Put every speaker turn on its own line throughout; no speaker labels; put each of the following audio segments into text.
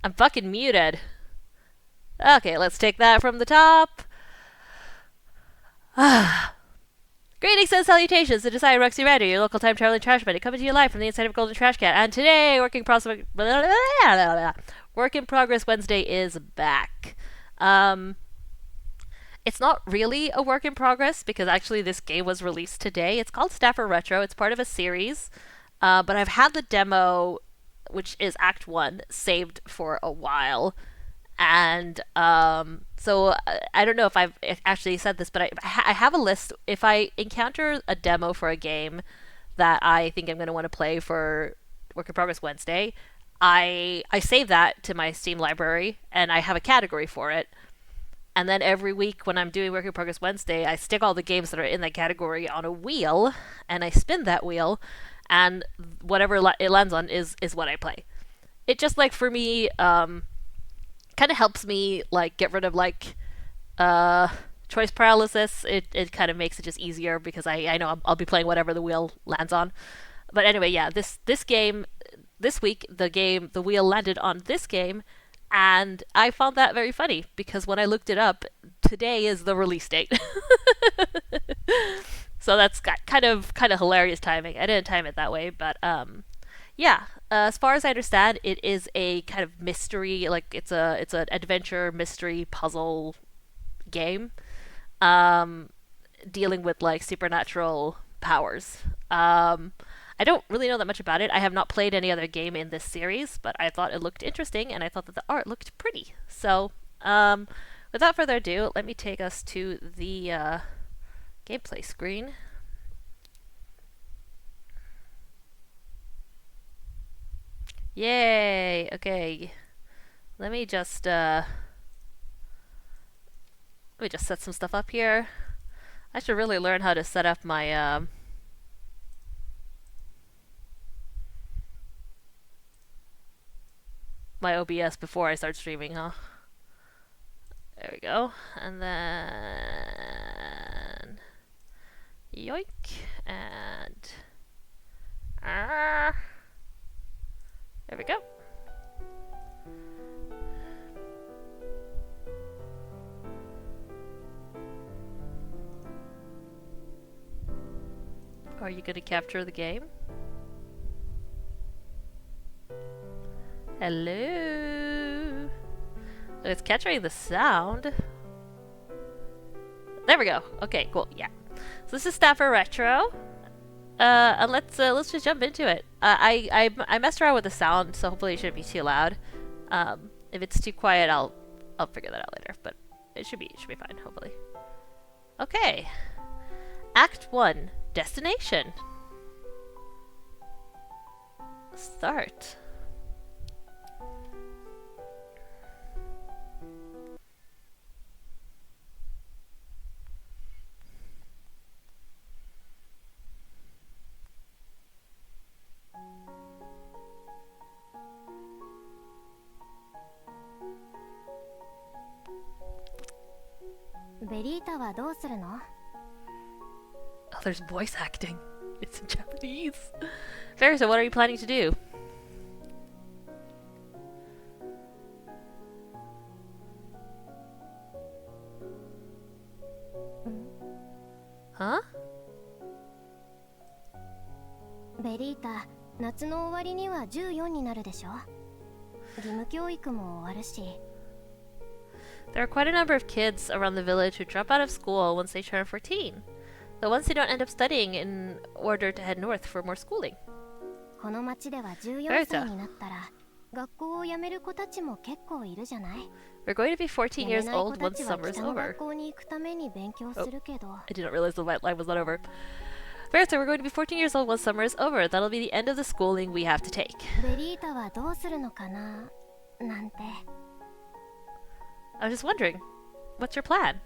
I'm fucking muted. Okay, let's take that from the top. Greetings and salutations. It is I, Roxie Ryder, your local time traveling trash buddy, coming to you live from the inside of Golden Trash Cat. And today, Work in Progress Wednesday is back. It's not really a work in progress because actually this game was released today. It's called Staffer Retro. It's part of a series, but I've had the demo, which is Act 1, saved for a while. And so I don't know if I've actually said this, but I have a list. If I encounter a demo for a game that I think I'm going to want to play for Work in Progress Wednesday, I save that to my Steam library and I have a category for it. And then every week when I'm doing Work in Progress Wednesday, I stick all the games that are in that category on a wheel and I spin that wheel, and whatever it lands on is what I play. It just, like, for me, kind of helps me, like, get rid of, like, choice paralysis. It kind of makes it just easier because I know I'll be playing whatever the wheel lands on. But anyway, yeah, this game, this week, the wheel landed on this game, and I found that very funny because when I looked it up, today is the release date. So that's kind of hilarious timing. I didn't time it that way, but yeah. As far as I understand, it is a kind of mystery, like it's an adventure mystery puzzle game, um, dealing with like supernatural powers. I don't really know that much about it. I have not played any other game in this series, but I thought it looked interesting, and I thought that the art looked pretty. So, without further ado, let me take us to the gameplay screen. Yay! Okay, let me just set some stuff up here. I should really learn how to set up my OBS before I start streaming, huh? There we go. And then yoink and there we go. Are you going to capture the game? Hello? It's capturing the sound. There we go. Okay, cool. Yeah. So this is Staffer Retro. And let's just jump into it. I messed around with the sound, so hopefully it shouldn't be too loud. If it's too quiet, I'll figure that out later. But it should be fine, hopefully. Okay. Act 1. Destination. Start. Oh, there's voice acting. It's in Japanese. Fair, so what are you planning to do? Huh?
ベリータ、夏の終わりには14になるでしょ。義務教育も終わるし。
There are quite a number of kids around the village who drop out of school once they turn 14. Though once they don't end up studying in order to head north for more schooling.
この町では14歳になったら学校を辞める子たちも結構いるじゃない。
We're going to be 14 years old once summer's over.
学校に行くために勉強するけど。
I did not realize the line was not over. Fair, so we're going to be 14 years old once summer is over. That'll be the end of the schooling we have to take.
ベリータはどうするのかななんて。
I was just wondering, what's your plan?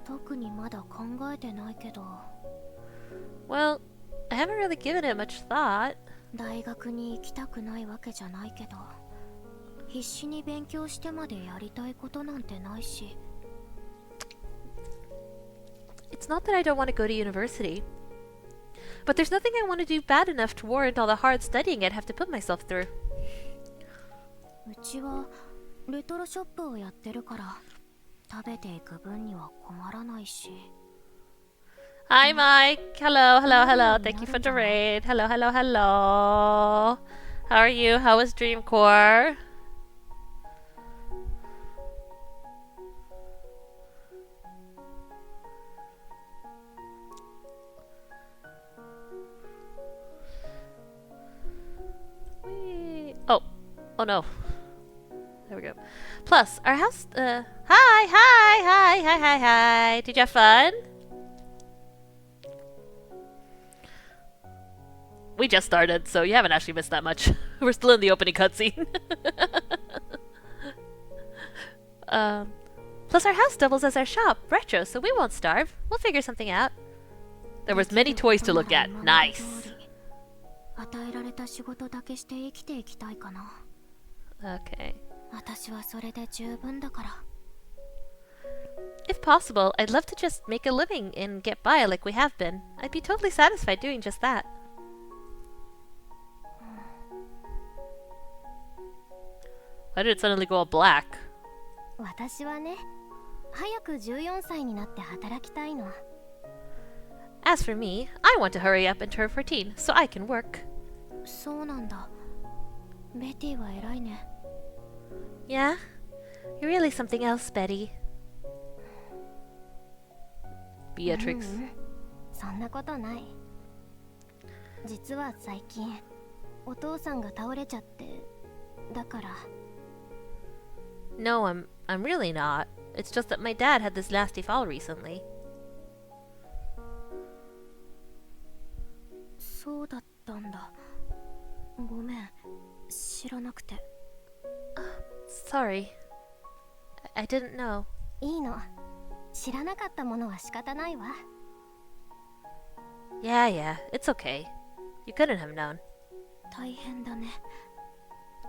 特にまだ考えてないけど。
Well, I haven't really given it much thought.
大学に行きたくないわけじゃないけど、必死に勉強してまでやりたいことなんてないし。
It's not that I don't want to go to university. But there's nothing I want to do bad enough to warrant all the hard studying I'd have to put myself through.
うちはレトロショップをやってるから食べていく分には困らないし。
Hi, Mike. Hello, hello, hello. Thank you for the raid. Hello, hello, hello. How are you? How was Dreamcore? Oh no. There we go. Plus, our house, hi. Did you have fun? We just started, so you haven't actually missed that much. We're still in the opening cutscene. Plus, our house doubles as our shop, retro, so we won't starve. We'll figure something out. There was many toys to look at. Nice.
与えられた仕事だけして生きていきたいかな。
Okay.
私はそれで十分だから。
If possible, I'd love to just make a living and get by like we have been. I'd be totally satisfied doing just that. Why did it suddenly go all black?
私はね、早く14歳になって働きたいの。
As for me, I want to hurry up and turn 14 so I can work.
そうなんだ。ベティは偉いね。
Yeah? You're really something else, Betty. Beatrix.
そんなことない。実は最近、お父さんが倒れちゃって、だから。
No, I'm really not. It's just that my dad had this nasty fall recently.
そうだったんだ。ごめん、知らなくて。
Sorry. I didn't know.
いいの。知らなかったものは仕方ないわ。
Yeah, it's okay. You couldn't have known.
大変だね。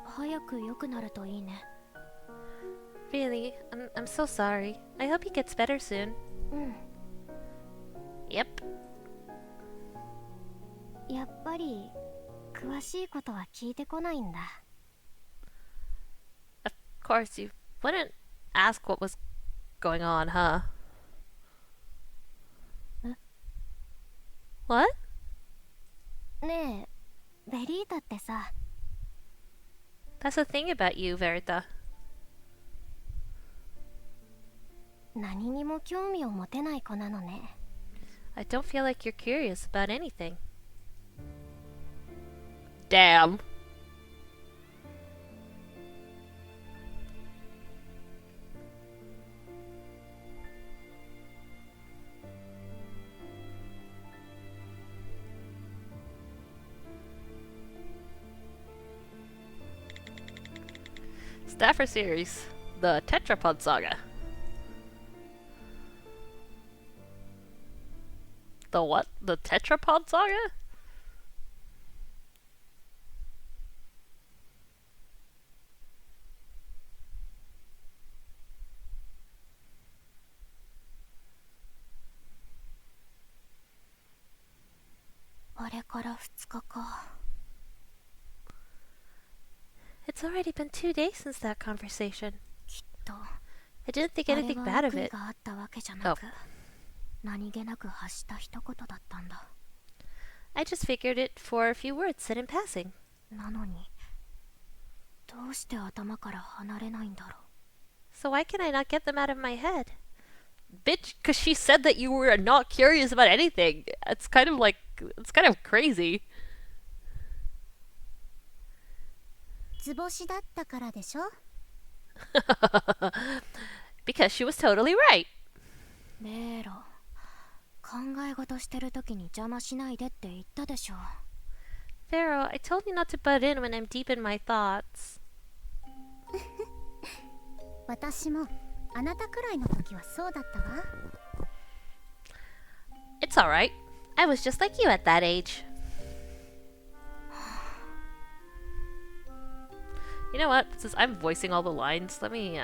早く良くなるといいね。
Really? I'm so sorry. I hope he gets better soon.
うん。
Yep.
やっぱり詳しいことは聞いてこないんだ。
Of course, you wouldn't ask what was going on, huh? What?
ねえ、ベリータってさ。
That's the thing about you, Verita.
何にも興味を持てない子なのね。
I don't feel like you're curious about anything. Damn. Staffer series, the Tetrapod Saga. The what? The Tetrapod Saga? It's already been 2 days since that conversation. I didn't think anything bad of it. Oh. I just figured it for a few words said in passing. So why can I not get them out of my head? Bitch, because she said that you were not curious about anything. It's kind of crazy.
図星だったからでしょ。
Because she was totally right.
ベロ、考え事してる時に邪魔しないでって言ったでしょ。
Pharaoh, I told you not to butt in when I'm deep in my thoughts.
私もあなたくらいの時はそうだったわ。
It's alright. I was just like you at that age. You know what? Since I'm voicing all the lines, let me,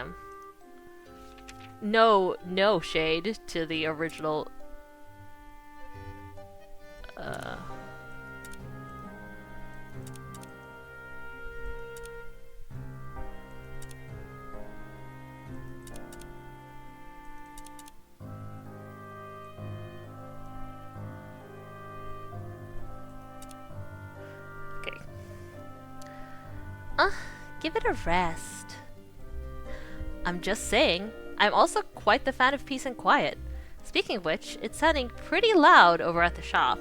no shade to the original, Give it a rest. I'm just saying, I'm also quite the fan of peace and quiet. Speaking of which, it's sounding pretty loud over at the shop.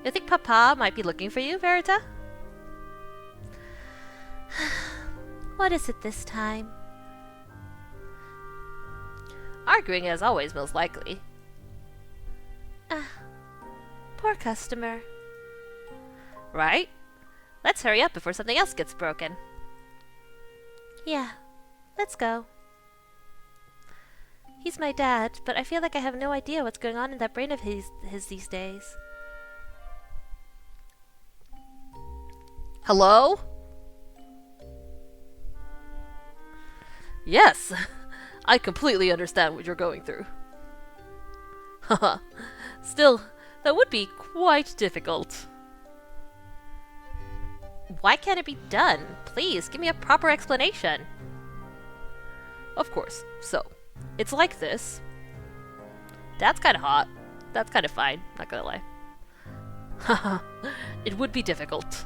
You think Papa might be looking for you, Verita?
What is it this time?
Arguing as always, most likely.
Poor customer.
Right? Let's hurry up before something else gets broken.
Yeah, let's go. He's my dad, but I feel like I have no idea what's going on in that brain of his these days.
Hello? Yes, I completely understand what you're going through. Haha. Still, that would be quite difficult. Why can't it be done? Please, give me a proper explanation. Of course. So, it's like this. That's kind of hot. That's kind of fine, not gonna lie. Haha. It would be difficult.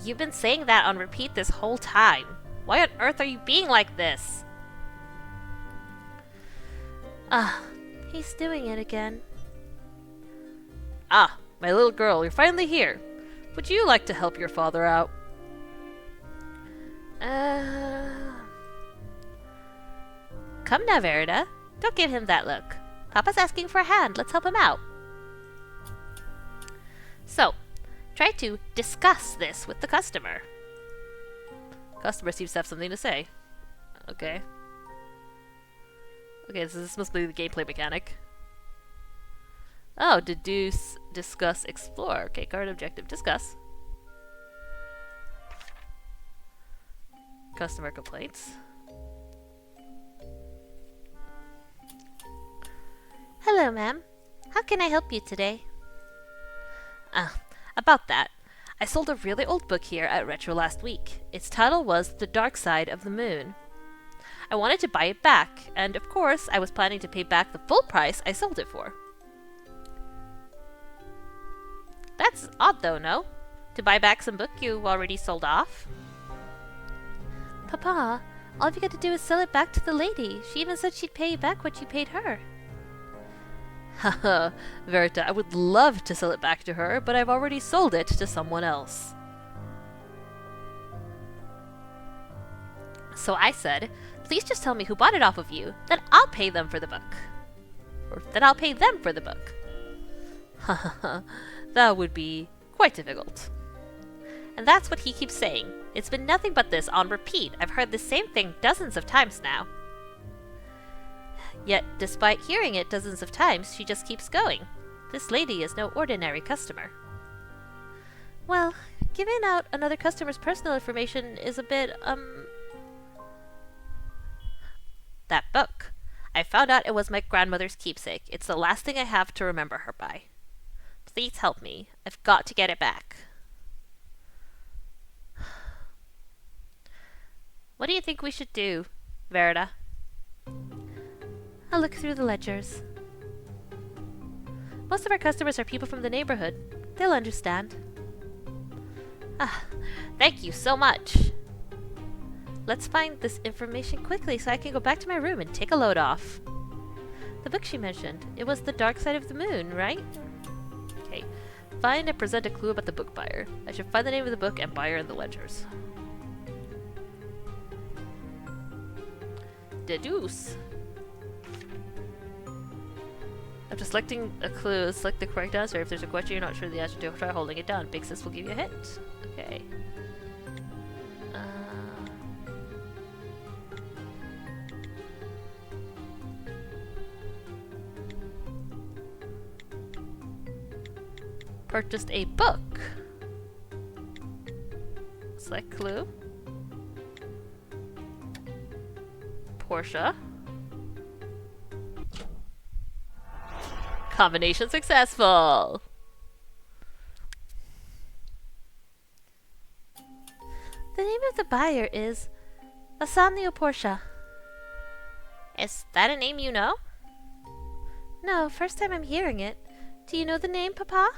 You've been saying that on repeat this whole time. Why on earth are you being like this?
He's doing it again.
Ah, my little girl, you're finally here. Would you like to help your father out? Come now, Verita. Don't give him that look. Papa's asking for a hand. Let's help him out. So, try to discuss this with the customer. Customer seems to have something to say. Okay. Okay, so this must be the gameplay mechanic. Oh, deduce, discuss, explore. Okay, card objective, discuss. Customer complaints.
Hello, ma'am. How can I help you today?
About that. I sold a really old book here at Retro last week. Its title was The Dark Side of the Moon. I wanted to buy it back, and of course, I was planning to pay back the full price I sold it for. That's odd though, no? To buy back some book you already sold off?
Papa, all you got to do is sell it back to the lady. She even said she'd pay you back what you paid her.
Haha, Verita, I would love to sell it back to her, but I've already sold it to someone else. So I said, please just tell me who bought it off of you, then I'll pay them for the book. Or then I'll pay them for the book. Haha, that would be quite difficult. And that's what he keeps saying. It's been nothing but this on repeat. I've heard the same thing dozens of times now. Yet, despite hearing it dozens of times, she just keeps going. This lady is no ordinary customer.
Well, giving out another customer's personal information is a bit,
That book. I found out it was my grandmother's keepsake. It's the last thing I have to remember her by. Please help me. I've got to get it back. What do you think we should do, Verita?
I'll look through the ledgers. Most of our customers are people from the neighborhood. They'll understand.
Thank you so much.
Let's find this information quickly so I can go back to my room and take a load off. The book she mentioned, it was The Dark Side of the Moon, right?
Okay. Find and present a clue about the book buyer. I should find the name of the book and buyer in the ledgers. Deduce. After selecting a clue, select the correct answer. If there's a question you're not sure the answer to, try holding it down. Big Sis will give you a hint. Okay. Purchased a book. Select clue. Portia. Combination successful!
The name of the buyer is Asanio Portia.
Is that a name you know?
No, first time I'm hearing it. Do you know the name, Papa?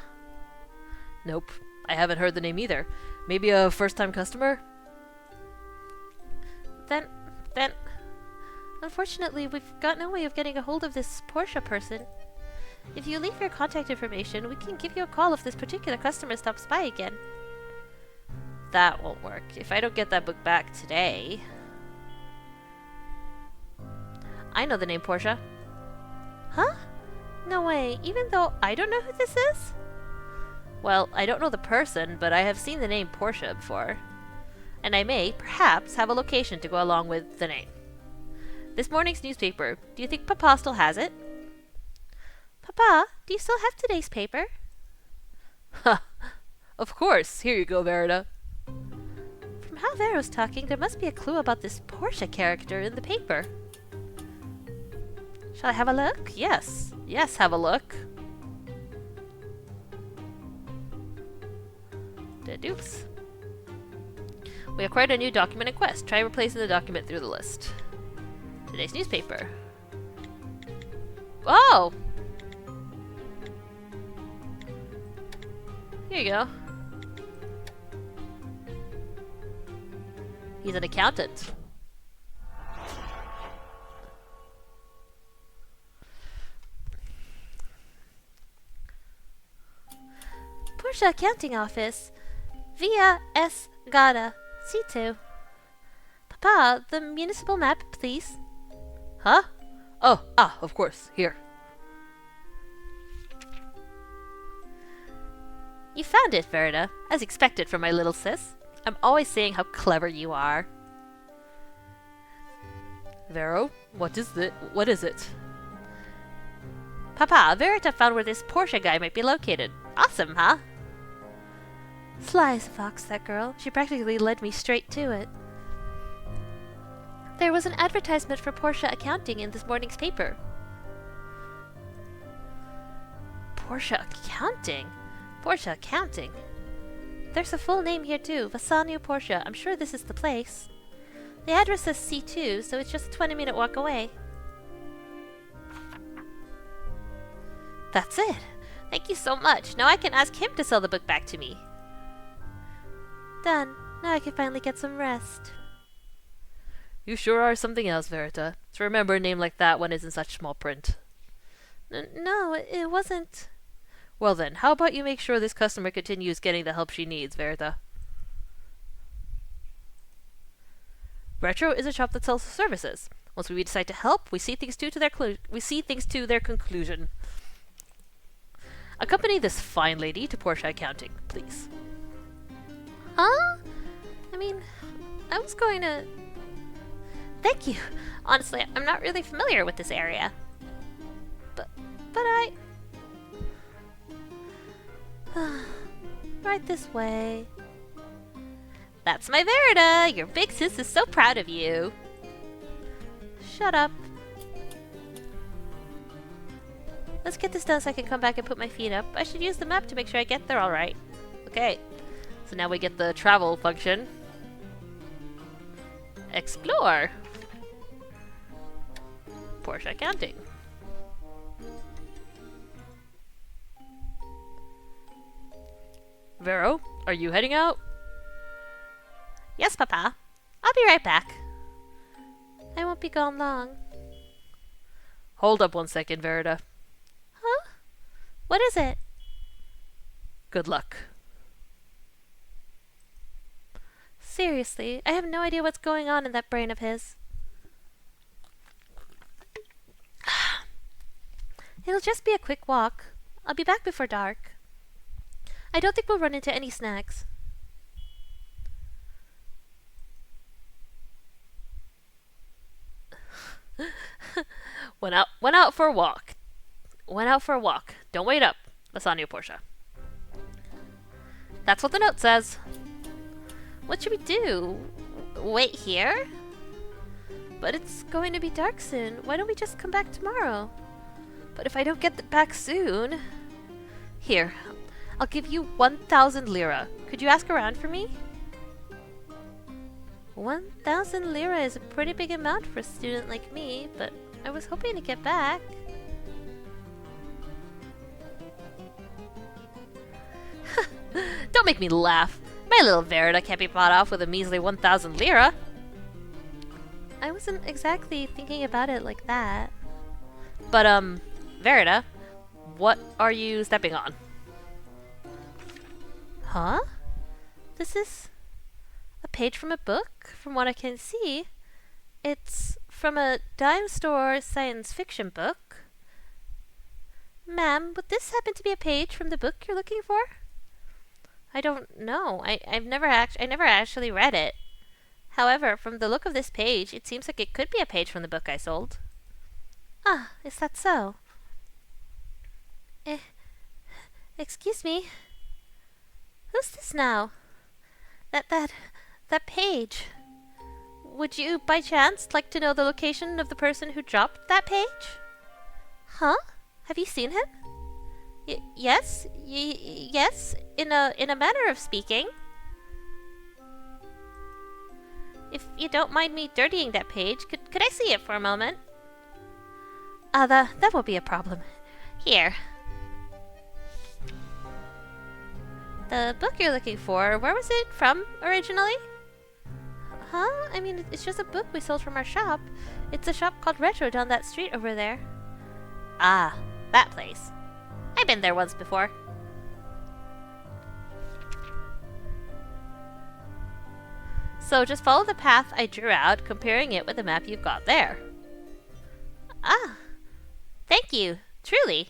Nope, I haven't heard the name either. Maybe a first-time customer?
Then, unfortunately, we've got no way of getting a hold of this Portia person. If you leave your contact information, we can give you a call if this particular customer stops by again.
That won't work. If I don't get that book back today... I know the name Portia.
Huh? No way, even though I don't know who this is?
Well, I don't know the person, but I have seen the name Portia before. And I may, perhaps, have a location to go along with the name. This morning's newspaper. Do you think Papa still has it?
Papa, do you still have today's paper?
Ha! Of course. Here you go, Verita.
From how Vero's talking, there must be a clue about this Portia character in the paper. Shall I have a look?
Yes. Yes, have a look. Dedukes. We acquired a new document in Quest. Try replacing the document through the list. Today's newspaper. Oh! Here you go. He's an accountant.
Portia Accounting Office. Via S. Gata. C2. Papa, the municipal map, please.
Huh? Oh, of course. Here.
You found it, Verita, as expected from my little sis. I'm always saying how clever you are.
Vero, what is it?
Papa, Verita found where this Portia guy might be located. Awesome, huh? Sly as a fox, that girl. She practically led me straight to it. There was an advertisement for Portia Accounting in this morning's paper.
Portia Accounting?
Portia Accounting? There's a full name here too, Vasanu Portia. I'm sure this is the place. The address says C2, so it's just a 20-minute walk away. That's it. Thank you so much. Now I can ask him to sell the book back to me. Done. Now I can finally get some rest.
You sure are something else, Verita. To remember a name like that one is in such small print.
No, it wasn't.
Well then, how about you make sure this customer continues getting the help she needs, Verita? Retro is a shop that sells services. Once we decide to help, we see things to their conclusion. Accompany this fine lady to Portia Accounting, please.
Huh? I mean, I was going to... Thank you. Honestly, I'm not really familiar with this area. But I... Right this way. That's my Verita! Your big sis is so proud of you. Shut up. Let's get this done so I can come back and put my feet up. I should use the map to make sure I get there alright.
Okay. So now we get the travel function. Explore. Portia Accounting. Vero, are you heading out?
Yes, Papa. I'll be right back. I won't be gone long.
Hold up one second, Verita.
Huh? What is it?
Good luck.
Seriously, I have no idea what's going on in that brain of his. It'll just be a quick walk. I'll be back before dark. I don't think we'll run into any snacks.
Went out for a walk. Went out for a walk. Don't wait up. Lasagna Portia. That's what the note says.
What should we do? Wait here? But it's going to be dark soon. Why don't we just come back tomorrow?
But if I don't get back soon... Here, I'll give you 1,000 lira. Could you ask around for me?
1,000 lira is a pretty big amount for a student like me, but I was hoping to get back.
Don't make me laugh. My little Verita can't be bought off with a measly 1,000 lira.
I wasn't exactly thinking about it like that.
But, Verita, what are you stepping on?
Huh? This is a page from a book, from what I can see. It's from a dime store science fiction book. Ma'am, would this happen to be a page from the book you're looking for? I don't know. I never actually read it. However, from the look of this page, it seems like it could be a page from the book I sold. Ah, is that so? Excuse me. Who's this now? That page. Would you, by chance, like to know the location of the person who dropped that page? Huh? Have you seen him? Yes, yes, in a manner of speaking. If you don't mind me dirtying that page, could I see it for a moment? That won't be a problem. Here. The book you're looking for, where was it from originally? Huh? I mean, it's just a book we sold from our shop. It's a shop called Retro down that street over there.
Ah, that place. I've been there once before. So just follow the path I drew out, comparing it with the map you've got there.
Ah, thank you, truly.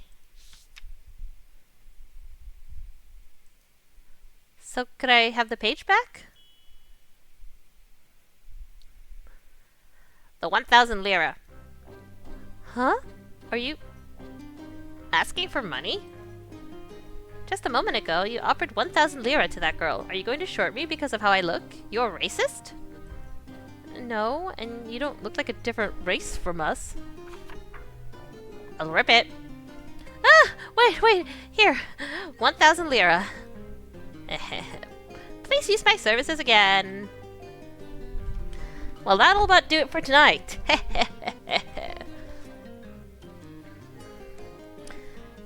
So could I have the page back? The 1,000 lira.
Huh?
Are you asking for money? Just a moment ago, you offered 1,000 lira to that girl. Are you going to short me because of how I look? You're a racist?
No, and you don't look like a different race from us.
I'll rip it.
Ah! Wait! Here!
1,000 lira. Please use my services again. Well, that'll about do it for tonight.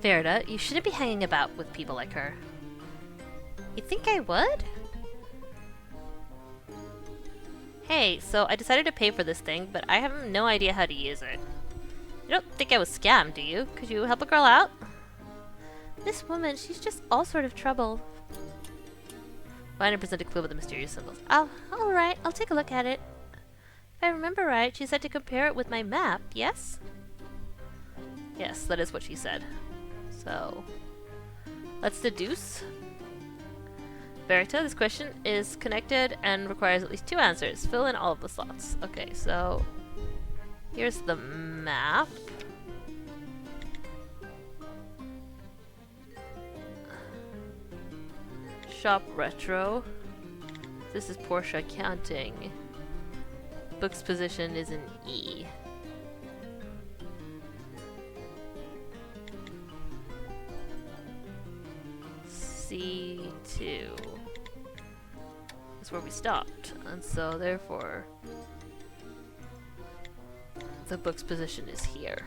Verita, you shouldn't be hanging about with people like her. You think I would?
Hey, so I decided to pay for this thing, but I have no idea how to use it. You don't think I was scammed, do you? Could you help a girl out?
This woman, she's just all sort of trouble.
Find and present a clue with the mysterious symbols.
Alright, I'll take a look at it. If I remember right, she said to compare it with my map, yes?
Yes, that is what she said. So, let's deduce. Verita, this question is connected and requires at least 2 answers. Fill in all of the slots. Okay, so here's the map. Shop Retro. This is Porsche Accounting. Book's position is in E. C2 is where we stopped, and so therefore the book's position is here.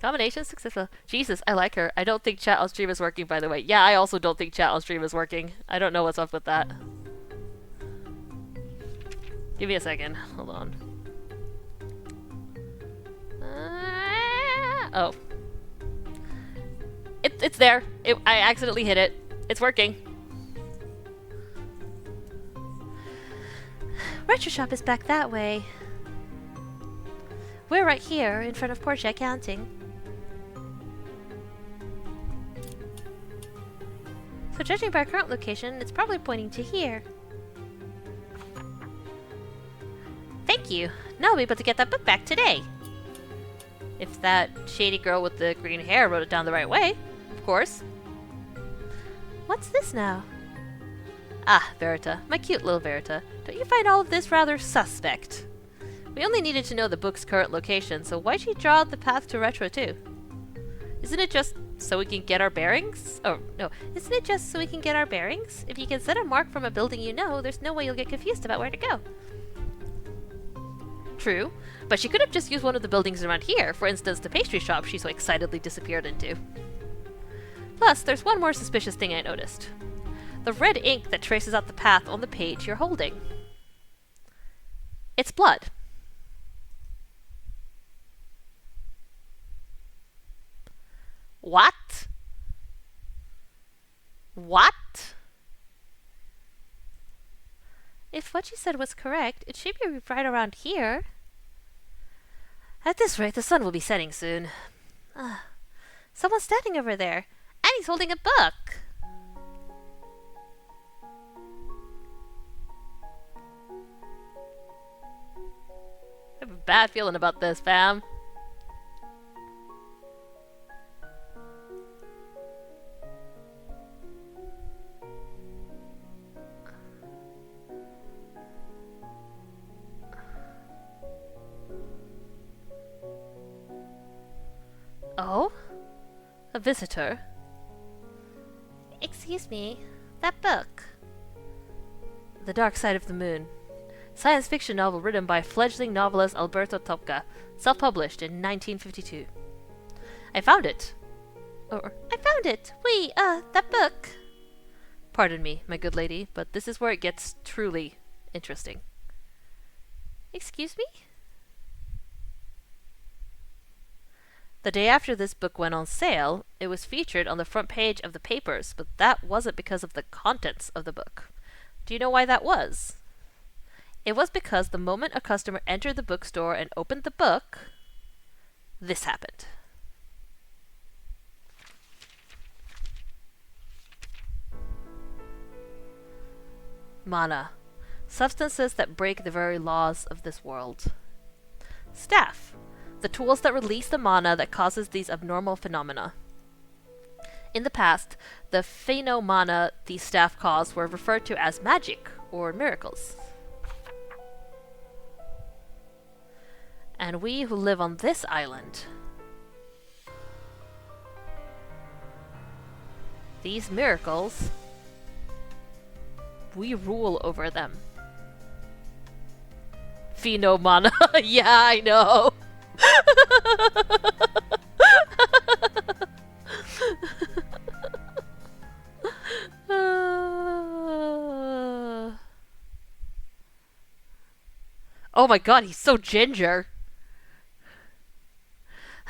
Combination successful. Jesus, I like her. I don't think chat on stream is working, by the way. Yeah, I also don't think chat on stream is working. I don't know what's up with that. Give me a second. Hold on. Oh. It's there. I accidentally hit it. It's working.
Retro Shop is back that way. We're right here, in front of Porsche Accounting. So judging by our current location, it's probably pointing to here.
Thank you. Now I'll be able to get that book back today. If that shady girl with the green hair wrote it down the right way, of course.
What's this now?
Ah, Verita. My cute little Verita. Don't you find all of this rather suspect? We only needed to know the book's current location, so why'd she draw out the path to Retro too? Isn't it just so we can get our bearings? Oh, no.
Isn't it just so we can get our bearings? If you can set a mark from a building you know, there's no way you'll get confused about where to go.
True, but she could have just used one of the buildings around here, for instance the pastry shop she so excitedly disappeared into. Plus, there's one more suspicious thing I noticed. The red ink that traces out the path on the page you're holding. It's blood. What? What?
If what you said was correct, it should be right around here. At this rate, the sun will be setting soon. Someone's standing over there, and he's holding a book.
I have a bad feeling about this, fam.
Oh?
A visitor?
Excuse me, that book.
The Dark Side of the Moon. Science fiction novel written by fledgling novelist Alberto Topka, self-published in 1952. I found it.
I found it. That book.
Pardon me, my good lady, but this is where it gets truly interesting.
Excuse me?
The day after this book went on sale, it was featured on the front page of the papers, but that wasn't because of the contents of the book. Do you know why that was? It was because the moment a customer entered the bookstore and opened the book, this happened. Mana. Substances that break the very laws of this world. Staff. The tools that release the mana that causes these abnormal phenomena. In the past, the phenomena these staff caused were referred to as magic or miracles. And we who live on this island, these miracles, we rule over them. Phenomana. Yeah, I know. Oh my god, he's so ginger.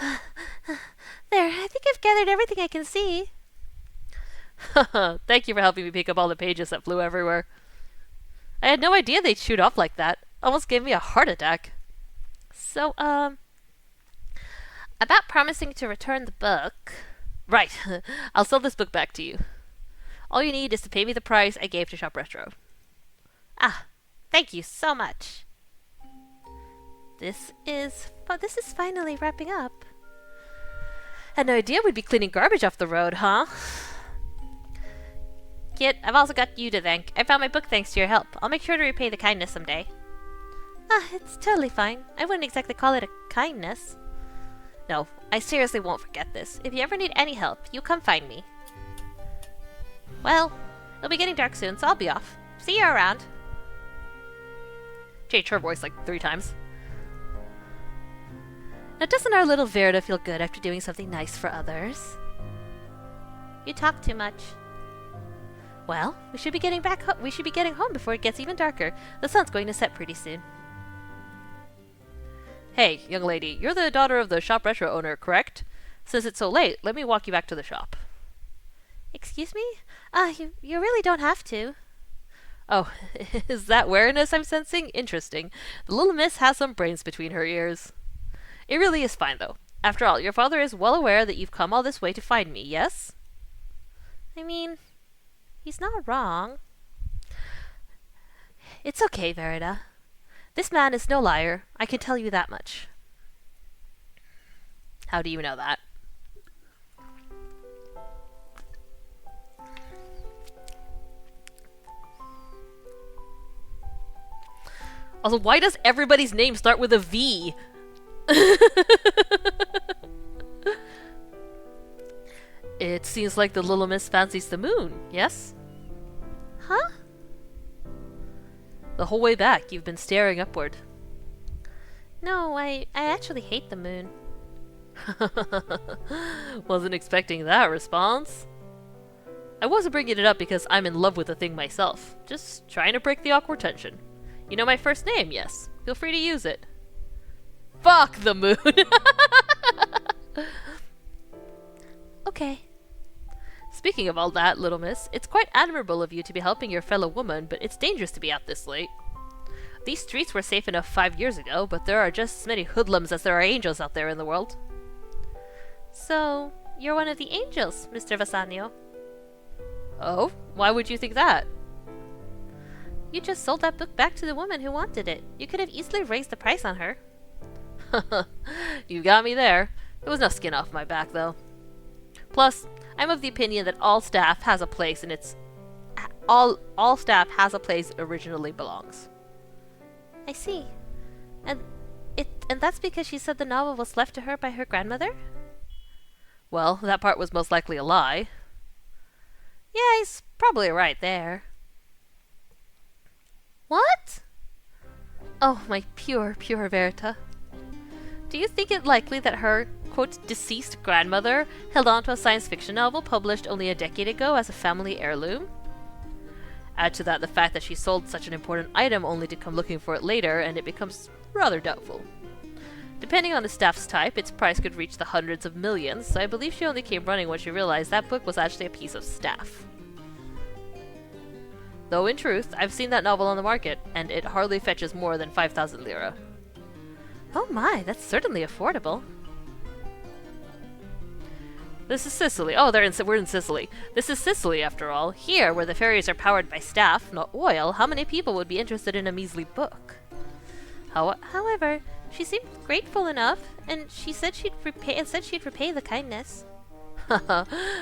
There, I think I've gathered everything I can see.
Thank you for helping me pick up all the pages that flew everywhere. I had no idea they'd shoot off like that. Almost gave me a heart attack.
So, about promising to return the book.
Right. I'll sell this book back to you. All you need is to pay me the price I gave to Shop Retro.
Thank you so much. This is finally wrapping up.
Had no idea we'd be cleaning garbage off the road, huh?
Kid, I've also got you to thank. I found my book thanks to your help. I'll make sure to repay the kindness someday. It's totally fine. I wouldn't exactly call it a kindness.
No, I seriously won't forget this.
If you ever need any help, you come find me. Well, it'll be getting dark soon, so I'll be off. See you around.
Changed her voice like 3 times. Now doesn't our little Verda feel good after doing something nice for others?
You talk too much.
Well, we should be getting home before it gets even darker. The sun's going to set pretty soon. Hey, young lady, you're the daughter of the Shop Retro owner, correct? Since it's so late, let me walk you back to the shop.
Excuse me? You really don't have to.
Oh, is that wariness I'm sensing? Interesting. The little miss has some brains between her ears. It really is fine, though. After all, your father is well aware that you've come all this way to find me, yes?
I mean, he's not wrong.
It's okay, Verida. This man is no liar. I can tell you that much. How do you know that? Also, why does everybody's name start with a V? It seems like the little miss fancies the moon, yes?
Huh?
The whole way back, you've been staring upward.
No, I actually hate the moon.
Wasn't expecting that response. I wasn't bringing it up because I'm in love with the thing myself. Just trying to break the awkward tension. You know my first name, yes. Feel free to use it. Fuck the moon!
Okay.
Speaking of all that, little miss, it's quite admirable of you to be helping your fellow woman, but it's dangerous to be out this late. These streets were safe enough 5 years ago, but there are just as many hoodlums as there are angels out there in the world.
So, you're one of the angels, Mr. Vasanio.
Oh? Why would you think that?
You just sold that book back to the woman who wanted it. You could have easily raised the price on her.
You got me there. It was no skin off my back, though. Plus, I'm of the opinion that all staff has a place and it's... All staff has a place it originally belongs.
I see. And that's because she said the novel was left to her by her grandmother?
Well, that part was most likely a lie. Yeah, he's probably right there.
What?
Oh, my pure Verita. Do you think it likely that her, quote, deceased grandmother held on to a science fiction novel published only a decade ago as a family heirloom? Add to that the fact that she sold such an important item only to come looking for it later, and it becomes rather doubtful. Depending on the staff's type, its price could reach the hundreds of millions, so I believe she only came running when she realized that book was actually a piece of staff. Though in truth, I've seen that novel on the market, and it hardly fetches more than 5,000 lira.
Oh my, that's certainly affordable.
This is Sicily. Oh, we're in Sicily. This is Sicily, after all. Here, where the ferries are powered by staff, not oil, how many people would be interested in a measly book?
However, she seemed grateful enough, and she said she'd repay the kindness.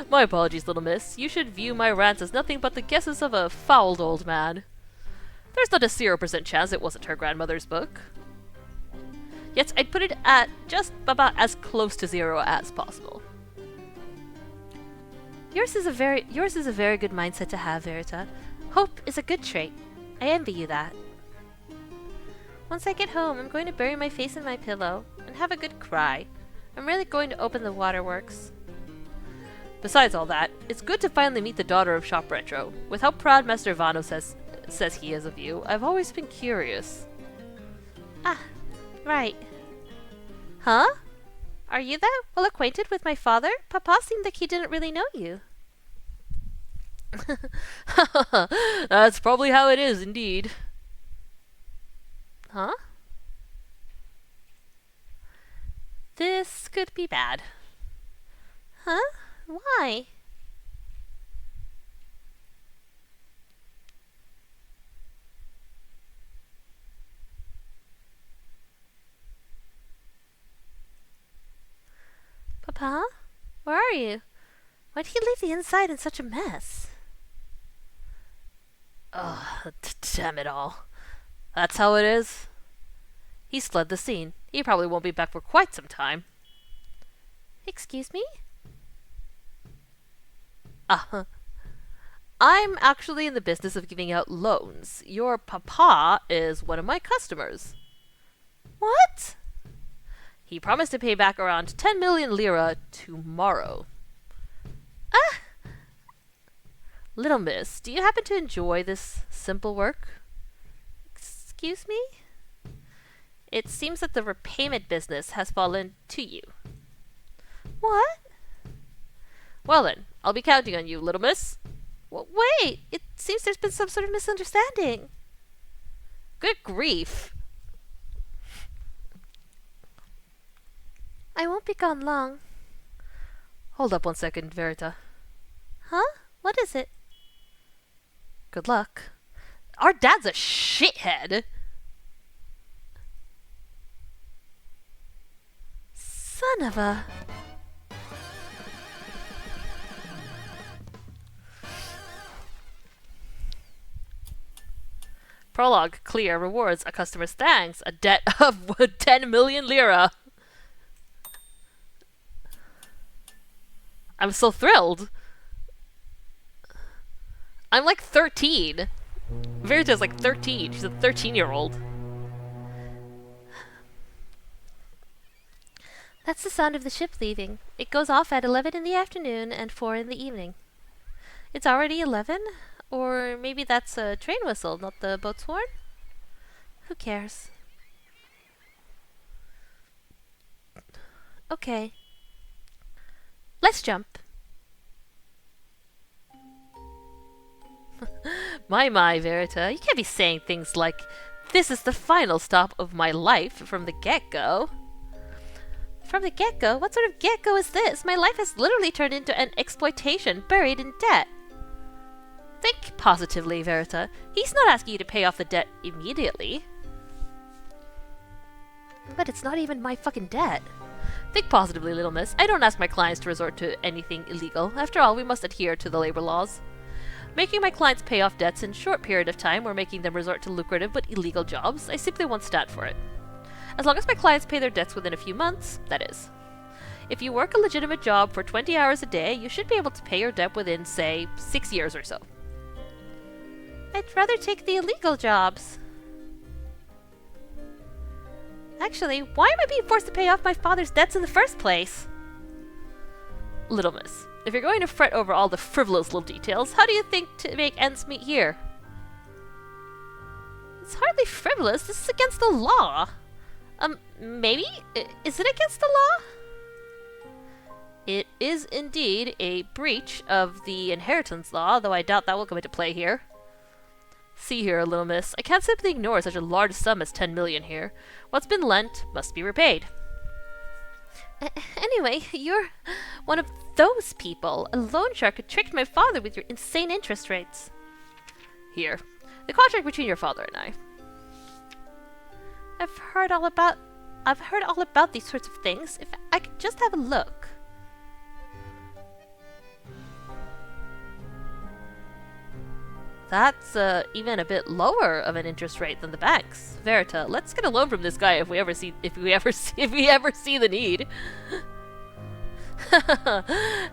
My apologies, little miss. You should view my rants as nothing but the guesses of a fouled old man. There's not a 0% chance it wasn't her grandmother's book. Yet I'd put it at just about as close to 0 as possible.
Yours is a very good mindset to have, Verita. Hope is a good trait. I envy you that. Once I get home, I'm going to bury my face in my pillow and have a good cry. I'm really going to open the waterworks.
Besides all that, it's good to finally meet the daughter of Shop Retro. With how proud Master Vano says he is of you, I've always been curious.
Ah, right. Huh? Are you that well acquainted with my father? Papa seemed like he didn't really know you.
That's probably how it is, indeed.
Huh?
This could be bad.
Huh? Why? Papa? Where are you? Why'd he leave the inside in such a mess?
Ugh, damn it all. That's how it is. He's fled the scene. He probably won't be back for quite some time.
Excuse me?
I'm actually in the business of giving out loans. Your papa is one of my customers.
What?
He promised to pay back around 10 million lira tomorrow.
Ah!
Little miss, do you happen to enjoy this simple work?
Excuse me?
It seems that the repayment business has fallen to you.
What?
Well then, I'll be counting on you, little miss.
Wait! It seems there's been some sort of misunderstanding.
Good grief.
I won't be gone long.
Hold up 1 second, Verita.
Huh? What is it?
Good luck. Our dad's a shithead.
Son of a...
Prologue, clear, rewards, a customer's thanks, a debt of 10 million lira. I'm so thrilled. I'm like 13. Verita's like 13. She's a 13-year-old.
That's the sound of the ship leaving. It goes off at 11 in the afternoon and 4 in the evening. It's already 11? Or maybe that's a train whistle, not the boat's horn? Who cares? Okay. Let's jump.
My, Verita, you can't be saying things like, "This is the final stop of my life" from the get-go.
From the get-go? What sort of get-go is this? My life has literally turned into an exploitation, buried in debt.
Think positively, Verita. He's not asking you to pay off the debt immediately.
But it's not even my fucking debt.
Think positively, little miss. I don't ask my clients to resort to anything illegal. After all, we must adhere to the labor laws. Making my clients pay off debts in a short period of time or making them resort to lucrative but illegal jobs, I simply won't stand for it. As long as my clients pay their debts within a few months, that is. If you work a legitimate job for 20 hours a day, you should be able to pay your debt within, say, 6 years or so.
I'd rather take the illegal jobs. Actually, why am I being forced to pay off my father's debts in the first place?
Little miss, if you're going to fret over all the frivolous little details, how do you think to make ends meet here?
It's hardly frivolous. This is against the law. Maybe? Is it against the law?
It is indeed a breach of the inheritance law, though I doubt that will come into play here. See here, little miss, I can't simply ignore such a large sum as 10 million here. What's been lent must be repaid.
Anyway, you're one of those people. A loan shark who tricked my father with your insane interest rates.
Here, the contract between your father and I.
I've heard all about these sorts of things. If I could just have a look.
That's even a bit lower of an interest rate than the banks. Verita, let's get a loan from this guy if we ever see the need.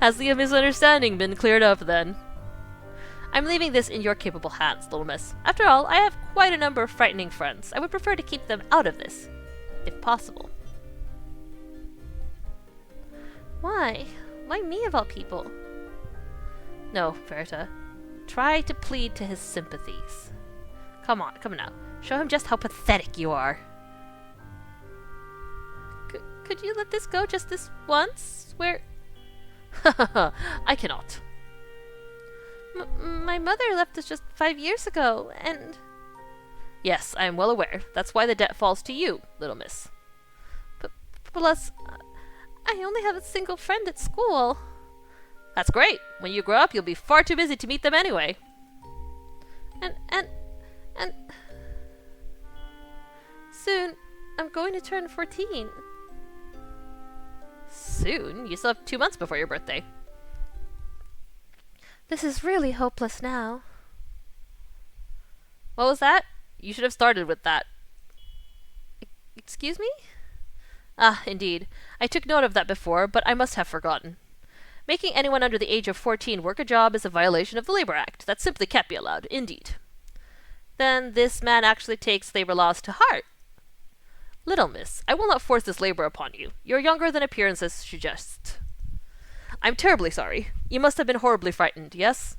Has the misunderstanding been cleared up then? I'm leaving this in your capable hands, little miss. After all, I have quite a number of frightening friends. I would prefer to keep them out of this, if possible.
Why? Why me of all people?
No, Verita. Try to plead to his sympathies. Come on now. Show him just how pathetic you are.
Could you let this go just this once? Where...
I cannot.
My mother left us just 5 years ago, and...
Yes, I am well aware. That's why the debt falls to you, little miss.
But plus, I only have a single friend at school.
That's great. When you grow up, you'll be far too busy to meet them anyway.
And... Soon, I'm going to turn 14.
Soon? You still have 2 months before your birthday.
This is really hopeless now.
What was that? You should have started with that.
Excuse me?
Ah, indeed. I took note of that before, but I must have forgotten. Making anyone under the age of 14 work a job is a violation of the Labor Act. That simply can't be allowed, indeed. Then this man actually takes labor laws to heart. Little miss, I will not force this labor upon you. You're younger than appearances suggest. I'm terribly sorry. You must have been horribly frightened, yes?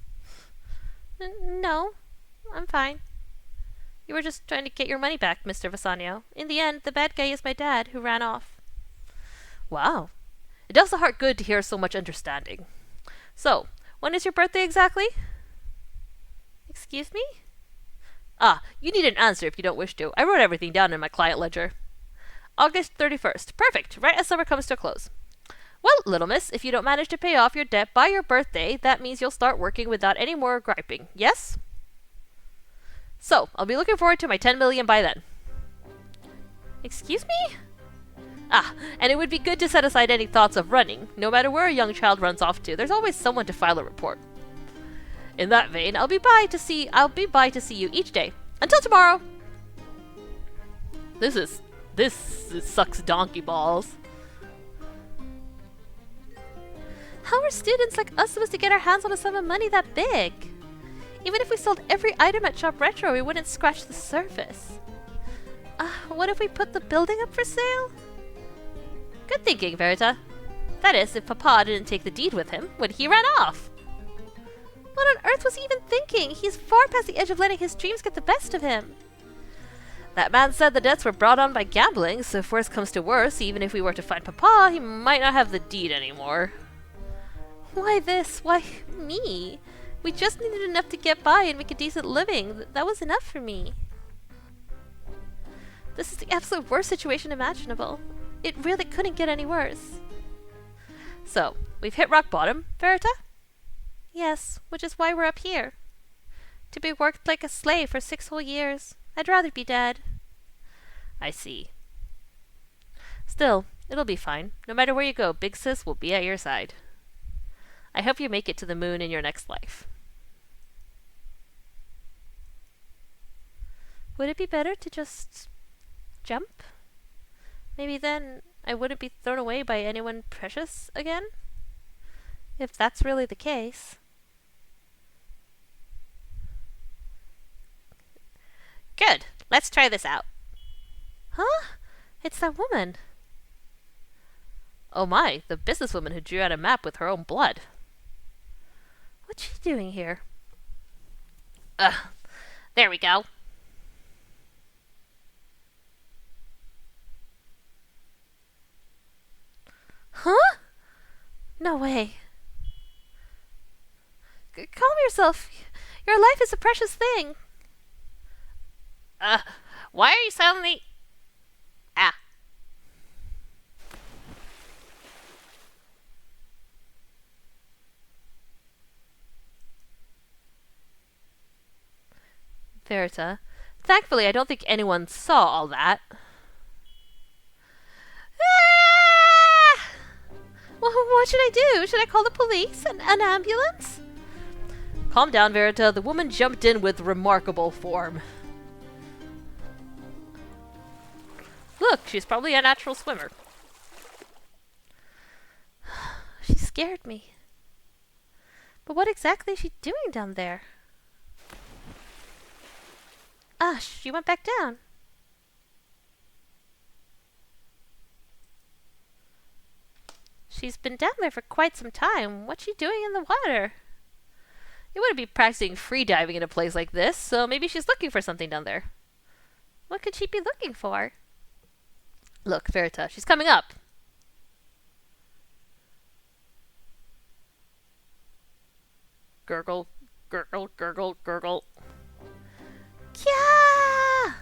No, I'm fine. You were just trying to get your money back, Mr. Vasanio. In the end, the bad guy is my dad, who ran off.
Wow. It does the heart good to hear so much understanding. So, when is your birthday exactly?
Excuse me?
Ah, you need an answer if you don't wish to. I wrote everything down in my client ledger. August 31st. Perfect. Right as summer comes to a close. Well, little miss, if you don't manage to pay off your debt by your birthday, that means you'll start working without any more griping. Yes? So, I'll be looking forward to my 10 million by then.
Excuse me?
Ah, and it would be good to set aside any thoughts of running. No matter where a young child runs off to, there's always someone to file a report. In that vein, I'll be by to see you each day. Until tomorrow. This sucks donkey balls.
How are students like us supposed to get our hands on a sum of money that big? Even if we sold every item at Shop Retro, we wouldn't scratch the surface. What if we put the building up for sale?
Good thinking, Verita. That is, if Papa didn't take the deed with him when he ran off.
What on earth was he even thinking? He's far past the edge of letting his dreams get the best of him.
That man said the debts were brought on by gambling, so if worse comes to worse, even if we were to find Papa, he might not have the deed anymore.
Why this? Why me? We just needed enough to get by and make a decent living. That was enough for me. This is the absolute worst situation imaginable. It really couldn't get any worse.
So, we've hit rock bottom, Verita?
Yes, which is why we're up here. To be worked like a slave for 6 whole years. I'd rather be dead.
I see. Still, it'll be fine. No matter where you go, Big Sis will be at your side. I hope you make it to the moon in your next life.
Would it be better to just jump? Maybe then I wouldn't be thrown away by anyone precious again? If that's really the case.
Good. Let's try this out.
Huh? It's that woman.
Oh my, the businesswoman who drew out a map with her own blood.
What's she doing here?
There we go.
Huh? No way. Calm yourself. Your life is a precious thing.
Why are you suddenly... Ah. Verita, thankfully I don't think anyone saw all that.
Well, what should I do? Should I call the police? An ambulance?
Calm down, Verita. The woman jumped in with remarkable form. Look, she's probably a natural swimmer.
She scared me. But what exactly is she doing down there? Ah, she went back down. She's been down there for quite some time. What's she doing in the water?
You wouldn't be practicing free diving in a place like this, so maybe she's looking for something down there.
What could she be looking for?
Look, Verita, she's coming up. Gurgle, gurgle, gurgle, gurgle.
Yeah!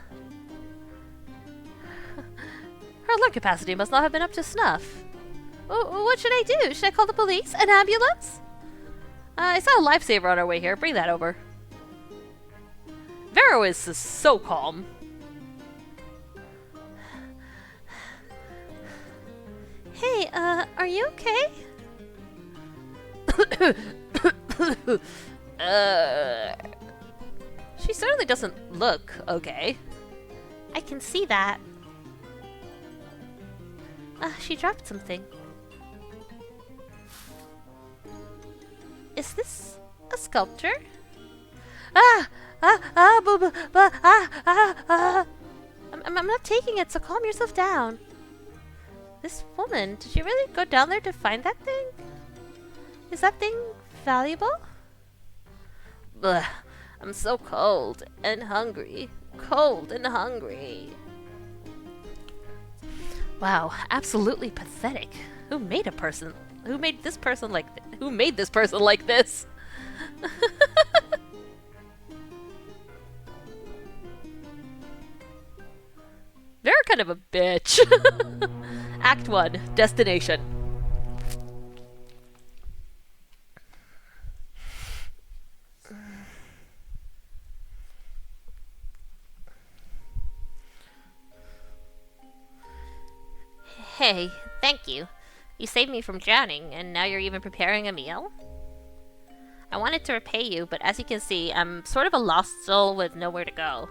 Her lung capacity must not have been up to snuff.
What should I do? Should I call the police? An ambulance?
I saw a lifesaver on our way here. Bring that over. Vero is so calm.
Hey, are you okay?
She certainly doesn't look okay.
I can see that. She dropped something. Is this a sculpture? I'm not taking it, so calm yourself down. This woman, did she really go down there to find that thing? Is that thing valuable?
Ugh, I'm so cold and hungry. Cold and hungry. Wow, absolutely pathetic. Who made a person? Who made this person like who made this person like this? They're kind of a bitch. Act 1, Destination.
Hey, thank you. You saved me from drowning, and now you're even preparing a meal? I wanted to repay you, but as you can see, I'm sort of a lost soul with nowhere to go.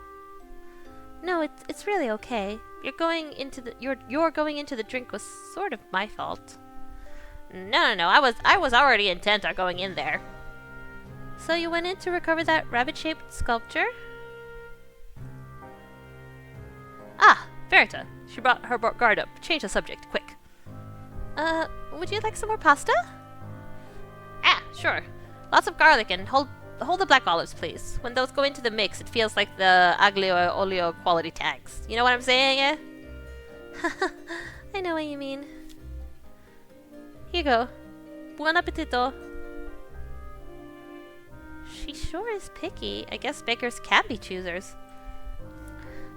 No, it's really okay. You're going into the drink was sort of my fault. No. I was already intent on going in there. So you went in to recover that rabbit-shaped sculpture?
Ah, Verita. She brought her guard up. Change the subject, quick.
Would you like some more pasta? Ah, sure. Lots of garlic and hold the black olives, please. When those go into the mix, it feels like the aglio olio quality tags. You know what I'm saying, eh? I know what you mean. Here you go. Buon appetito. She sure is picky. I guess bakers can be choosers.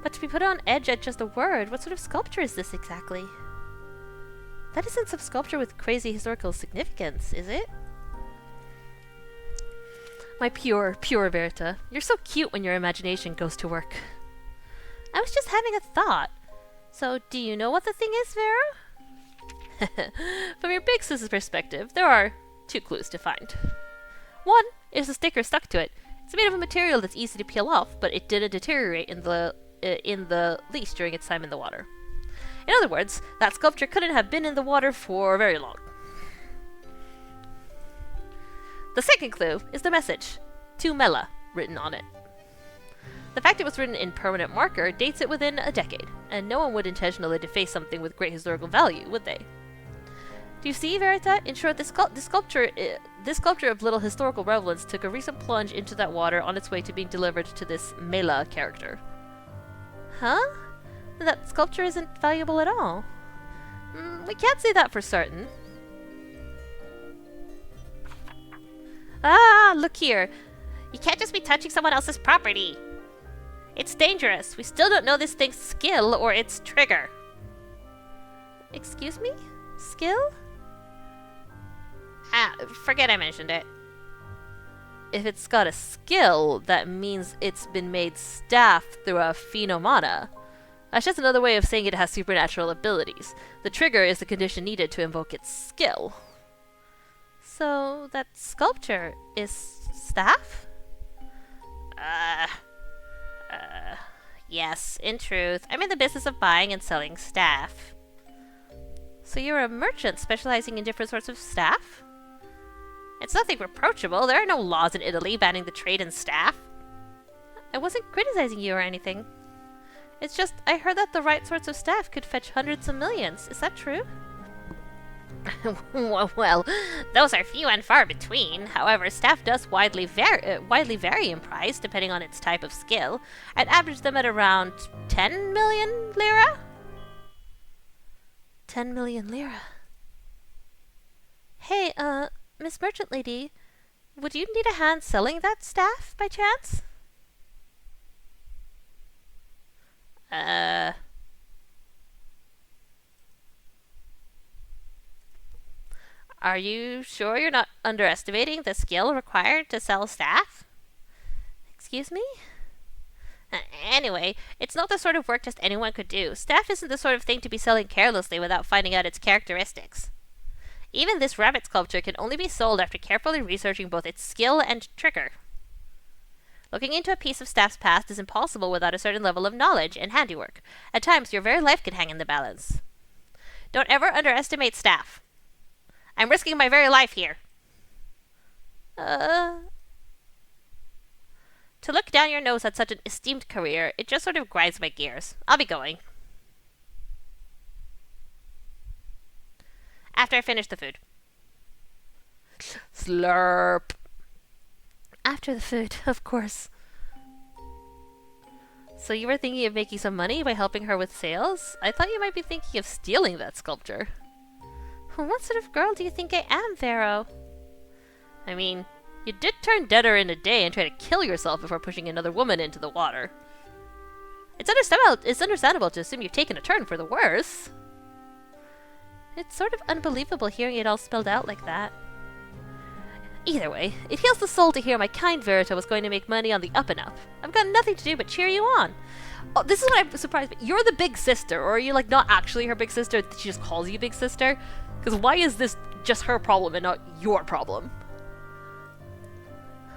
But to be put on edge at just a word, what sort of sculpture is this exactly? That isn't some sculpture with crazy historical significance, is it? My pure Verita. You're so cute when your imagination goes to work. I was just having a thought. So, do you know what the thing is, Vero? From your big sis's perspective, there are 2 clues to find. One is a sticker stuck to it. It's made of a material that's easy to peel off, but it didn't deteriorate in the least during its time in the water. In other words, that sculpture couldn't have been in the water for very long. The second clue is the message, "To Mela," written on it. The fact it was written in permanent marker dates it within a decade, and no one would intentionally deface something with great historical value, would they? Do you see, Verita? In short, this sculpture of little historical relevance took a recent plunge into that water on its way to being delivered to this Mela character. Huh? That sculpture isn't valuable at all. We can't say that for certain. Ah, look here. You can't just be touching someone else's property. It's dangerous. We still don't know this thing's skill or its trigger. Excuse me? Skill? Ah, forget I mentioned it. If it's got a skill, that means it's been made staff through a phenomena. That's just another way of saying it has supernatural abilities. The trigger is the condition needed to invoke its skill. So, that sculpture is staff? Yes, in truth. I'm in the business of buying and selling staff. So you're a merchant specializing in different sorts of staff? It's nothing reproachable. There are no laws in Italy banning the trade in staff. I wasn't criticizing you or anything. It's just, I heard that the right sorts of staff could fetch hundreds of millions. Is that true? Well, those are few and far between. However, staff does widely vary in price depending on its type of skill. I'd average them at around 10 million lira? 10 million lira. Hey, Miss Merchant Lady, would you need a hand selling that staff by chance? Are you sure you're not underestimating the skill required to sell staff? Excuse me? Anyway, it's not the sort of work just anyone could do. Staff isn't the sort of thing to be selling carelessly without finding out its characteristics. Even this rabbit sculpture can only be sold after carefully researching both its skill and trigger. Looking into a piece of staff's past is impossible without a certain level of knowledge and handiwork. At times, your very life can hang in the balance. Don't ever underestimate staff. I'm risking my very life here. To look down your nose at such an esteemed career, it just sort of grinds my gears. I'll be going. After I finish the food. Slurp. After the food, of course. So you were thinking of making some money by helping her with sales? I thought you might be thinking of stealing that sculpture. What sort of girl do you think I am, Vero? I mean, you did turn deader in a day and try to kill yourself before pushing another woman into the water. It's understandable to assume you've taken a turn for the worse. It's sort of unbelievable hearing it all spelled out like that. Either way, it heals the soul to hear my kind Verita was going to make money on the up and up. I've got nothing to do but cheer you on. Oh, this is what I'm surprised by. You're the big sister, or are you like not actually her big sister, she just calls you big sister? Because why is this just her problem and not your problem?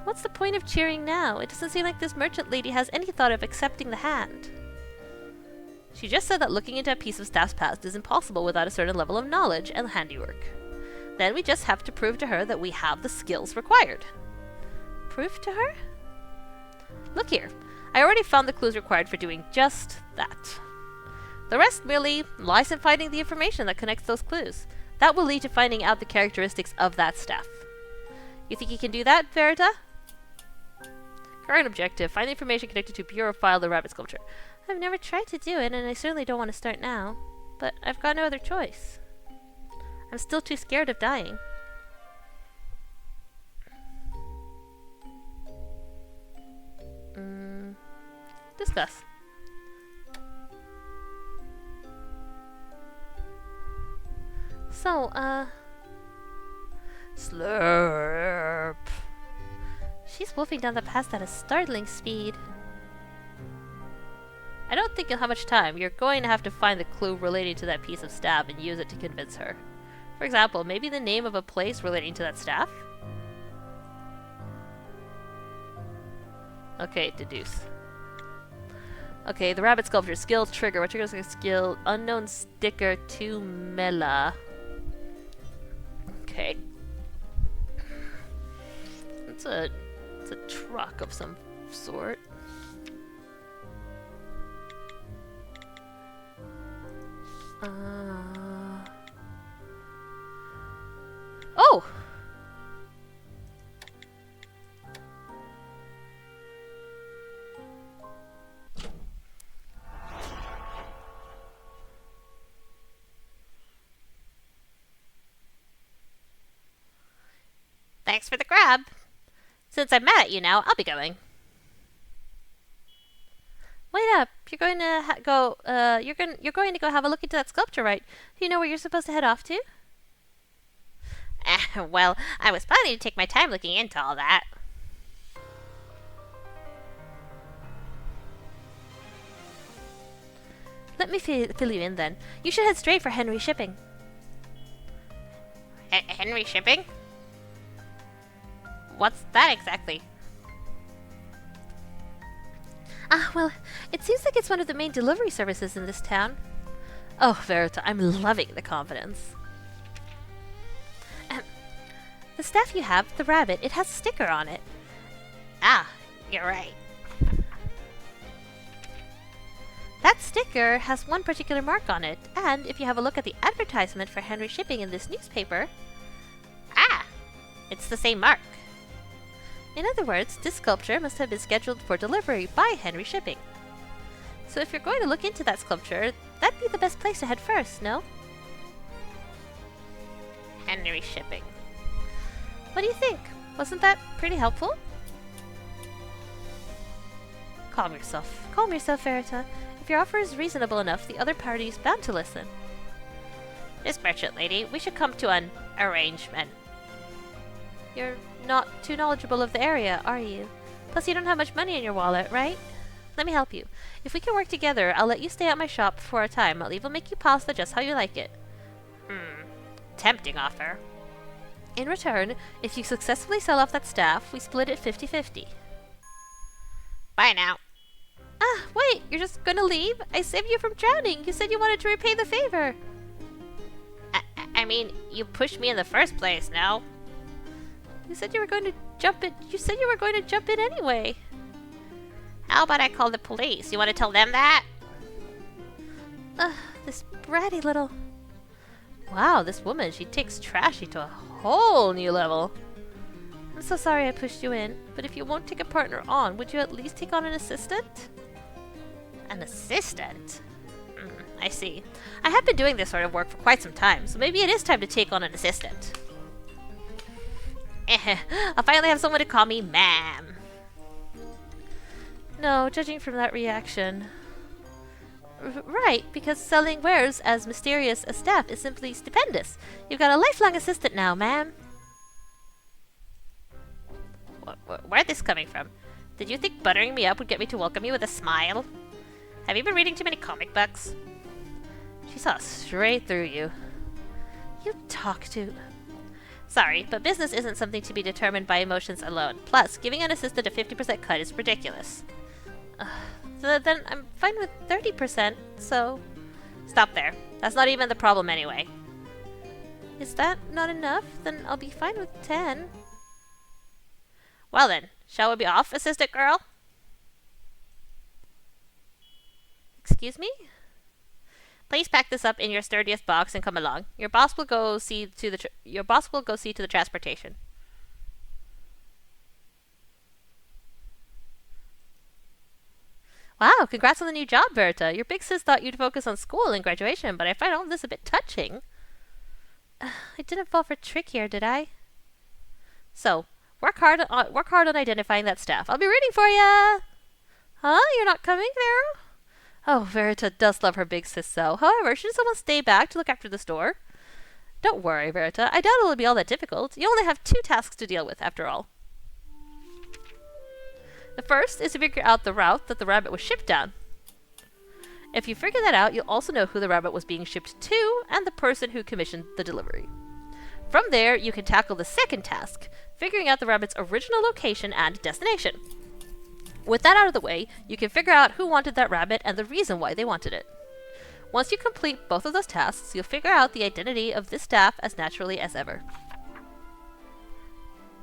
What's the point of cheering now? It doesn't seem like this merchant lady has any thought of accepting the hand. She just said that looking into a piece of staff's past is impossible without a certain level of knowledge and handiwork. Then we just have to prove to her that we have the skills required. Prove to her? Look here. I already found the clues required for doing just that. The rest merely lies in finding the information that connects those clues.
That will lead to finding out the characteristics of that staff. You think you can do that, Verita? Current objective. Find the information connected to Bureau file the rabbit sculpture.
I've never tried to do it, and I certainly don't want to start now. But I've got no other choice. I'm still too scared of dying.
Discuss.
So,
Slurp.
She's wolfing down the path at a startling speed.
I don't think you'll have much time. You're going to have to find the clue relating to that piece of staff and use it to convince her. For example, maybe the name of a place relating to that staff? Okay, deduce. Okay, the rabbit sculpture. Skill trigger. What triggers a skill? Unknown sticker to Mela. Okay. It's a truck of some sort. Oh!
Thanks for the grab. Since I'm mad at you now, I'll be going.
Wait up! You're going to go. You're going to go have a look into that sculpture, right? Do you know where you're supposed to head off to?
Well, I was planning to take my time looking into all that.
Let me fill you in then. You should head straight for Henry Shipping.
Henry Shipping? What's that exactly?
Well, it seems like it's one of the main delivery services in this town. Oh, Verita, I'm loving the confidence. The staff you have, the rabbit, it has a sticker on it.
Ah, you're right.
That sticker has one particular mark on it, and if you have a look at the advertisement for Henry Shipping in this newspaper...
Ah, it's the same mark.
In other words, this sculpture must have been scheduled for delivery by Henry Shipping. So if you're going to look into that sculpture, that'd be the best place to head first, no?
Henry Shipping.
What do you think? Wasn't that pretty helpful? Calm yourself. Calm yourself, Verita. If your offer is reasonable enough, the other party is bound to listen.
Miss Merchant Lady, we should come to an arrangement.
You're not too knowledgeable of the area, are you? Plus, you don't have much money in your wallet, right? Let me help you. If we can work together, I'll let you stay at my shop for a time. I'll even make you pasta just how you like it.
Tempting offer.
In return, if you successfully sell off that staff, we split it 50-50.
Bye now.
Wait, you're just gonna leave? I saved you from drowning. You said you wanted to repay the favor.
I mean, you pushed me in the first place, no?
You said you were going to jump in. You said you were going to jump in anyway.
How about I call the police? You want to tell them that?
This bratty little... Wow, this woman, she takes trashy to a whole new level. I'm so sorry I pushed you in, but if you won't take a partner on, would you at least take on an assistant?
An assistant? I see.
I have been doing this sort of work for quite some time, so maybe it is time to take on an assistant.
I'll finally have someone to call me ma'am.
No, judging from that reaction... Right, because selling wares as mysterious as staff is simply stupendous. You've got a lifelong assistant now, ma'am.
Where's this coming from? Did you think buttering me up would get me to welcome you with a smile? Have you been reading too many comic books?
She saw straight through you. You talk to...
Sorry, but business isn't something to be determined by emotions alone. Plus, giving an assistant a 50% cut is ridiculous.
So then I'm fine with 30%, so...
Stop there. That's not even the problem anyway.
Is that not enough? Then I'll be fine with 10.
Well then, shall we be off, assistant girl?
Excuse me?
Please pack this up in your sturdiest box and come along. Your boss will go see to the transportation. Wow, congrats on the new job, Berta. Your big sis thought you'd focus on school and graduation, but I find all this a bit touching. I didn't fall for a trick here, did I? So, work hard on identifying that staff. I'll be rooting for ya! Huh? You're not coming, Vero? Oh, Verita does love her big sis so. However, should someone stay back to look after the store? Don't worry, Verita. I doubt it'll be all that difficult. You only have 2 tasks to deal with, after all. The first is to figure out the route that the rabbit was shipped down. If you figure that out, you'll also know who the rabbit was being shipped to and the person who commissioned the delivery. From there, you can tackle the second task, figuring out the rabbit's original location and destination. With that out of the way, you can figure out who wanted that rabbit and the reason why they wanted it. Once you complete both of those tasks, you'll figure out the identity of this staff as naturally as ever.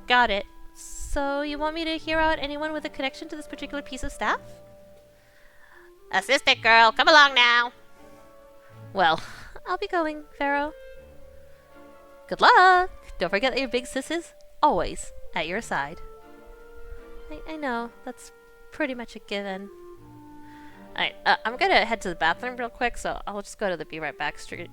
Got it. So you want me to hear out anyone with a connection to this particular piece of staff? Assistant girl, come along now. Well, I'll be going, Pharaoh. Good luck! Don't forget that your big sis is always at your side. I know, that's pretty much a given. Alright, I'm gonna head to the bathroom real quick, so I'll just go to the be right back screen.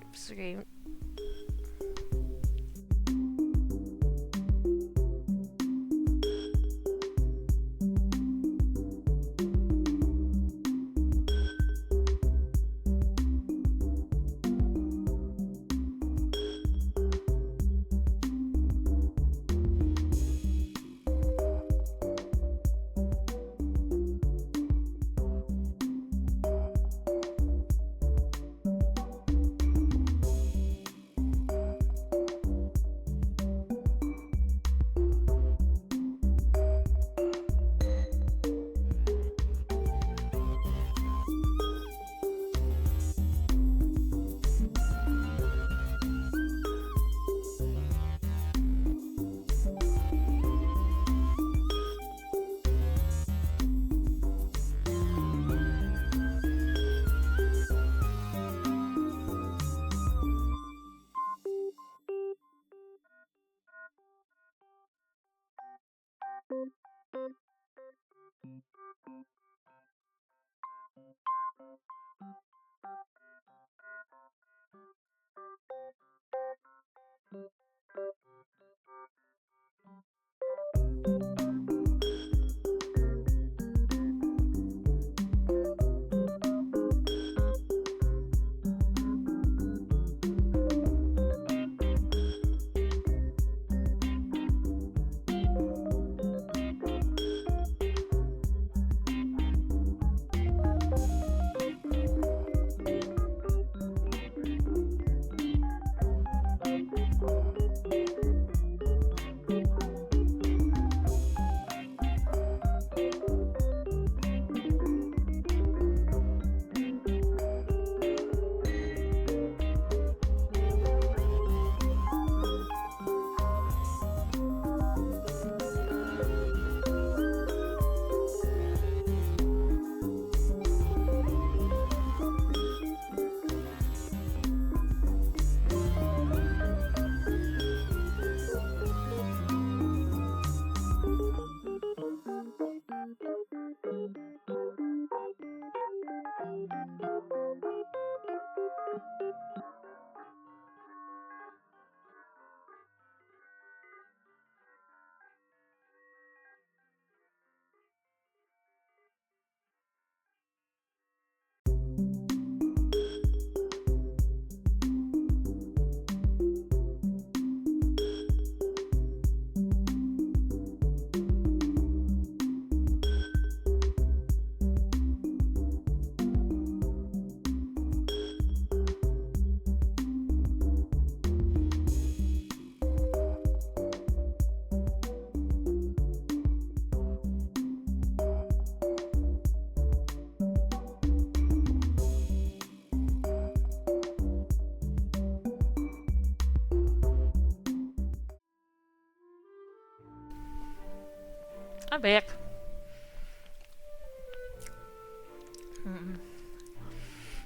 I'm back.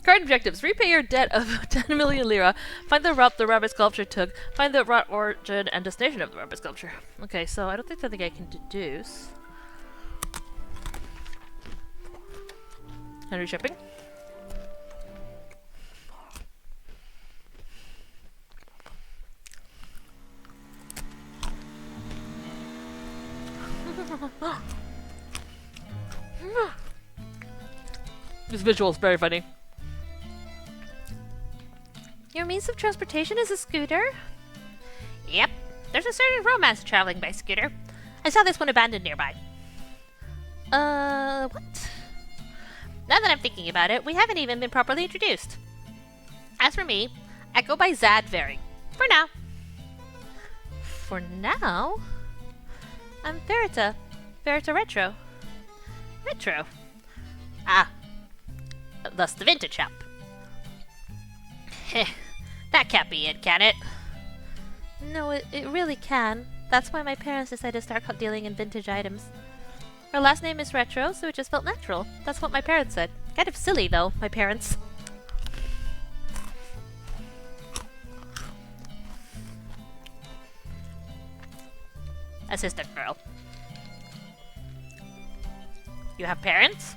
Currently
Current objectives. Repay your debt of 10 million lira. Find the route the rubber sculpture took. Find the route, origin, and destination of the rubber sculpture. Okay, so I don't think I can deduce. Henry shipping. This visual is very funny.
Your means of transportation is a scooter? Yep. There's a certain romance traveling by scooter. I saw this one abandoned nearby. What? Now that I'm thinking about it, we haven't even been properly introduced. As for me, I go by Zad Very. For now. For now? I'm Verita. Verita Retro. Retro? Ah. Thus the vintage shop. Heh. That can't be it, can it? No, it really can. That's why my parents decided to start dealing in vintage items. Her last name is Retro, so it just felt natural. That's what my parents said. Kind of silly, though, my parents. Assistant girl. You have parents?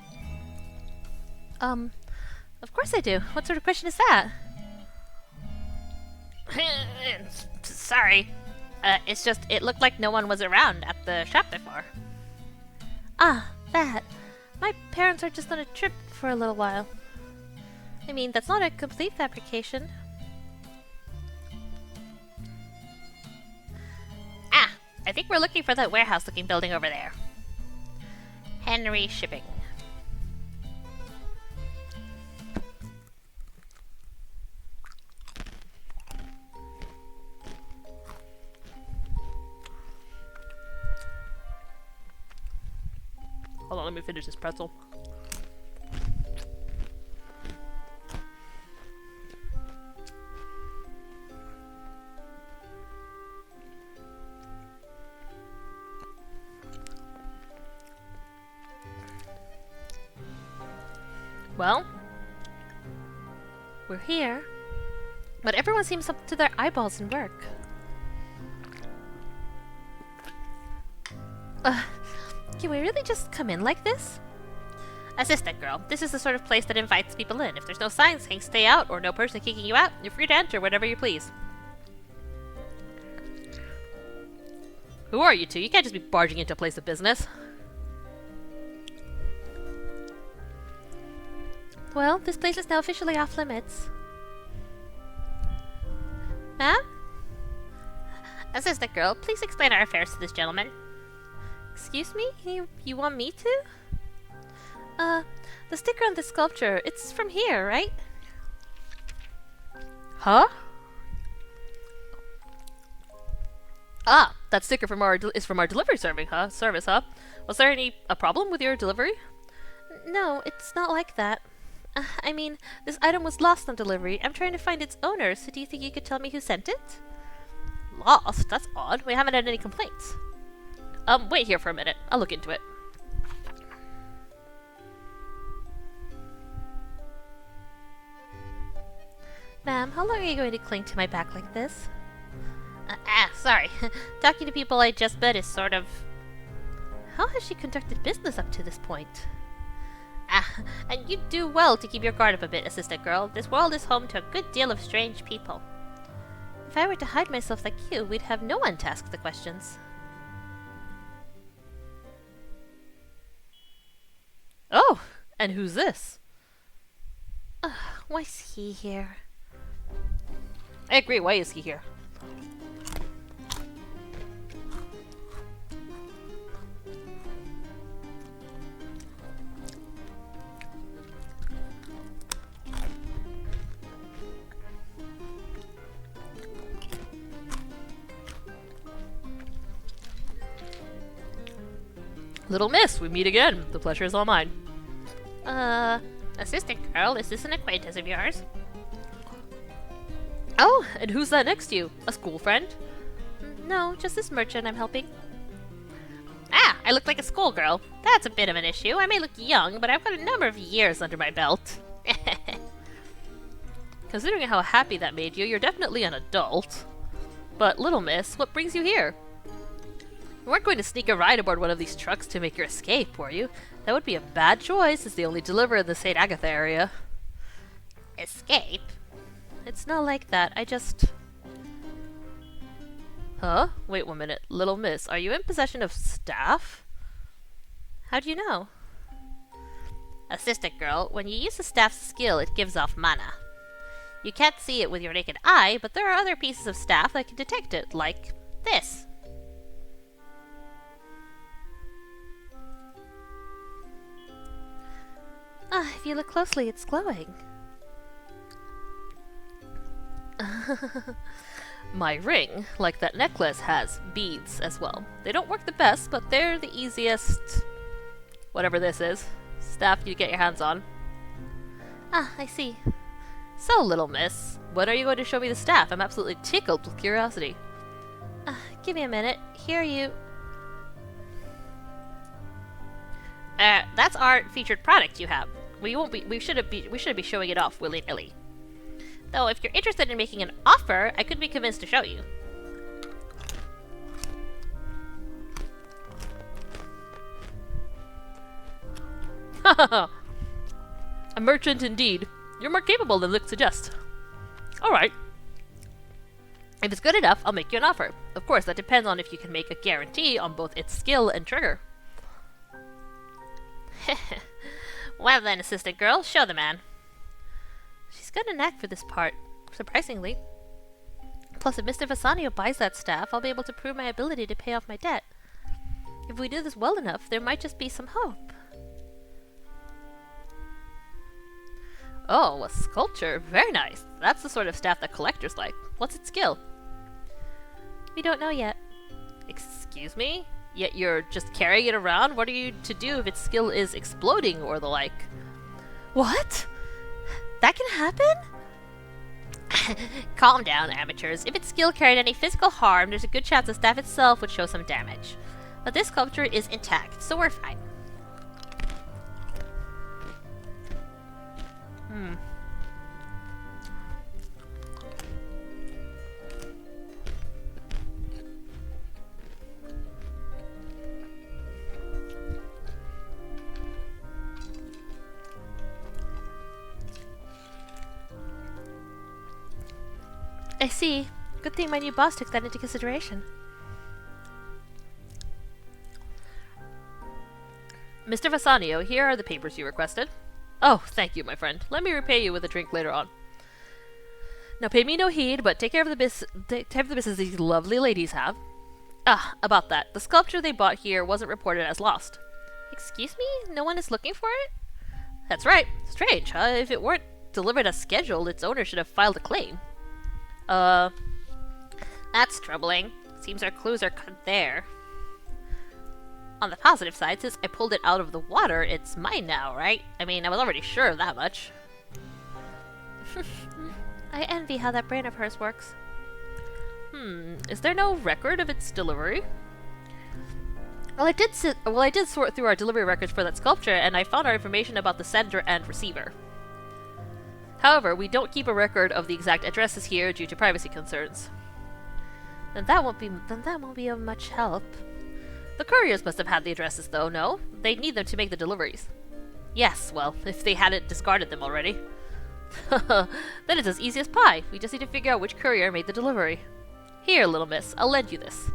Of course I do. What sort of question is that?
Sorry. It's just, it looked like no one was around at the shop before.
Ah, that. My parents are just on a trip for a little while. I mean, that's not a complete fabrication.
Ah, I think we're looking for that warehouse-looking building over there. Henry Shipping.
Hold on, let me finish this pretzel. Well, we're here, but everyone seems up to their eyeballs in work. Can we really just come in like this?
Assistant girl, this is the sort of place that invites people in. If there's no sign saying stay out or no person kicking you out, you're free to enter whenever you please.
Who are you two? You can't just be barging into a place of business.
Well, this place is now officially off limits. Ma'am? Assistant girl, please explain our affairs to this gentleman.
Excuse me? You want me to? The sticker on the sculpture, it's from here, right? Huh? Ah, that sticker is from our delivery service, huh? Was there a problem with your delivery? No, it's not like that. I mean, this item was lost on delivery. I'm trying to find its owner, so do you think you could tell me who sent it?
Lost? That's odd. We haven't had any complaints.
Wait here for a minute. I'll look into it.
Ma'am, how long are you going to cling to my back like this? Sorry. Talking to people I just met is sort of...
How has she conducted business up to this point?
And you do well to keep your guard up a bit, assistant girl. This world is home to a good deal of strange people.
If I were to hide myself like you, we'd have no one to ask the questions. Oh, and who's this?
Why is he here?
I agree, why is he here? Little miss, we meet again. The pleasure is all mine.
Assistant girl, is this an acquaintance of yours?
Oh, and who's that next to you? A school friend?
No, just this merchant I'm helping. Ah, I look like a schoolgirl. That's a bit of an issue. I may look young, but I've got a number of years under my belt.
Considering how happy that made you, you're definitely an adult. But, little miss, what brings you here? You weren't going to sneak a ride aboard one of these trucks to make your escape, were you? That would be a bad choice, as they only deliver in the St. Agatha area.
Escape?
It's not like that, I just... Huh? Wait 1 minute. Little miss, are you in possession of staff?
How do you know? Assistant girl, when you use the staff's skill, it gives off mana. You can't see it with your naked eye, but there are other pieces of staff that can detect it, like this.
Ah, if you look closely, it's glowing. My ring, like that necklace, has beads as well. They don't work the best, but they're the easiest... whatever this is. Staff you get your hands on.
Ah, I see.
So, little miss, when are you going to show me the staff? I'm absolutely tickled with curiosity.
Give me a minute. Here you...
That's our featured product you have. We shouldn't be showing it off willy-nilly.
Though, if you're interested in making an offer, I could be convinced to show you.
A merchant indeed. You're more capable than looks suggest. Alright. If it's good enough, I'll make you an offer. Of course, that depends on if you can make a guarantee on both its skill and trigger.
Well then, assistant girl, show the man.
She's got a knack for this part, surprisingly. Plus, if Mr. Vassanio buys that staff, I'll be able to prove my ability to pay off my debt. If we do this well enough, there might just be some hope. Oh, a sculpture. Very nice. That's the sort of staff that collectors like. What's its skill?
We don't know yet.
Excuse me? Yet you're just carrying it around? What are you to do if its skill is exploding or the like? What? That can happen?
Calm down, amateurs. If its skill carried any physical harm, there's a good chance the staff itself would show some damage. But this sculpture is intact, so we're fine.
I see. Good thing my new boss took that into consideration. Mr. Vassanio, here are the papers you requested. Oh, thank you, my friend. Let me repay you with a drink later on. Now pay me no heed, but take care of the business these lovely ladies have. Ah, about that. The sculpture they bought here wasn't reported as lost.
Excuse me? No one is looking for it?
That's right. Strange, huh? If it weren't delivered as scheduled, its owner should have filed a claim.
That's troubling. Seems our clues are cut there. On the positive side, since I pulled it out of the water, it's mine now, right? I mean, I was already sure of that much.
I envy how that brain of hers works. Is there no record of its delivery? Well, I did sort through our delivery records for that sculpture, and I found our information about the sender and receiver. However, we don't keep a record of the exact addresses here due to privacy concerns. Then that won't be of much help. The couriers must have had the addresses, though, no? They'd need them to make the deliveries. Yes, well, if they hadn't discarded them already. Then it's as easy as pie. We just need to figure out which courier made the delivery. Here, little miss, I'll lend you this.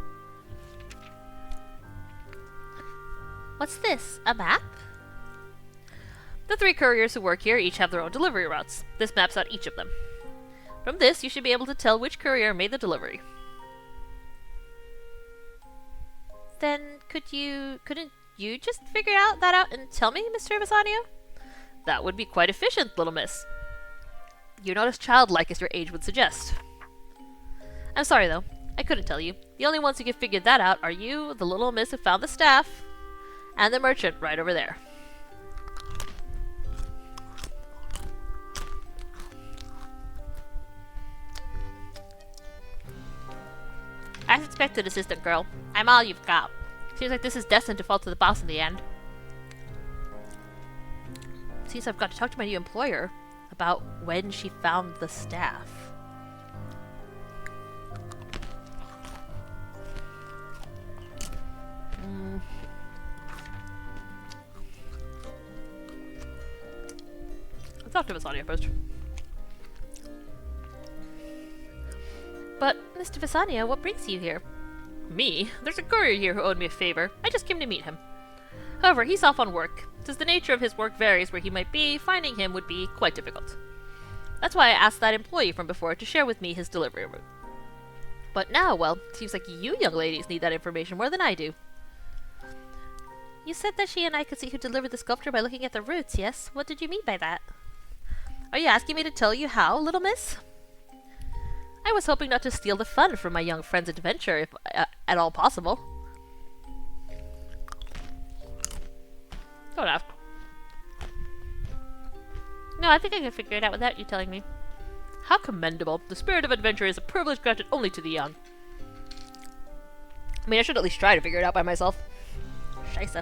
What's this? A map?
The 3 couriers who work here each have their own delivery routes. This maps out each of them. From this, you should be able to tell which courier made the delivery.
Then couldn't you just figure that out and tell me, Mr. Vassanio?
That would be quite efficient, little miss. You're not as childlike as your age would suggest. I'm sorry, though. I couldn't tell you. The only ones who can figure that out are you, the little miss who found the staff, and the merchant right over there.
As expected, assistant girl. I'm all you've got.
Seems like this is destined to fall to the boss in the end. Seems I've got to talk to my new employer. about when she found the staff. Let's talk to Visania first. But, Mr. Visania, what brings you here? Me? There's a courier here who owed me a favor. I just came to meet him. However, he's off on work. Since the nature of his work varies where he might be, finding him would be quite difficult. That's why I asked that employee from before to share with me his delivery route. But now, well, it seems like you young ladies need that information more than I do. You said that she and I could see who delivered the sculpture by looking at the roots, yes? What did you mean by that? Are you asking me to tell you how, little miss? I was hoping not to steal the fun from my young friend's adventure, if at all possible. Don't ask. No, I think I can figure it out without you telling me. How commendable. The spirit of adventure is a privilege granted only to the young. I mean, I should at least try to figure it out by myself. Scheisse.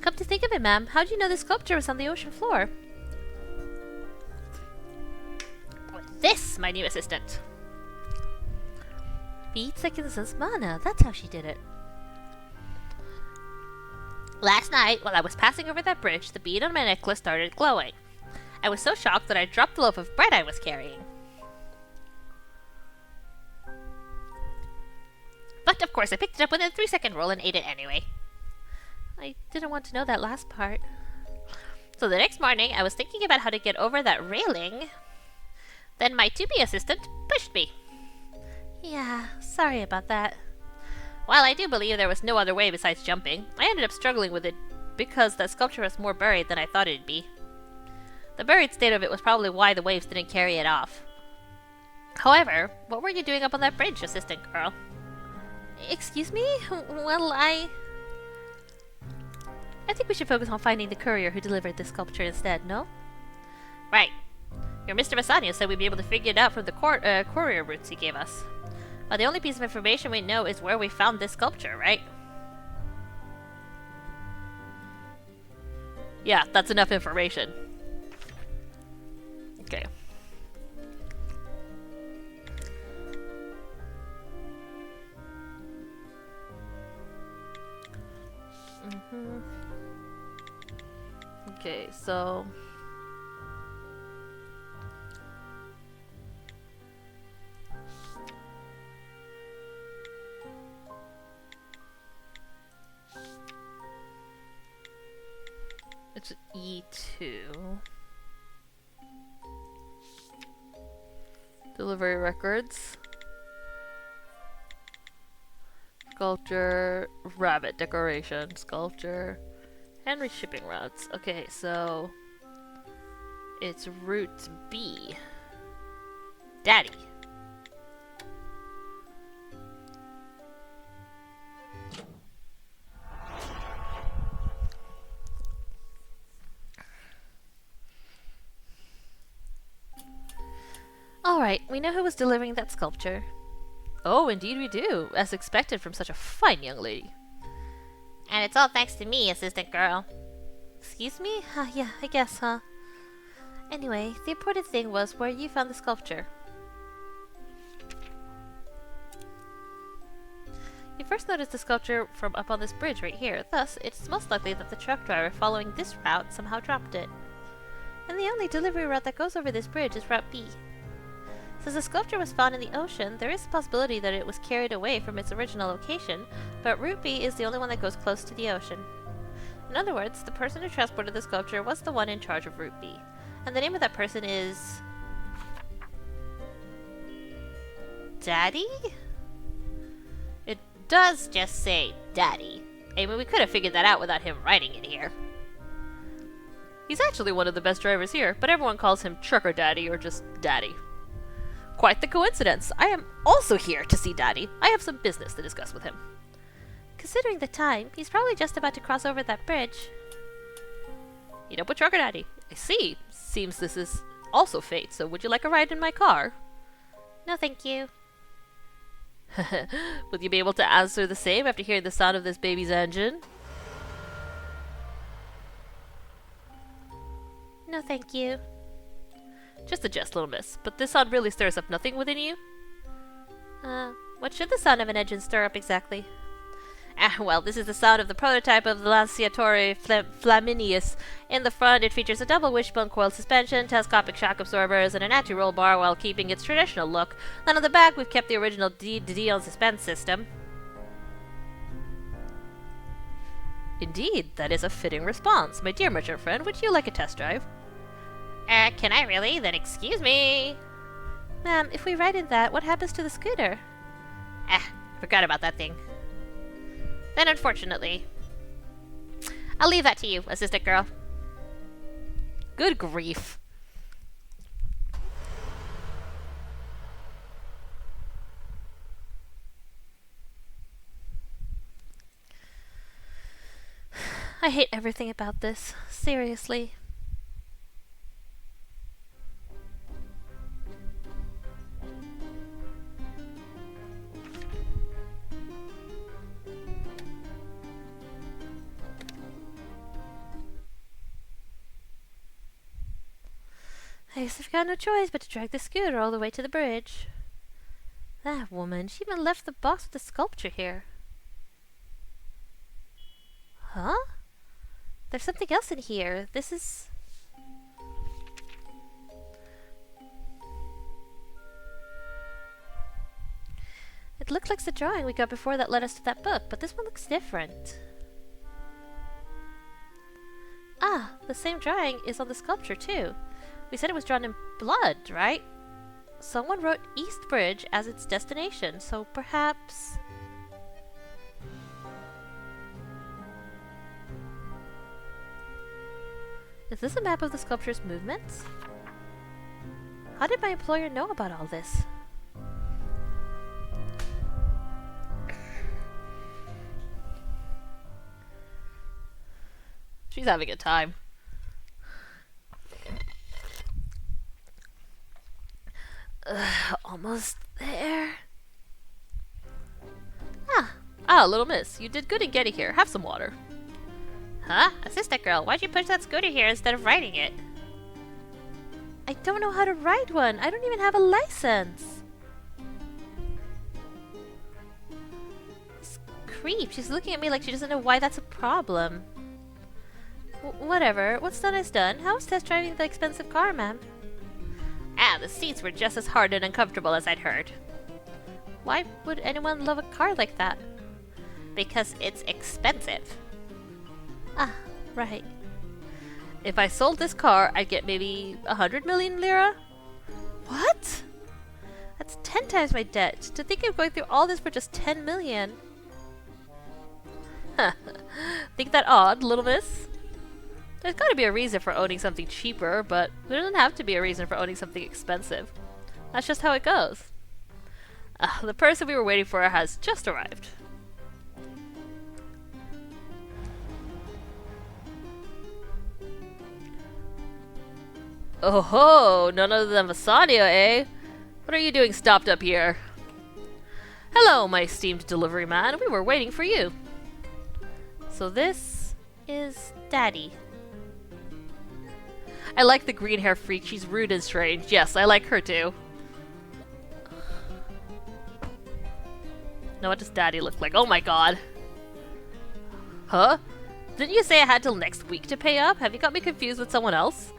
Come to think of it, ma'am, how do you know this sculpture was on the ocean floor? With this, my new assistant. Beat seconds and mana, that's how she did it. Last night, while I was passing over that bridge, the bead on my necklace started glowing. I was so shocked that I dropped the loaf of bread I was carrying. But of course, I picked it up within a 3-second roll and ate it anyway. I didn't want to know that last part. So the next morning, I was thinking about how to get over that railing. Then my to-be assistant pushed me. Yeah, sorry about that. While I do believe there was no other way besides jumping, I ended up struggling with it because that sculpture was more buried than I thought it'd be. The buried state of it was probably why the waves didn't carry it off. However, what were you doing up on that bridge, assistant girl? Excuse me? Well, I think we should focus on finding the courier who delivered this sculpture instead, no? Right. Your Mr. Masania said we'd be able to figure it out from the courier routes he gave us. But the only piece of information we know is where we found this sculpture, right? Yeah, that's enough information. Okay. Okay, so... it's E2. Delivery records. Sculpture, rabbit decoration, sculpture, and reshipping routes. Okay, so it's route B. Daddy. Alright, we know who was delivering that sculpture. Oh, indeed we do, as expected from such a fine young lady. And it's all thanks to me, assistant girl. Excuse me? Yeah, I guess, huh? Anyway, the important thing was where you found the sculpture. You first noticed the sculpture from up on this bridge right here. Thus, it's most likely that the truck driver following this route somehow dropped it. And the only delivery route that goes over this bridge is Route B. Since the sculpture was found in the ocean, there is a possibility that it was carried away from its original location, but Route B is the only one that goes close to the ocean. In other words, the person who transported the sculpture was the one in charge of Route B, and the name of that person is... Daddy? It does just say Daddy. I mean, we could have figured that out without him writing it here. He's actually one of the best drivers here, but everyone calls him Trucker Daddy or just Daddy. Quite the coincidence. I am also here to see Daddy. I have some business to discuss with him.
Considering the time, he's probably just about to cross over that bridge.
You know, but Trucker Daddy. I see. Seems this is also fate, so would you like a ride in my car?
No, thank you.
Will you be able to answer the same after hearing the sound of this baby's engine?
No, thank you.
Just a jest, little miss, but this sound really stirs up nothing within you?
What should the sound of an engine stir up exactly?
Well, this is the sound of the prototype of the Lanciatore Flaminius. In the front, it features a double wishbone coil suspension, telescopic shock absorbers, and an anti-roll bar while keeping its traditional look. Then on the back, we've kept the original Dion suspense system. Indeed, that is a fitting response. My dear merchant friend, would you like a test drive?
Can I really? Then excuse me. Ma'am, if we ride in that, what happens to the scooter?
Forgot about that thing.
Then unfortunately, I'll leave that to you, assistant girl.
Good grief.
I hate everything about this. Seriously. I guess I've got no choice but to drag the scooter all the way to the bridge. That woman, she even left the box with the sculpture here. Huh? There's something else in here. This is... It looks like the drawing we got before that led us to that book, but this one looks different. Ah, the same drawing is on the sculpture too. We said it was drawn in blood, right? Someone wrote East Bridge as its destination, so perhaps... Is this a map of the sculpture's movements? How did my employer know about all this?
She's having a time.
Almost there.
Little miss. You did good in getting here. Have some water.
Huh? Assistant girl, why'd you push that scooter here instead of riding it? I don't know how to ride one. I don't even have a license. This creep. She's looking at me like she doesn't know why that's a problem. Whatever. What's done is done. How was test driving the expensive car, ma'am?
The seats were just as hard and uncomfortable as I'd heard.
Why would anyone love a car like that?
Because it's expensive.
Ah, right.
If I sold this car, I'd get maybe 100 million lira?
What? That's 10 times my debt. To think of going through all this for just 10 million.
Think that odd, little miss? There's gotta be a reason for owning something cheaper, but there doesn't have to be a reason for owning something expensive. That's just how it goes. The person we were waiting for has just arrived. Oh ho! None other than Vasania, eh? What are you doing stopped up here? Hello, my esteemed delivery man. We were waiting for you.
So this is Daddy.
I like the green hair freak. She's rude and strange. Yes, I like her too. Now what does Daddy look like? Oh my god. Huh? Didn't you say I had till next week to pay up? Have you got me confused with someone else?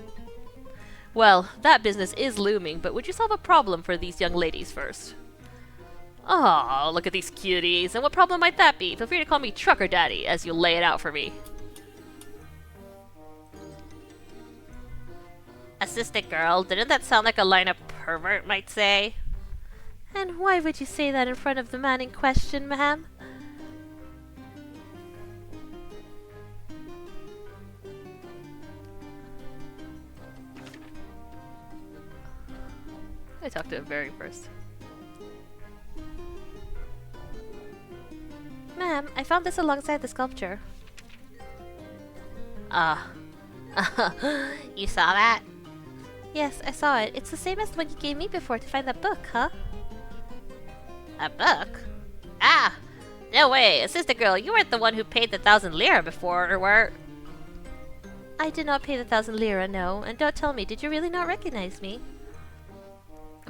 Well, that business is looming, but would you solve a problem for these young ladies first? Oh, look at these cuties. And what problem might that be? Feel free to call me Trucker Daddy as you lay it out for me.
Assistant girl, didn't that sound like a line a pervert might say? And why would you say that in front of the man in question, ma'am?
talk to him very first.
Ma'am, I found this alongside the sculpture.
Ah.
You saw that? Yes, I saw it. It's the same as the one you gave me before to find that book, huh?
A book? Ah! No way! Assistant girl, you weren't the one who paid the 1,000 lira before, or were...
I did not pay the 1,000 lira, no. And don't tell me, did you really not recognize me?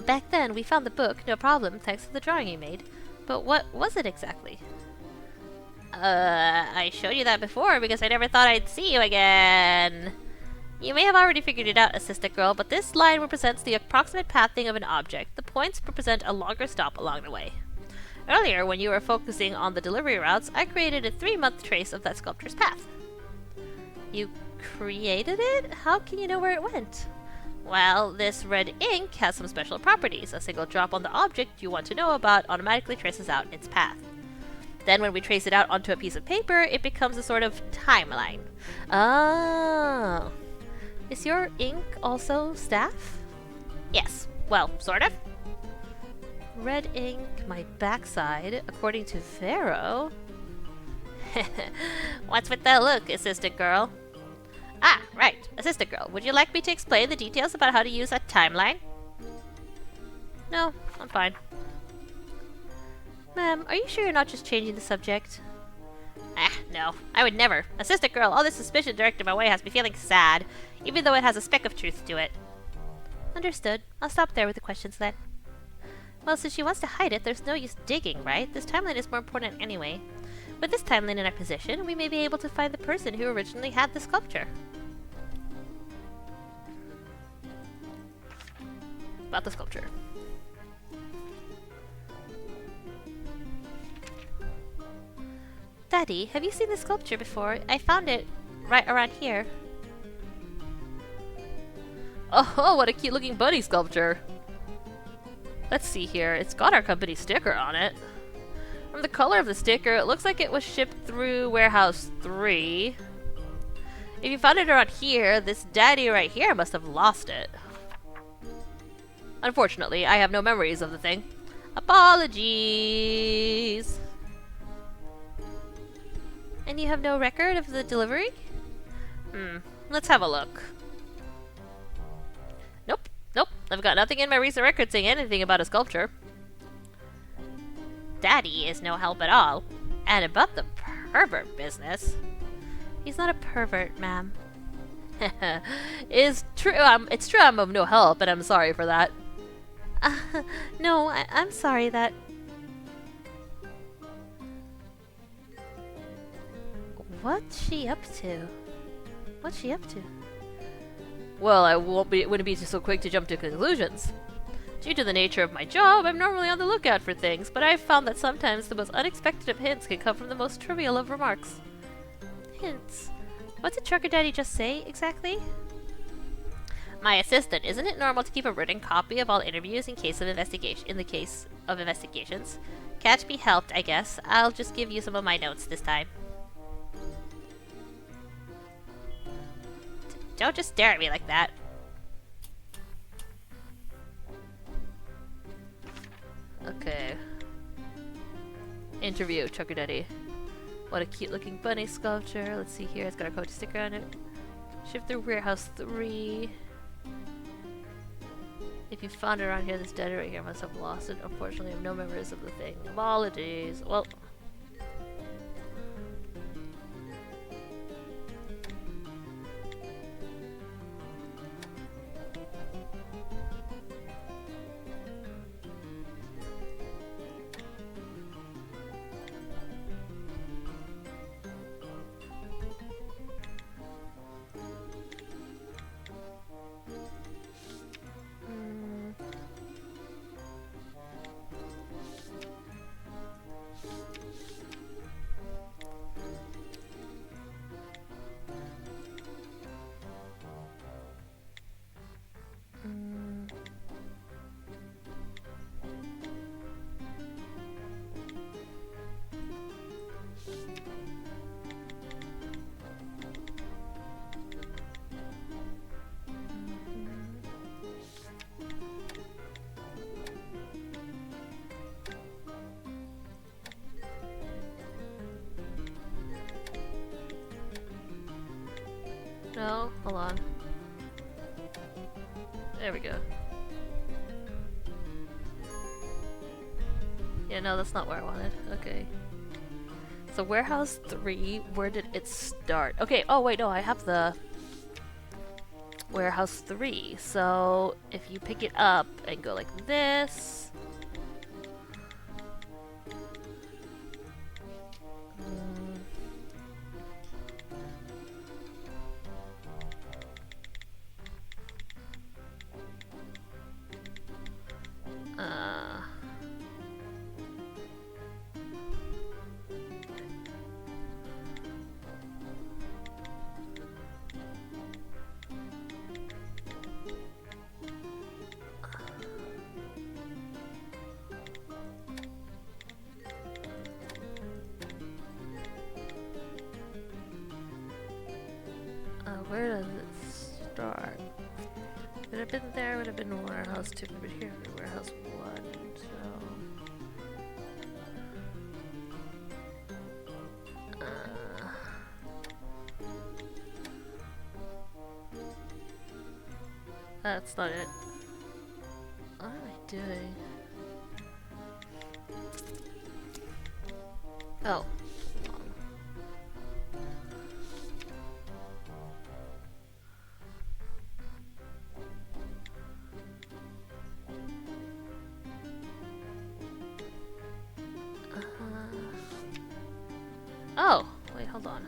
Back then, we found the book, no problem, thanks to the drawing you made. But what was it exactly?
I showed you that before because I never thought I'd see you again. You may have already figured it out, assistant girl, but this line represents the approximate pathing of an object. The points represent a longer stop along the way. Earlier, when you were focusing on the delivery routes, I created a 3-month trace of that sculpture's path.
You created it? How can you know where it went?
Well, this red ink has some special properties. A single drop on the object you want to know about automatically traces out its path. Then when we trace it out onto a piece of paper, it becomes a sort of timeline.
Oh. Is your ink also staff?
Yes. Well, sort of.
Red ink, my backside, according to Pharaoh.
What's with that look, assistant girl? Ah, right. Assistant girl, would you like me to explain the details about how to use a timeline?
No, I'm fine. Ma'am, are you sure you're not just changing the subject?
Ah, no. I would never. Assistant girl, all this suspicion directed my way has me feeling sad, even though it has a speck of truth to it.
Understood. I'll stop there with the questions then. Well, since she wants to hide it, there's no use digging, right? This timeline is more important anyway. With this timeline in our possession, we may be able to find the person who originally had the sculpture.
About the sculpture.
Daddy, have you seen the sculpture before? I found it right around here.
Oh, what a cute looking bunny sculpture. Let's see here. It's got our company sticker on it. From the color of the sticker, it looks like it was shipped through Warehouse 3. If you found it around here, this daddy right here must have lost it. Unfortunately, I have no memories of the thing. Apologies!
And you have no record of the delivery?
Let's have a look. Nope, I've got nothing in my recent record saying anything about a sculpture. Daddy is no help at all. And about the pervert business...
He's not a pervert, ma'am.
It's true I'm of no help, and I'm sorry for that.
No, I'm sorry that... What's she up to? What's she up to?
Well, I wouldn't be so quick to jump to conclusions. Due to the nature of my job, I'm normally on the lookout for things, but I've found that sometimes the most unexpected of hints can come from the most trivial of remarks.
Hints? What did Trucker Daddy just say, exactly?
My assistant, isn't it normal to keep a written copy of all interviews in the case of investigations? Can't be helped, I guess. I'll just give you some of my notes this time. Don't just stare at me like that. Okay. Interview, Trucker Daddy. What a cute looking bunny sculpture. Let's see here, it's got a coach sticker on it. Shift through Warehouse 3. If you found it around here, this daddy right here must have lost it. Unfortunately, I have no memories of the thing. Apologies. Well... hold on. There we go. Yeah, no, that's not where I wanted. Okay. So warehouse 3, where did it start? Okay, oh wait, no, I have the warehouse 3. So if you pick it up and go like this. Where does it start? Would have been there, would have been warehouse 2, but here would be warehouse 1, that's not it. What am I doing? Oh. Oh, wait, hold on.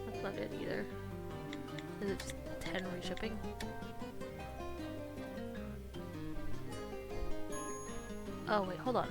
That's not it either. Is it just 10 reshipping? Oh, wait, hold on.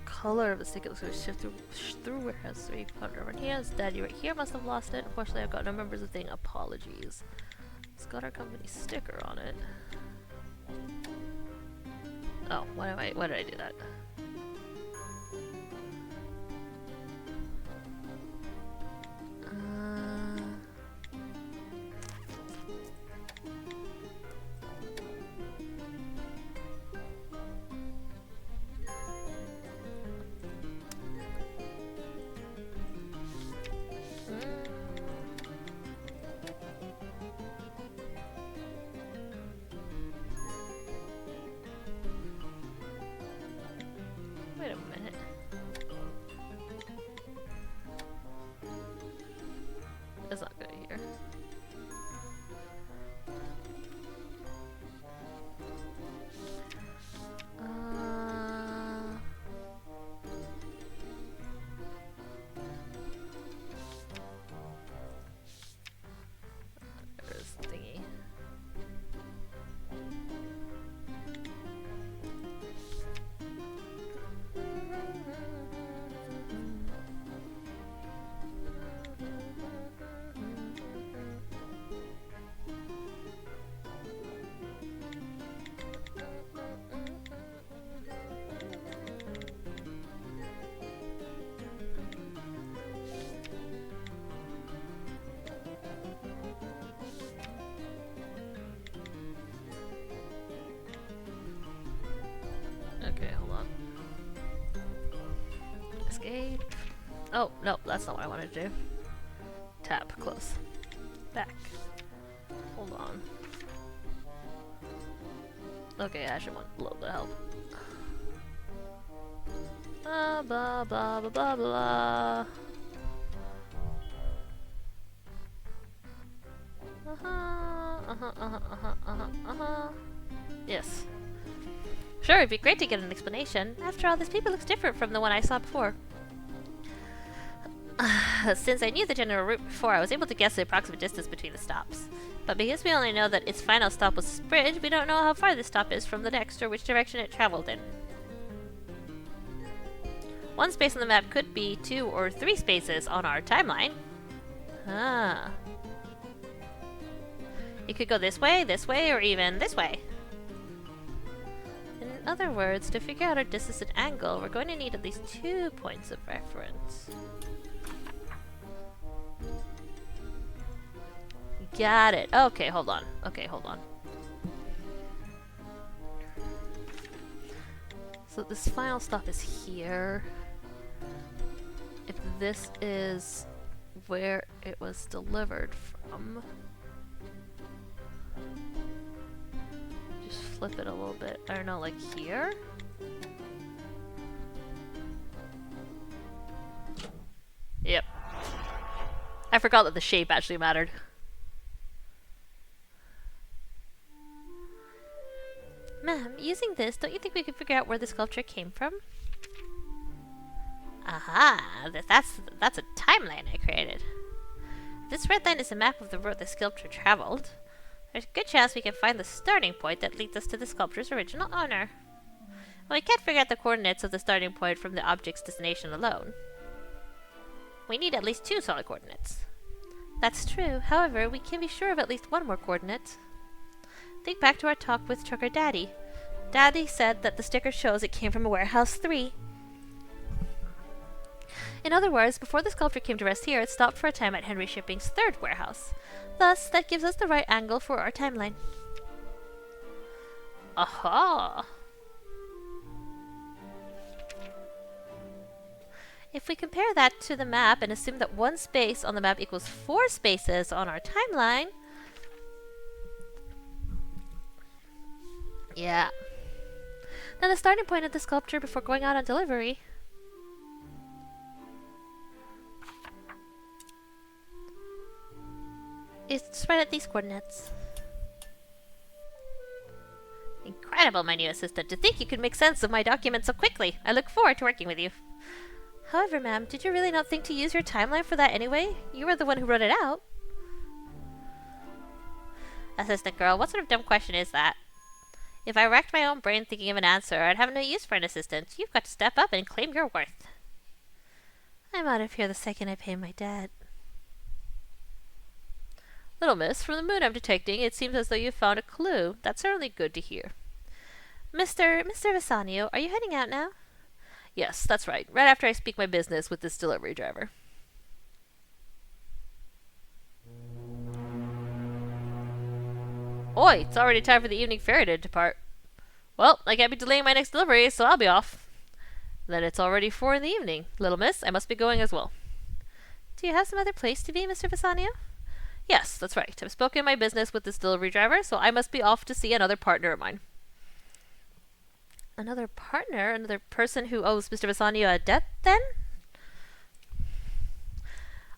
Color of the stick, it was going to shift through warehouse 3. Found it right here. It's daddy right here. Must have lost it. Unfortunately, I've got no members of the thing. Apologies. It's got our company sticker on it. Oh, why did I do that? escape. Oh, no, that's not what I wanted to do. Tap, close. Back. Hold on. Okay, I actually want a little bit of help. Blah, blah, blah, blah, blah, blah. Yes. Sure, it'd be great to get an explanation. After all, this paper looks different from the one I saw before. Since I knew the general route before, I was able to guess the approximate distance between the stops. But because we only know that its final stop was this bridge, we don't know how far this stop is from the next or which direction it traveled in. One space on the map could be 2 or 3 spaces on our timeline. Ah. It could go this way, or even this way. In other words, to figure out our distance and angle, we're going to need at least 2 points of reference. Got it. Okay, hold on. So this final stop is here. If this is where it was delivered from, just flip it a little bit. I don't know, like here? Yep. I forgot that the shape actually mattered. Ma'am, using this, don't you think we could figure out where the sculpture came from? Aha! That's a timeline I created. If this red line is a map of the road the sculpture traveled, there's a good chance we can find the starting point that leads us to the sculpture's original owner. Well, we can't figure out the coordinates of the starting point from the object's destination alone. We need at least 2 solid coordinates. That's true. However, we can be sure of at least 1 more coordinate. Think back to our talk with Trucker Daddy. Daddy said that the sticker shows it came from a warehouse 3. In other words, before the sculpture came to rest here, it stopped for a time at Henry Shipping's 3rd warehouse. Thus, that gives us the right angle for our timeline. Aha! If we compare that to the map and assume that 1 space on the map equals 4 spaces on our timeline... Yeah. Then the starting point of the sculpture before going out on delivery... It's right at these coordinates. Incredible, my new assistant. To think you could make sense of my documents so quickly. I look forward to working with you. However, ma'am, did you really not think to use your timeline for that anyway? You were the one who wrote it out. Assistant girl, what sort of dumb question is that? If I racked my own brain thinking of an answer, I'd have no use for an assistant. You've got to step up and claim your worth. I'm out of here the second I pay my debt. Little miss, from the mood I'm detecting, it seems as though you've found a clue. That's certainly good to hear. Mr. Visanio, are you heading out now? Yes, that's right. Right after I speak my business with this delivery driver. Oi, it's already time for the evening ferry to depart. Well, I can't be delaying my next delivery, so I'll be off. Then it's already 4 in the evening. Little miss, I must be going as well. Do you have some other place to be, Mr. Visanio? Yes, that's right. I've spoken my business with this delivery driver, so I must be off to see another partner of mine. Another partner? Another person who owes Mr. Visanio a debt, then?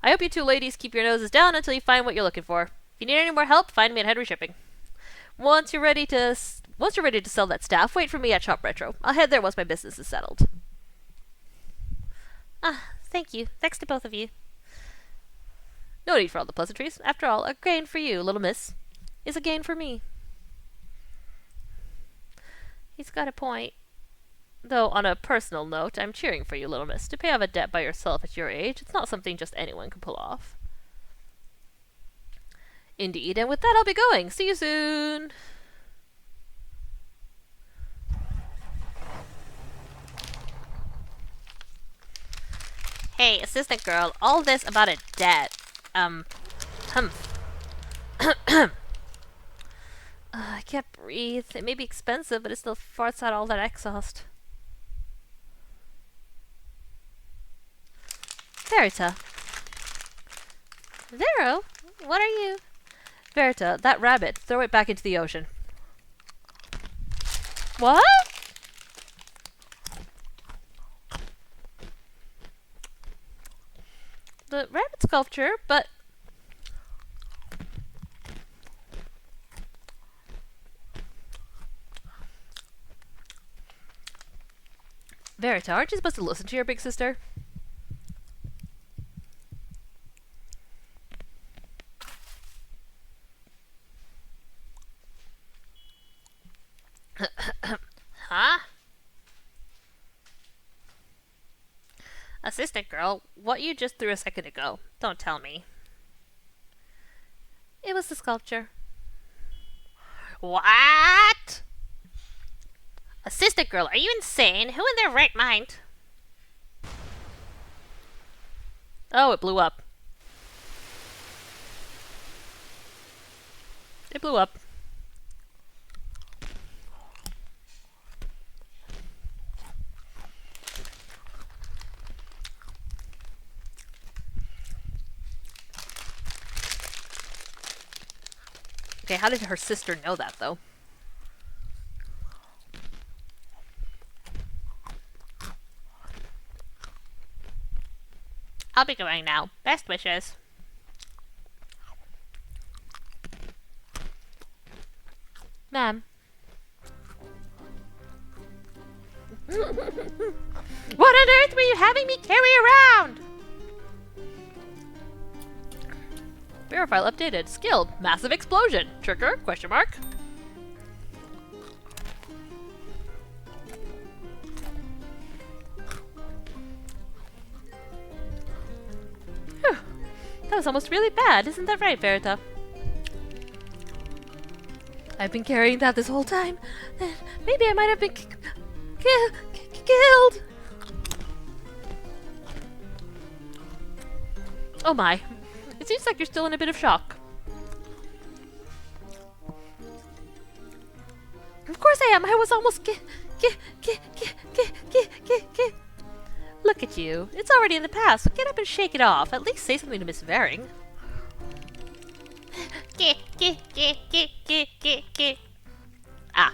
I hope you 2 ladies keep your noses down until you find what you're looking for. If you need any more help, find me at Henry Shipping. Once you're ready to sell that staff, wait for me at Shop Retro. I'll head there once my business is settled. Ah, thank you. Thanks to both of you. No need for all the pleasantries. After all, a gain for you, little miss, is a gain for me. He's got a point. Though, on a personal note, I'm cheering for you, little miss. To pay off a debt by yourself at your age, it's not something just anyone can pull off. Indeed, and with that I'll be going. See you soon! Hey, assistant girl, all this about a debt. I can't breathe. It may be expensive, but it still farts out all that exhaust. Verita.
Vero, what are you?
Verita, that rabbit. Throw it back into the ocean. What?
The rabbit sculpture, but...
Verita, aren't you supposed to listen to your big sister?
Huh? Assistant girl, what you just threw a second ago? Don't tell me.
It was the sculpture.
What? Assistant girl, are you insane? Who in their right mind?
Oh, it blew up. It blew up. Okay, how did her sister know that, though?
I'll be going now. Best wishes.
Ma'am.
What on earth were you having me carry around?
Mirror file updated. Skilled. Massive explosion. Trigger? Question mark. Whew. That was almost really bad. Isn't that right, Verita? I've been carrying that this whole time. Maybe I might have been killed. Oh my. It seems like you're still in a bit of shock. Of course I am. I was almost Look at you. It's already in the past, so get up and shake it off. At least say something to Miss Varing. Ah.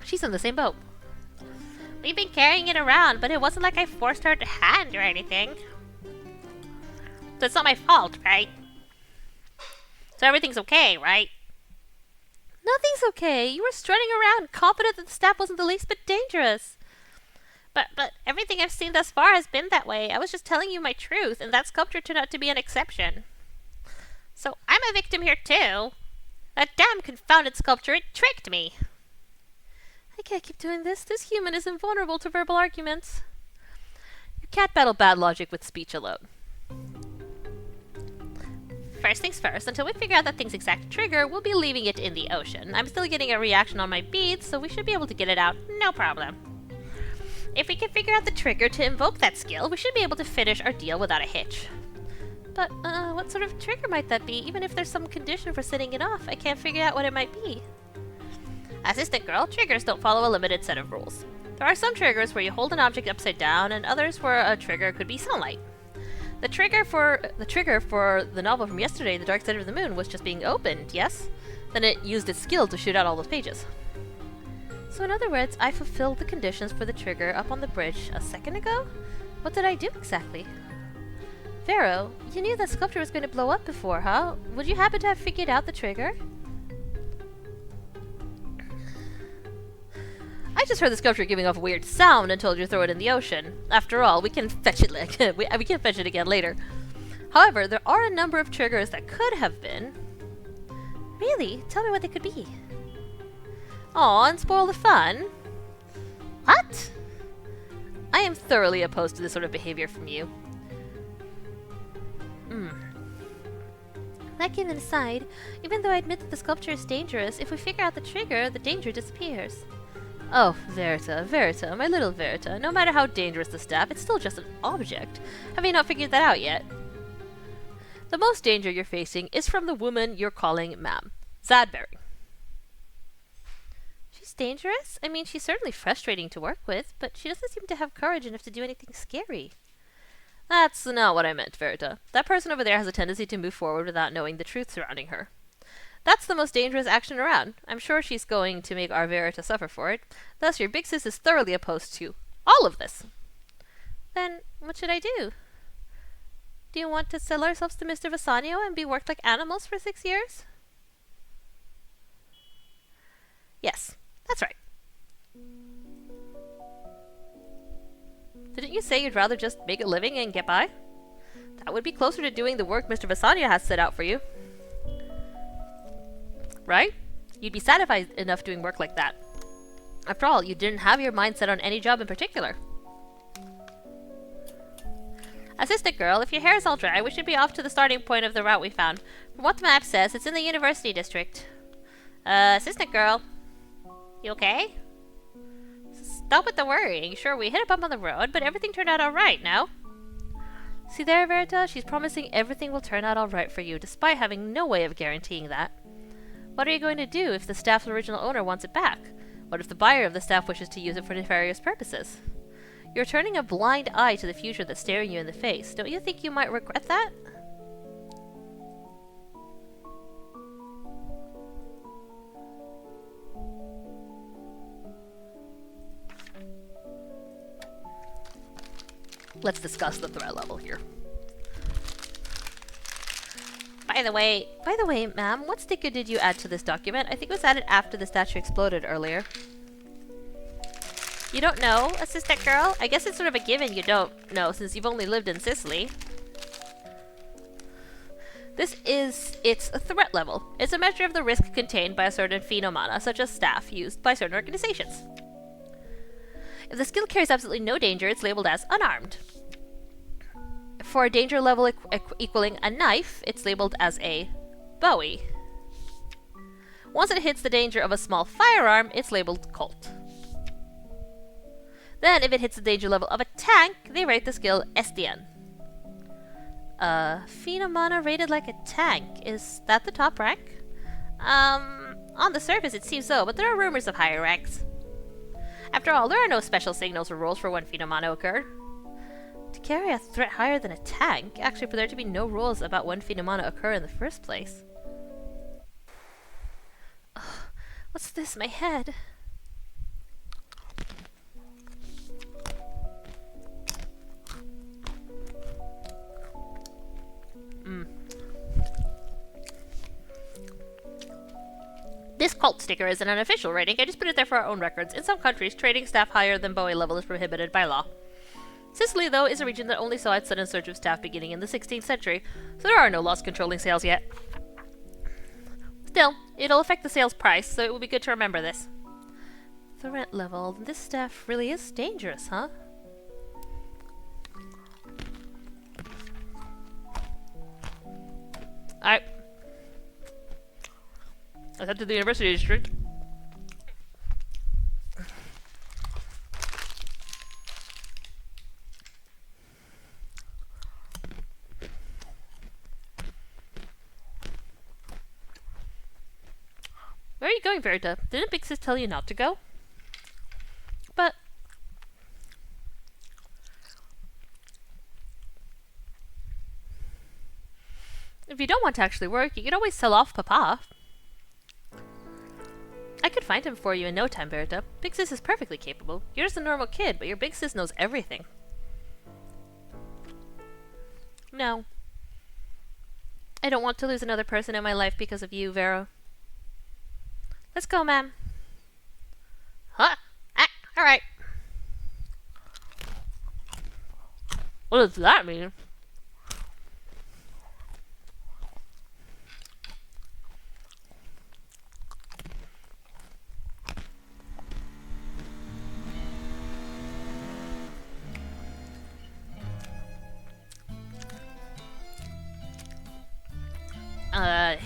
She's in the same boat.
We've been carrying it around, but it wasn't like I forced her to hand or anything. So it's not my fault, right? So everything's okay, right?
Nothing's okay. You were strutting around, confident that the staff wasn't the least bit dangerous.
But everything I've seen thus far has been that way. I was just telling you my truth, and that sculpture turned out to be an exception. So I'm a victim here too. That damn confounded sculpture, it tricked me.
I can't keep doing this. This human is invulnerable to verbal arguments. You can't battle bad logic with speech alone.
First things first, until we figure out that thing's exact trigger, we'll be leaving it in the ocean. I'm still getting a reaction on my beads, so we should be able to get it out, no problem. If we can figure out the trigger to invoke that skill, we should be able to finish our deal without a hitch.
But, what sort of trigger might that be? Even if there's some condition for setting it off, I can't figure out what it might be.
Assistant girl, triggers don't follow a limited set of rules. There are some triggers where you hold an object upside down, and others where a trigger could be sunlight. The trigger for the novel from yesterday, The Dark Side of the Moon, was just being opened, yes? Then it used its skill to shoot out all those pages.
So in other words, I fulfilled the conditions for the trigger up on the bridge a second ago? What did I do exactly? Vero, you knew that sculpture was going to blow up before, huh? Would you happen to have figured out the trigger? I just heard the sculpture giving off a weird sound and told you to throw it in the ocean. After all, we can fetch it we can fetch it again later. However, there are a number of triggers that could have been. Really? Tell me what they could be. Aw, and spoil the fun? What? I am thoroughly opposed to this sort of behavior from you. That given aside, even though I admit that the sculpture is dangerous, if we figure out the trigger, the danger disappears. Oh, Verita, my little Verita, no matter how dangerous the staff, it's still just an object. Have you not figured that out yet? The most danger you're facing is from the woman you're calling ma'am, Zadberry. She's dangerous? I mean, she's certainly frustrating to work with, but she doesn't seem to have courage enough to do anything scary. That's not what I meant, Verita. That person over there has a tendency to move forward without knowing the truth surrounding her. That's the most dangerous action around. I'm sure she's going to make our Verita suffer for it. Thus, your big sis is thoroughly opposed to all of this. Then, what should I do? Do you want to sell ourselves to Mr. Vasanio and be worked like animals for 6 years? Yes, that's right. Didn't you say you'd rather just make a living and get by? That would be closer to doing the work Mr. Vasanio has set out for you. Right? You'd be satisfied enough doing work like that. After all, you didn't have your mind set on any job in particular. Assistant girl, if your hair is all dry, we should be off to the starting point of the route we found. From what the map says, it's in the university district. Assistant girl. You okay? Stop with the worrying. Sure, we hit a bump on the road, but everything turned out alright, no? See there, Verita? She's promising everything will turn out alright for you, despite having no way of guaranteeing that. What are you going to do if the staff's original owner wants it back? What if the buyer of the staff wishes to use it for nefarious purposes? You're turning a blind eye to the future that's staring you in the face. Don't you think you might regret that? Let's discuss the threat level here. By the way, ma'am, what sticker did you add to this document? I think it was added after the statue exploded earlier. You don't know, assistant girl? I guess it's sort of a given you don't know, since you've only lived in Sicily. It's a threat level. It's a measure of the risk contained by a certain phenomena, such as staff used by certain organizations. If the skill carries absolutely no danger, it's labeled as unarmed. For a danger level equaling a knife, it's labeled as a Bowie. Once it hits the danger of a small firearm, it's labeled Colt. Then, if it hits the danger level of a tank, they rate the skill SDN. Phenomena rated like a tank. Is that the top rank? On the surface it seems so, but there are rumors of higher ranks. After all, there are no special signals or rules for when phenomena occur. To carry a threat higher than a tank, actually for there to be no rules about when phenomena occur in the first place. Ugh, what's this? My head. This cult sticker is an unofficial rating. I just put it there for our own records. In some countries, trading staff higher than Bowie level is prohibited by law. Sicily, though, is a region that only saw its sudden surge of staff beginning in the 16th century, so there are no laws controlling sales yet. Still, it'll affect the sales price, so it will be good to remember this. Threat level. This staff really is dangerous, huh? Alright. Let's head to the university district. Where are you going, Verita? Didn't Big Sis tell you not to go? But... if you don't want to actually work, you can always sell off Papa. I could find him for you in no time, Verita. Big Sis is perfectly capable. You're just a normal kid, but your Big Sis knows everything. No. I don't want to lose another person in my life because of you, Vera. Let's go, ma'am. Huh? Ah, alright. What does that mean?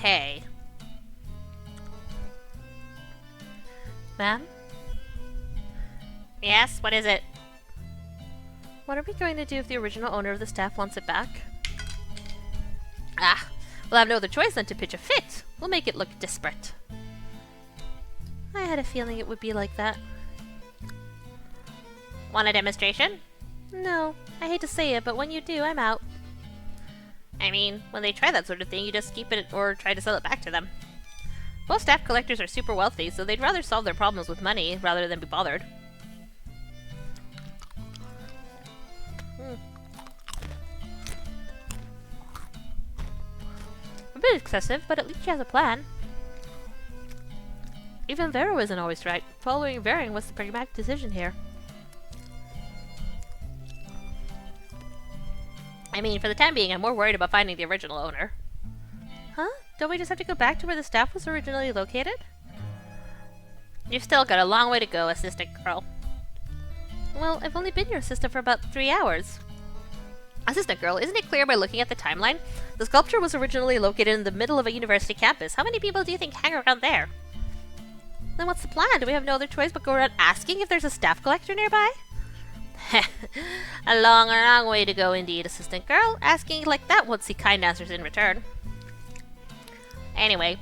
Hey. Ma'am? Yes, what is it? What are we going to do if the original owner of the staff wants it back? Ah, we'll have no other choice than to pitch a fit. We'll make it look desperate. I had a feeling it would be like that. Want a demonstration? No.
I hate to say it, but when you do, I'm out. I mean, when they try that sort of thing, you just keep it or try to sell it back to them. Most staff collectors are super wealthy, so they'd rather solve their problems with money rather than be bothered. A bit excessive, but at least she has a plan. Even Vero isn't always right. Following Varing was the pragmatic decision here. I mean, for the time being, I'm more worried about finding the original owner. Huh? Don't we just have to go back to where the staff was originally located? You've still got a long way to go, assistant girl. Well, I've only been your assistant for about 3 hours. Assistant girl, isn't it clear by looking at the timeline? The sculpture was originally located in the middle of a university campus. How many people do you think hang around there? Then what's the plan? Do we have no other choice but go around asking if there's a staff collector nearby? A long way to go indeed, assistant girl. Asking like that won't see kind answers in return. Anyway,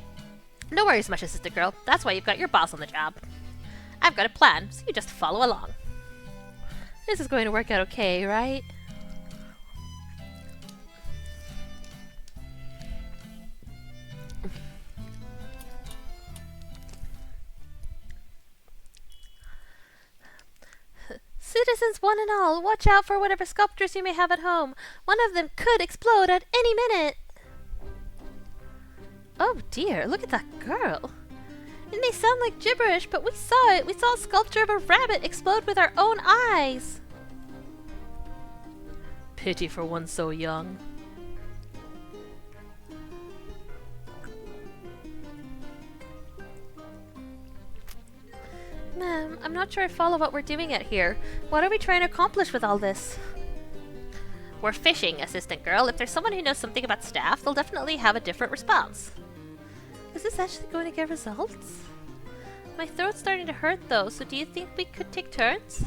no worries much, assistant girl. That's why you've got your boss on the job. I've got a plan, so you just follow along. This is going to work out okay, right? Citizens one and all, watch out for whatever sculptures you may have at home. One of them could explode at any minute. Oh dear, look at that girl. It may sound like gibberish, but we saw it. We saw a sculpture of a rabbit explode with our own eyes. Pity for one so young. Ma'am, I'm not sure I follow what we're doing out here. What are we trying to accomplish with all this? We're fishing, assistant girl. If there's someone who knows something about staff, they'll definitely have a different response. Is this actually going to get results? My throat's starting to hurt though, so do you think we could take turns?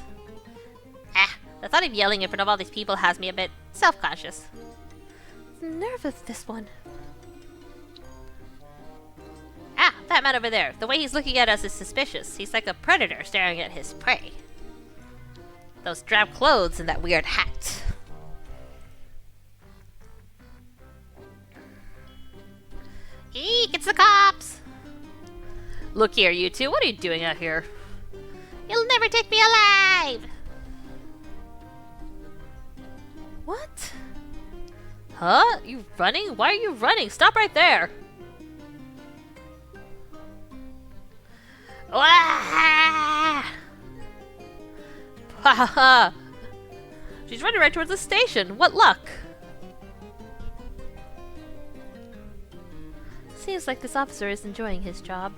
The thought of yelling in front of all these people has me a bit self-conscious. Nerve of this one. That man over there. The way he's looking at us is suspicious. He's like a predator staring at his prey. Those drab clothes and that weird hat. Eek, it's the cops! Look here, you two. What are you doing out here? You'll never take me alive! What? Huh? You running? Why are you running? Stop right there! Wah! Ha ha ha! She's running right towards the station. What luck! Seems like this officer is enjoying his job.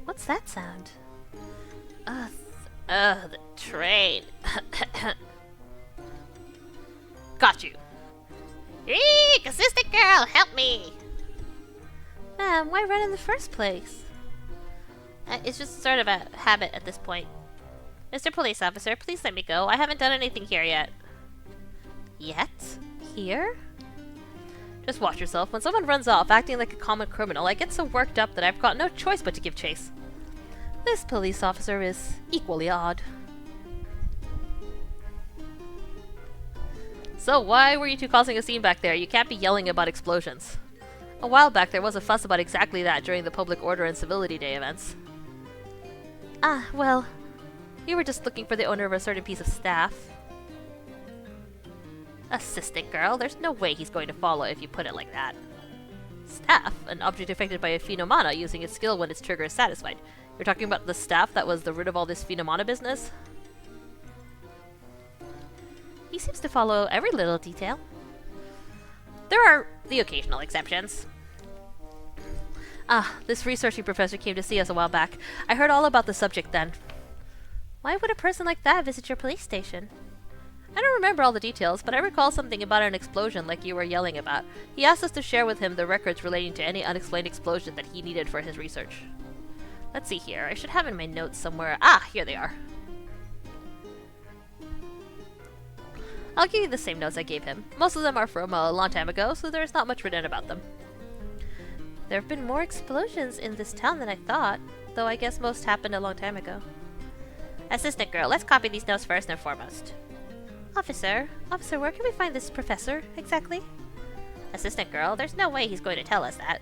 What's that sound? The train. Got you. Eek, assistant girl, help me! Ma'am, why run in the first place? It's just sort of a habit at this point. Mr. Police Officer, please let me go. I haven't done anything here yet. Yet? Here? Just watch yourself. When someone runs off acting like a common criminal, I get so worked up that I've got no choice but to give chase. This police officer is equally odd. So why were you two causing a scene back there? You can't be yelling about explosions. A while back there was a fuss about exactly that during the Public Order and Civility Day events. Well, we were just looking for the owner of a certain piece of staff. Assistant girl, there's no way he's going to follow if you put it like that. Staff? An object affected by a phenomena using its skill when its trigger is satisfied. You're talking about the staff that was the root of all this phenomena business? He seems to follow every little detail. There are the occasional exceptions. This researching professor came to see us a while back. I heard all about the subject then. Why would a person like that visit your police station? I don't remember all the details, but I recall something about an explosion like you were yelling about. He asked us to share with him the records relating to any unexplained explosion that he needed for his research. Let's see here. I should have in my notes somewhere. Here they are. I'll give you the same notes I gave him. Most of them are from a long time ago, so there's not much written about them. There have been more explosions in this town than I thought, though I guess most happened a long time ago. Assistant girl, let's copy these notes first and foremost. Officer, where can we find this professor, exactly? Assistant girl, there's no way he's going to tell us that.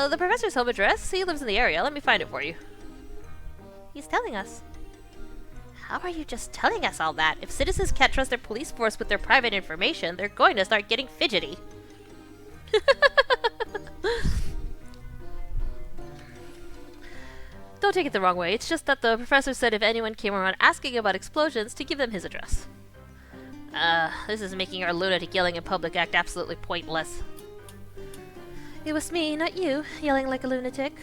The professor's home address? He lives in the area. Let me find it for you. He's telling us. How are you just telling us all that? If citizens can't trust their police force with their private information, they're going to start getting fidgety. Don't take it the wrong way. It's just that the professor said if anyone came around asking about explosions, to give them his address. This is making our lunatic yelling in public act absolutely pointless. It was me, not you, yelling like a lunatic.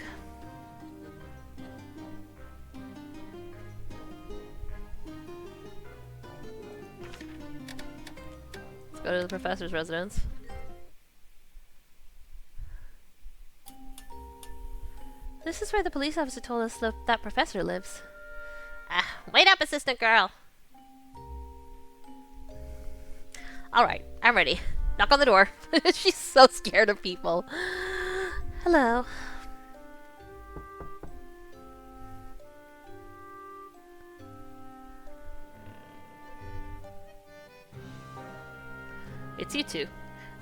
Let's go to the professor's residence. This is where the police officer told us that professor lives. Wait up, assistant girl! Alright, I'm ready. Knock on the door. She's so scared of people. Hello. It's you two.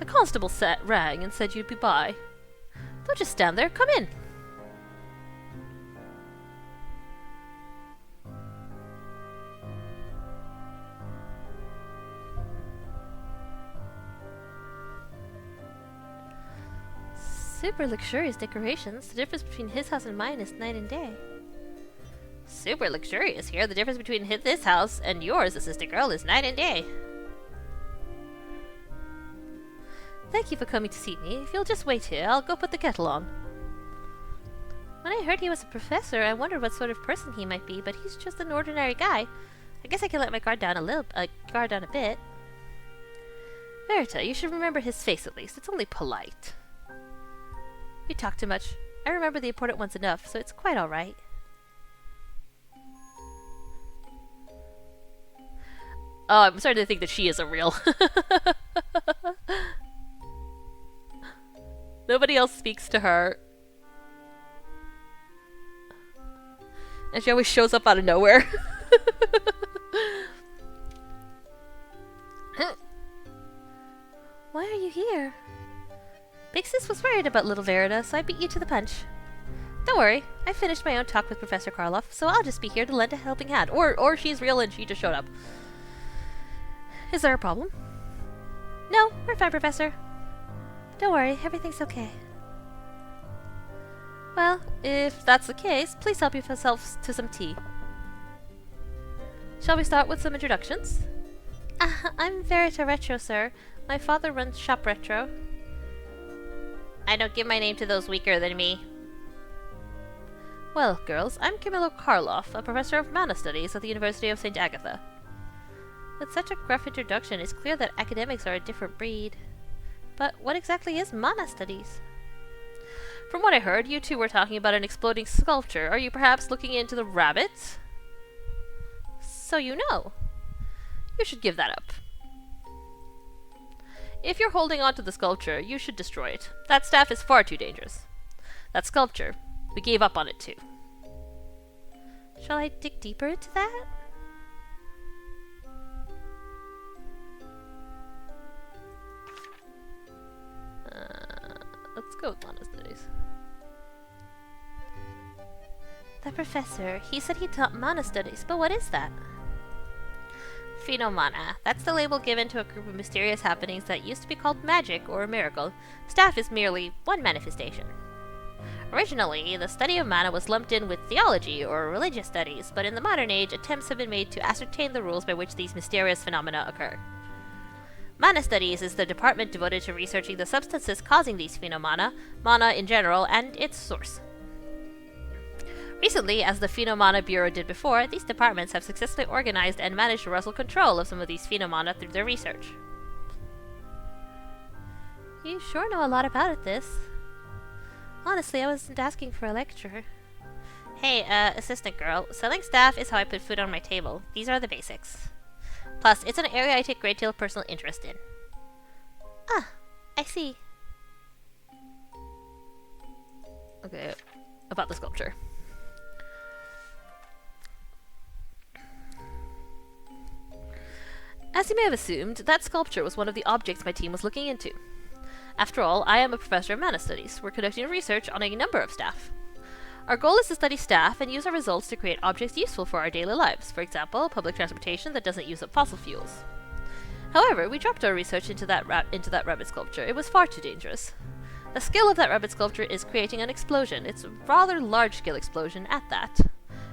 The constable rang and said you'd be by. Don't just stand there. Come in. Super luxurious decorations. The difference between his house and mine is night and day. Super luxurious here. The difference between this house and yours, assistant girl, is night and day. Thank you for coming to see me. If you'll just wait here, I'll go put the kettle on. When I heard he was a professor, I wondered what sort of person he might be, but he's just an ordinary guy. I guess I can let my guard down a bit. Verita, you should remember his face at least. It's only polite. You talk too much. I remember the important ones enough, so it's quite alright. Oh, I'm starting to think that she is a real. Nobody else speaks to her. And she always shows up out of nowhere. Why are you here? Big Sis was worried about little Verita, so I beat you to the punch. Don't worry, I finished my own talk with Professor Karloff, so I'll just be here to lend a helping hand. Or she's real and she just showed up. Is there a problem? No, we're fine, Professor. Don't worry, everything's okay. Well, if that's the case, please help yourselves to some tea. Shall we start with some introductions? I'm Verita Retro, sir. My father runs Shop Retro. I don't give my name to those weaker than me. Well, girls, I'm Camillo Karloff, a professor of mana studies at the University of St. Agatha. With such a gruff introduction, it's clear that academics are a different breed. But what exactly is mana studies? From what I heard, you two were talking about an exploding sculpture. Are you perhaps looking into the rabbits? So you know. You should give that up. If you're holding on to the sculpture, you should destroy it. That staff is far too dangerous. That sculpture, we gave up on it too. Shall I dig deeper into that? Let's go with mana studies. The professor, he said he taught mana studies, but what is that? Phenomana. That's the label given to a group of mysterious happenings that used to be called magic or a miracle. Staff is merely one manifestation. Originally, the study of mana was lumped in with theology or religious studies, but in the modern age, attempts have been made to ascertain the rules by which these mysterious phenomena occur. Mana studies is the department devoted to researching the substances causing these phenomena, mana in general, and its source. Recently, as the Phenomana Bureau did before, these departments have successfully organized and managed to wrestle control of some of these phenomena through their research. You sure know a lot about this. Honestly, I wasn't asking for a lecture. Hey, assistant girl, selling staff is how I put food on my table. These are the basics. Plus, it's an area I take great deal of personal interest in. Ah, I see. Okay, about the sculpture.
As you may have assumed, that sculpture was one of the objects my team was looking into. After all, I am a professor of mana studies. We're conducting research on a number of staff. Our goal is to study staff and use our results to create objects useful for our daily lives, for example, public transportation that doesn't use up fossil fuels. However, we dropped our research into that rabbit sculpture. It was far too dangerous. The skill of that rabbit sculpture is creating an explosion. It's a rather large-scale explosion at that.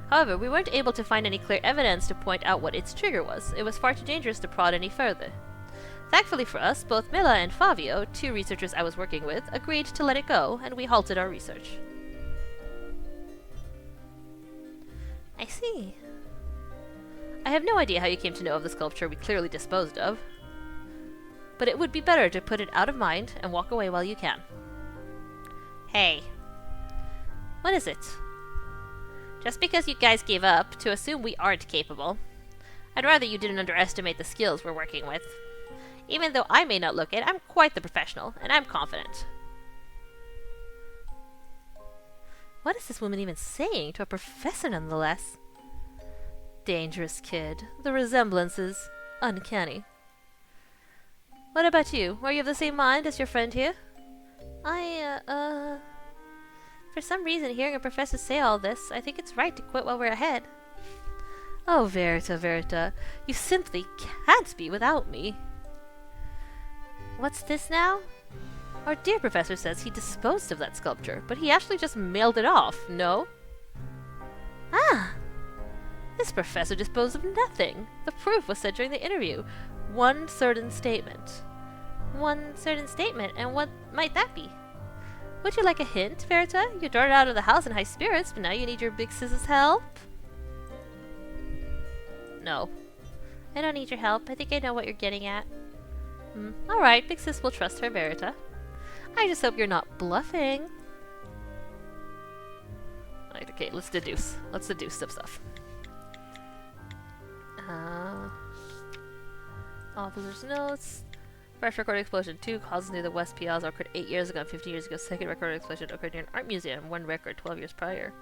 However, we weren't able to find any clear evidence to point out what its trigger was. It was far too dangerous to prod any further. Thankfully for us, both Mila and Fabio, two researchers I was working with, agreed to let it go, and we halted our research. I see. I have no idea how you came to know of the sculpture we clearly disposed of. But it would be better to put it out of mind and walk away while you can. Hey. What is it? Just because you guys gave up to assume we aren't capable, I'd rather you didn't underestimate the skills we're working with. Even though I may not look it, I'm quite the professional, and I'm confident. What is this woman even saying to a professor nonetheless? Dangerous kid. The resemblance is uncanny. What about you? Are you of the same mind as your friend here? For some reason, hearing a professor say all this, I think it's right to quit while we're ahead. Oh, Verita, you simply can't be without me. What's this now? Our dear professor says he disposed of that sculpture, but he actually just mailed it off, no? Ah! This professor disposed of nothing. The proof was said during the interview. One certain statement. One certain statement, and what might that be? Would you like a hint, Verita? You darted out of the house in high spirits, but now you need your big sis's help? No. I don't need your help. I think I know what you're getting at. Alright, big sis will trust her, Verita. I just hope you're not bluffing. Right, okay, let's deduce. Let's deduce some stuff. Officer's notes. First recorded explosion. 2 causes near the West Piazza occurred 8 years ago and 15 years ago. Second recorded explosion occurred near an art museum. 1 record 12 years prior.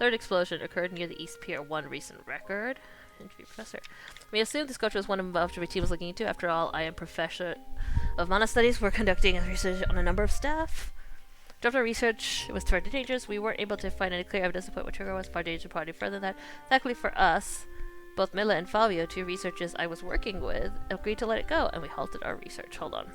Third explosion occurred near the East Pier. 1 recent record. Interview professor. We assume the sculpture was one of the team was looking into. After all, I am professor of mana studies. We're conducting research on a number of staff. Dropped our research. It was far too dangerous. We weren't able to find any clear evidence to point what trigger was. Far dangerous, far further than that. Thankfully for us, both Mila and Fabio, two researchers I was working with, agreed to let it go, and we halted our research. Hold on.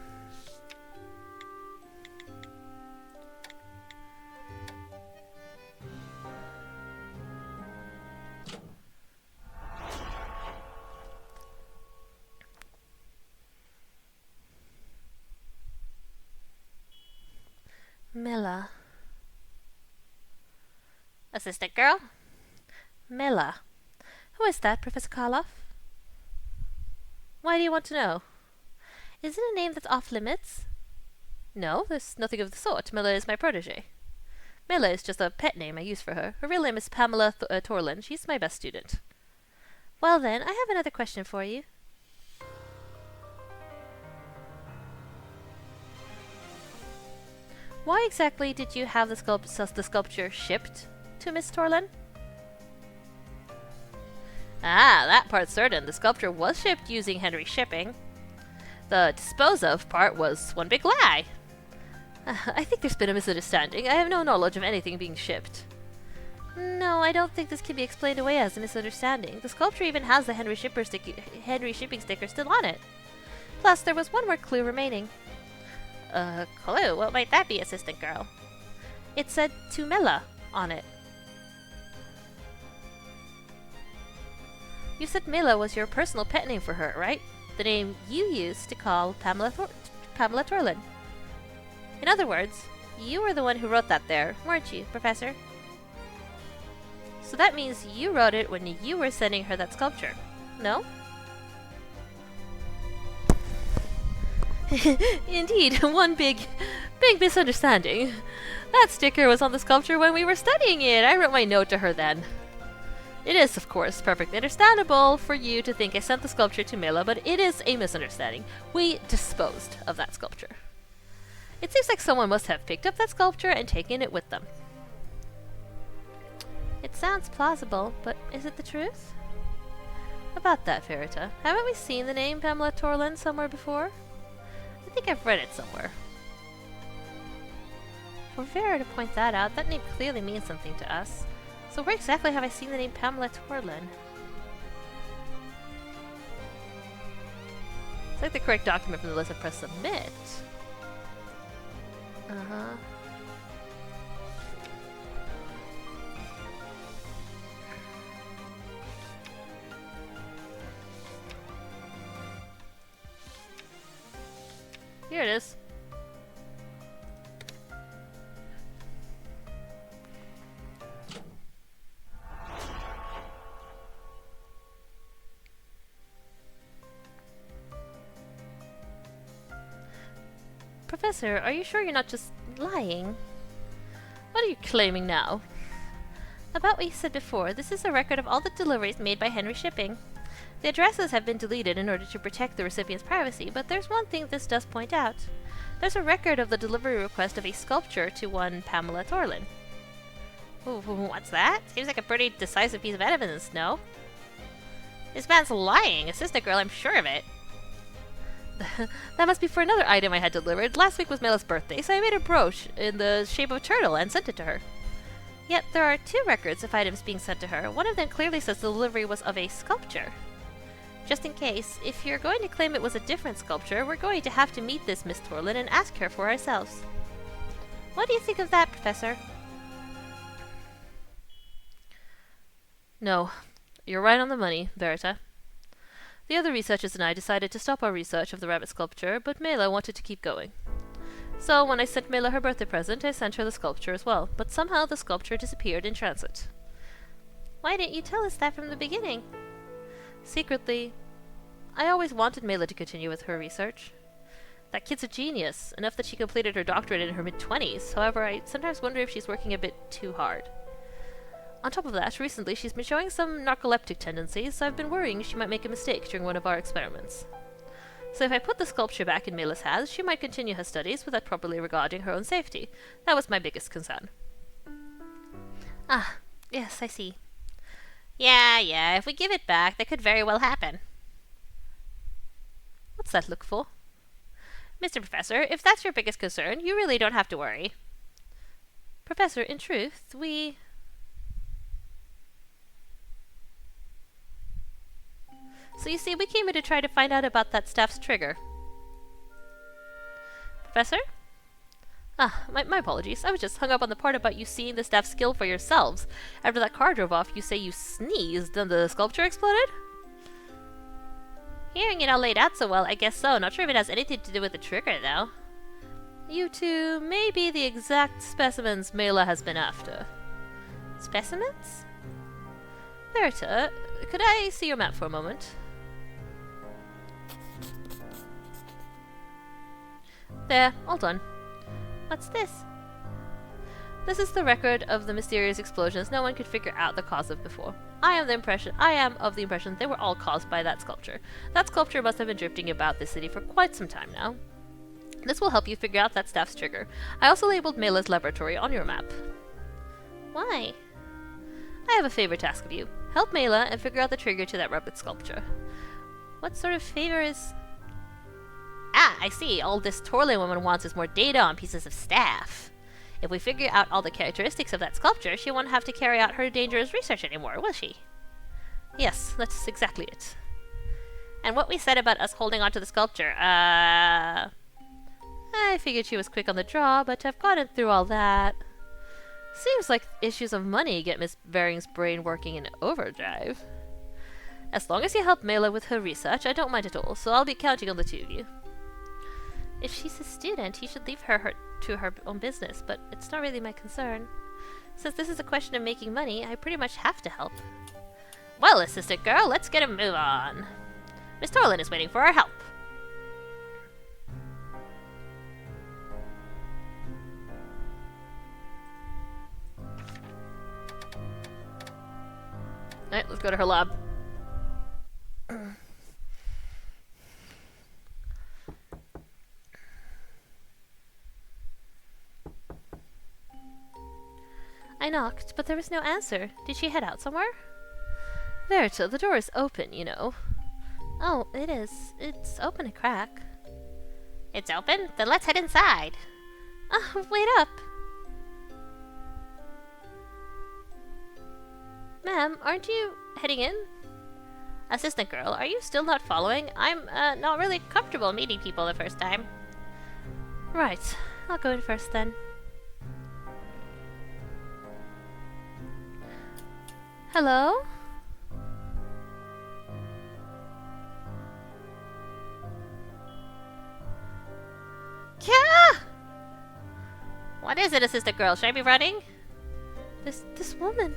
Mila. Assistant girl? Mila. Who is that, Professor Karloff? Why do you want to know? Is it a name that's off limits? No, there's nothing of the sort. Mila is my protege. Mila is just a pet name I use for her. Her real name is Pamela Torlin. She's my best student. Well then, I have another question for you. Why exactly did you have the sculpture shipped to Miss Torlin? Ah, that part's certain. The sculpture was shipped using Henry shipping. The dispose of part was one big lie. I think there's been a misunderstanding. I have no knowledge of anything being shipped. No, I don't think this can be explained away as a misunderstanding. The sculpture even has the Henry shipping sticker still on it. Plus, there was one more clue remaining. Clue? What might that be, assistant girl? It said to Mila on it. You said Mila was your personal pet name for her, right? The name you used to call Pamela Torlin. In other words, you were the one who wrote that there, weren't you, Professor? So that means you wrote it when you were sending her that sculpture, no? Indeed, one big misunderstanding. That sticker was on the sculpture when we were studying it. I wrote my note to her then. It is, of course, perfectly understandable for you to think I sent the sculpture to Mila, but it is a misunderstanding. We disposed of that sculpture. It seems like someone must have picked up that sculpture and taken it with them. It sounds plausible, but is it the truth?
About that, Verita, haven't we seen the name Pamela Torlin somewhere before? I think I've read it somewhere. For Vera to point that out, that name clearly means something to us. So where exactly have I seen the name Pamela Torlin? Select the correct document from the list and press submit. Uh-huh. Here it is. Professor, are you sure you're not just lying? What are you claiming now? About what you said before, this is a record of all the deliveries made by Henry Shipping. The addresses have been deleted in order to protect the recipient's privacy, but there's one thing this does point out. There's a record of the delivery request of a sculpture to one Pamela Torlin. Ooh, what's that? Seems like a pretty decisive piece of evidence, no? This man's lying. Assistant girl, I'm sure of it. That must be for another item I had delivered. Last week was Mela's birthday, so I made a brooch in the shape of a turtle and sent it to her. Yet there are two records of items being sent to her. One of them clearly says the delivery was of a sculpture. Just in case, if you're going to claim it was a different sculpture, we're going to have to meet this Miss Torlin and ask her for ourselves. What do you think of that, Professor?
No, you're right on the money, Verita. The other researchers and I decided to stop our research of the rabbit sculpture, but Mela wanted to keep going. So when I sent Mela her birthday present, I sent her the sculpture as well, but somehow the sculpture disappeared in transit.
Why didn't you tell us that from the beginning?
Secretly, I always wanted Mela to continue with her research. That kid's a genius, enough that she completed her doctorate in her mid-20s. However, I sometimes wonder if she's working a bit too hard. On top of that, recently she's been showing some narcoleptic tendencies, so I've been worrying she might make a mistake during one of our experiments. So if I put the sculpture back in Mela's hands, she might continue her studies without properly regarding her own safety. That was my biggest concern.
Ah, yes, I see. Yeah, if we give it back, that could very well happen.
What's that look for?
Mr. Professor, if that's your biggest concern, you really don't have to worry.
Professor, in truth, So you see, we came here to try to find out about that staff's trigger. Professor? My apologies. I was just hung up on the part about you seeing the staff's skill for yourselves. After that car drove off, you say you sneezed and the sculpture exploded?
Hearing it all laid out so well, I guess so. Not sure if it has anything to do with the trigger, though.
You two may be the exact specimens Mela has been after.
Specimens?
Verita, could I see your map for a moment? There, all done.
What's this?
This is the record of the mysterious explosions no one could figure out the cause of before. I am of the impression they were all caused by that sculpture. That sculpture must have been drifting about this city for quite some time now. This will help you figure out that staff's trigger. I also labeled Mela's laboratory on your map.
Why?
I have a favor to ask of you. Help Mela and figure out the trigger to that rabbit sculpture.
What sort of favor is...
Ah, I see. All this Torlin woman wants is more data on pieces of staff. If we figure out all the characteristics of that sculpture, she won't have to carry out her dangerous research anymore, will she? Yes, that's exactly it.
And what we said about us holding onto the sculpture,
I figured she was quick on the draw, but I've gotten through all that. Seems like issues of money get Miss Baring's brain working in overdrive. As long as you help Mela with her research, I don't mind at all, so I'll be counting on the two of you.
If she's a student, he should leave her to her own business, but it's not really my concern. Since this is a question of making money, I pretty much have to help.
Well, assistant girl, let's get a move on. Miss Torlin is waiting for our help. Alright, let's go to her lab.
I knocked, but there was no answer. Did she head out somewhere?
Verita, the door is open, you know.
Oh, it is. It's open a crack. It's open? Then let's head inside. Wait up. Ma'am, aren't you heading in? Assistant girl, are you still not following? I'm not really comfortable meeting people the first time.
Right. I'll go in first then. Hello?
Kya! What is it, assistant girl? Should I be running?
This woman.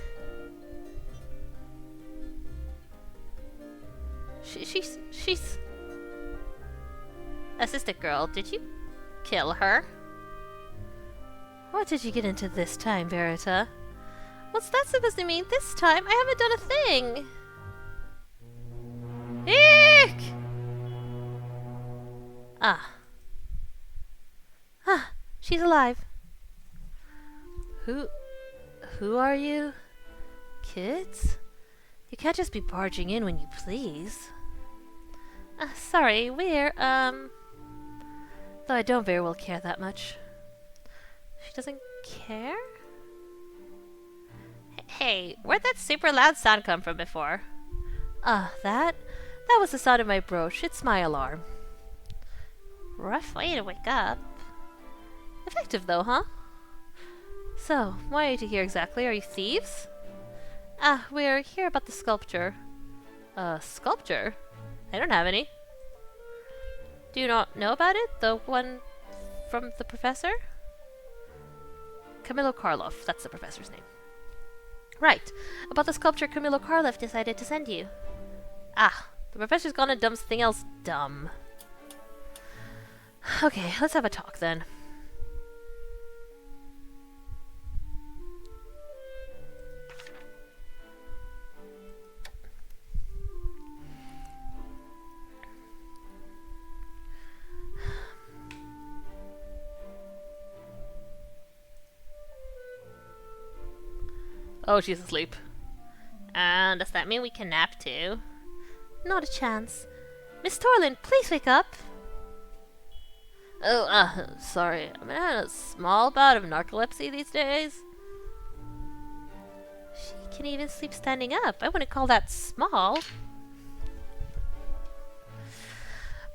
She's...
Assistant girl, did you kill her?
What did you get into this time, Verita?
What's that supposed to mean this time? I haven't done a thing. Eek!
She's alive. Who are you? Kids? You can't just be barging in when you please.
Sorry, we're,
Though I don't very well care that much.
She doesn't care? Hey, where'd that super loud sound come from before?
That was the sound of my brooch. It's my alarm.
Rough way to wake up.
Effective though, huh? So, why are you here exactly? Are you thieves? We're here about the sculpture. Sculpture? I don't have any.
Do you not know about it? The one from the professor?
Camilo Karloff, that's the professor's name. Right, about the sculpture Camilo Karloff decided to send you. The professor's gone and done something else dumb. Okay, let's have a talk then. Oh, she's asleep.
And does that mean we can nap too?
Not a chance. Miss Torlin, please wake up.
Oh, sorry. I'm having a small bout of narcolepsy these days.
She can even sleep standing up. I wouldn't call that small.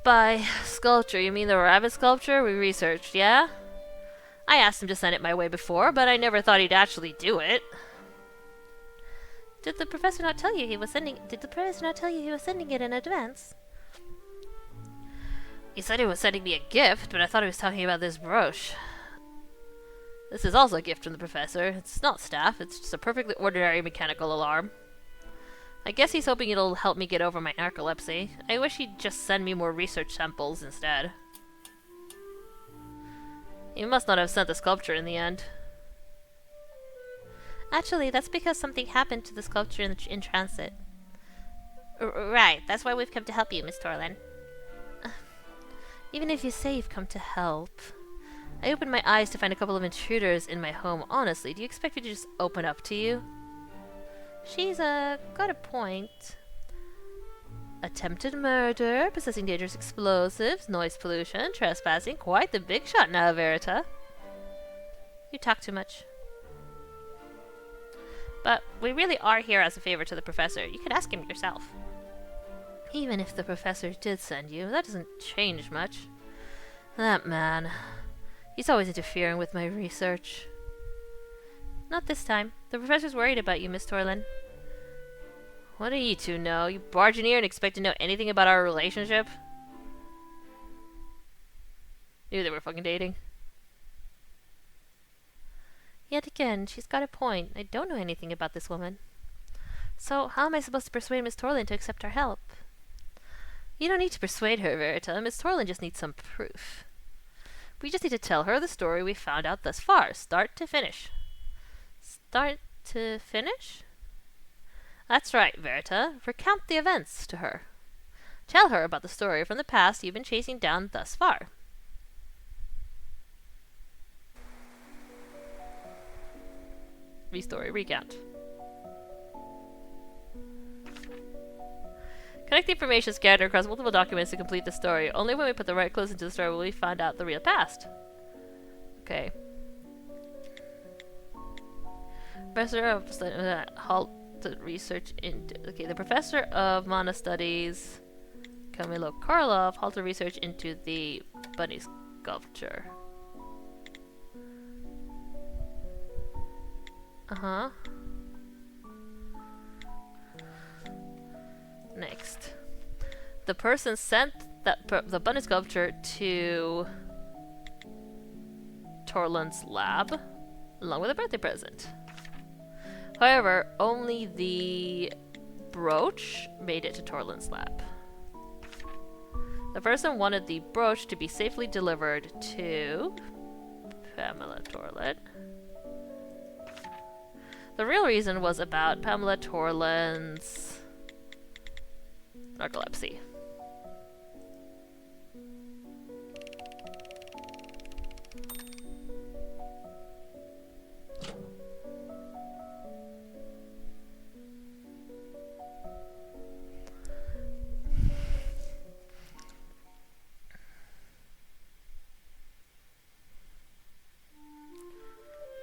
By sculpture, you mean the rabbit sculpture we researched, yeah? I asked him to send it my way before, but I never thought he'd actually do it.
Did the professor not tell you he was sending it in advance?
He said he was sending me a gift, but I thought he was talking about this brooch. This is also a gift from the professor. It's not staff, it's just a perfectly ordinary mechanical alarm. I guess he's hoping it'll help me get over my narcolepsy. I wish he'd just send me more research samples instead. He must not have sent the sculpture in the end.
Actually, that's because something happened to the sculpture in transit. Right, that's why we've come to help you, Miss Torlin.
Even if you say you've come to help, I opened my eyes to find a couple of intruders in my home. Honestly, do you expect me to just open up to you?
She's, got a point.
Attempted murder, possessing dangerous explosives, noise pollution, trespassing. Quite the big shot now, Verita.
You talk too much. But we really are here as a favor to the professor. You could ask him yourself.
Even if the professor did send you, that doesn't change much. That man, he's always interfering with my research.
Not this time. The professor's worried about you, Miss Torlin.
What do you two know? You barge in here and expect to know anything about our relationship? Knew they were fucking dating.
Yet again, she's got a point. I don't know anything about this woman. So, how am I supposed to persuade Miss Torlin to accept our help?
You don't need to persuade her, Verita. Miss Torlin just needs some proof. We just need to tell her the story we found out thus far, start to finish.
Start to finish?
That's right, Verita. Recount the events to her. Tell her about the story from the past you've been chasing down thus far. Story recount. Connect the information scattered across multiple documents to complete the story. Only when we put the right clues into the story will we find out the real past. Okay. Professor of halted research into... Okay, the professor of mana studies, Camilo Karlov, halted research into the bunny sculpture. Uh-huh. Next. The person sent the bunny sculpture to Torland's lab, along with a birthday present. However, only the brooch made it to Torland's lab. The person wanted the brooch to be safely delivered to Pamela Torland. The real reason was about Pamela Torland's narcolepsy.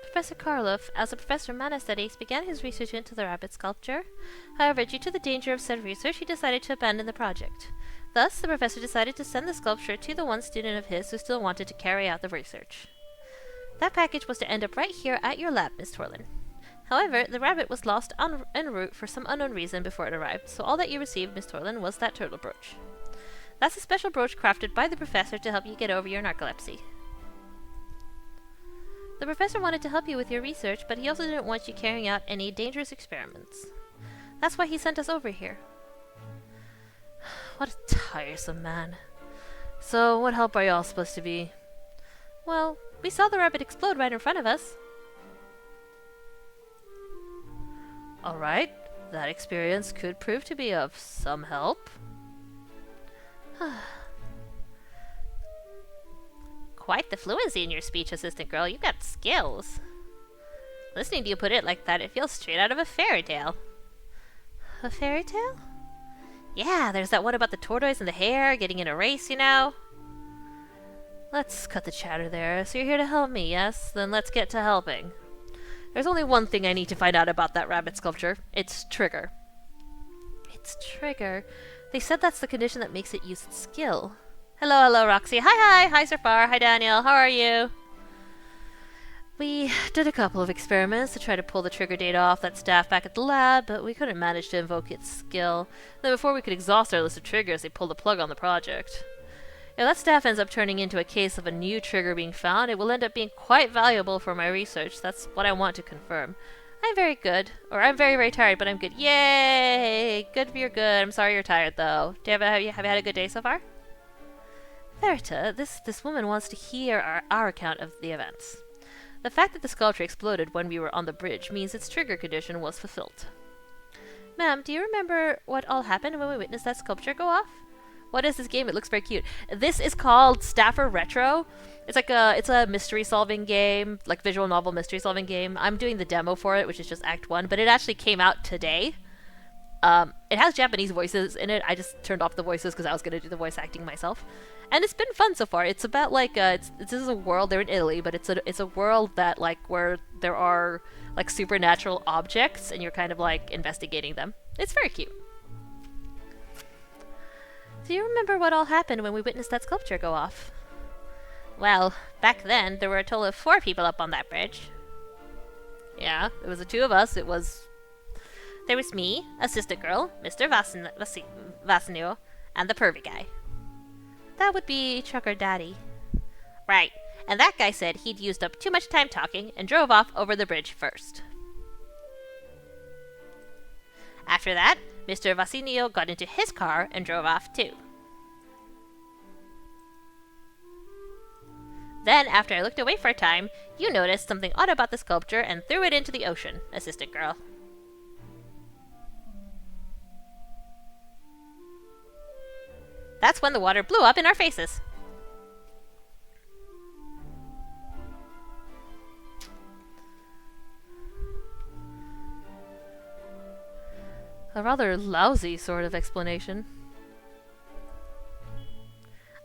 Professor Karlov, as a professor of mana studies, began his research into the rabbit sculpture. However, due to the danger of said research, he decided to abandon the project. Thus, the professor decided to send the sculpture to the one student of his who still wanted to carry out the research. That package was to end up right here at your lab, Miss Torland. However, the rabbit was lost en route for some unknown reason before it arrived, so all that you received, Miss Torland, was that turtle brooch. That's a special brooch crafted by the professor to help you get over your narcolepsy. The professor wanted to help you with your research, but he also didn't want you carrying out any dangerous experiments. That's why he sent us over here. What a tiresome man. So, what help are y'all supposed to be? Well, we saw the rabbit explode right in front of us. Alright, that experience could prove to be of some help. Quite the fluency in your speech, assistant girl. You've got skills. Listening to you put it like that, it feels straight out of a fairy tale. A fairy tale? Yeah, there's that one about the tortoise and the hare getting in a race, you know? Let's cut the chatter there. So you're here to help me, yes? Then let's get to helping. There's only one thing I need to find out about that rabbit sculpture. It's trigger. It's trigger? They said that's the condition that makes it use its skill. Hello, Roxie. Hi, Sir Far. Hi, Daniel. How are you? We did a couple of experiments to try to pull the trigger data off that staff back at the lab, but we couldn't manage to invoke its skill. Then before we could exhaust our list of triggers, they pulled the plug on the project. If that staff ends up turning into a case of a new trigger being found, it will end up being quite valuable for my research. That's what I want to confirm. I'm very good. Or I'm very, very tired, but I'm good. Yay! Good if you're good. I'm sorry you're tired, though. Have you had a good day so far? Verita, this woman wants to hear our account of the events. The fact that the sculpture exploded when we were on the bridge means its trigger condition was fulfilled. Ma'am, do you remember what all happened when we witnessed that sculpture go off? What is this game? It looks very cute. This is called Staffer Retro. It's a mystery solving game, like visual novel mystery solving game. I'm doing the demo for it, which is just Act 1, but it actually came out today. It has Japanese voices in it. I just turned off the voices because I was going to do the voice acting myself. And it's been fun so far. It's about like this is a world. They're in Italy, but it's a world that like where there are like supernatural objects, and you're kind of like investigating them. It's very cute. Do you remember what all happened when we witnessed that sculpture go off? Well, back then there were a total of 4 people up on that bridge. Yeah, it was the 2 of us. There was me, assistant girl, Mr. Vasinio, and the pervy guy. That would be Trucker Daddy. Right, and that guy said he'd used up too much time talking and drove off over the bridge first. After that, Mr. Vasinio got into his car and drove off too. Then, after I looked away for a time, you noticed something odd about the sculpture and threw it into the ocean, assistant girl. That's when the water blew up in our faces. A rather lousy sort of explanation.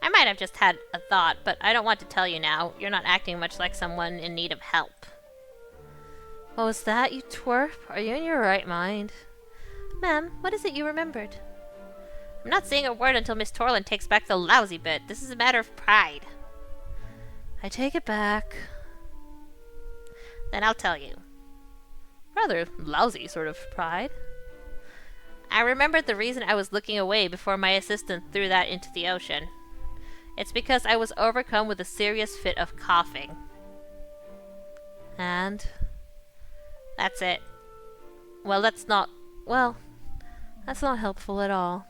I might have just had a thought, but I don't want to tell you now. You're not acting much like someone in need of help.
Oh, is that you twerp? Are you in your right mind?
Ma'am, what is it you remembered? I'm not saying a word until Miss Torlin takes back the lousy bit. This is a matter of pride.
I take it back.
Then I'll tell you.
Rather lousy sort of pride.
I remembered the reason I was looking away before my assistant threw that into the ocean. It's because I was overcome with a serious fit of coughing.
And?
That's it.
Well, that's not helpful at all.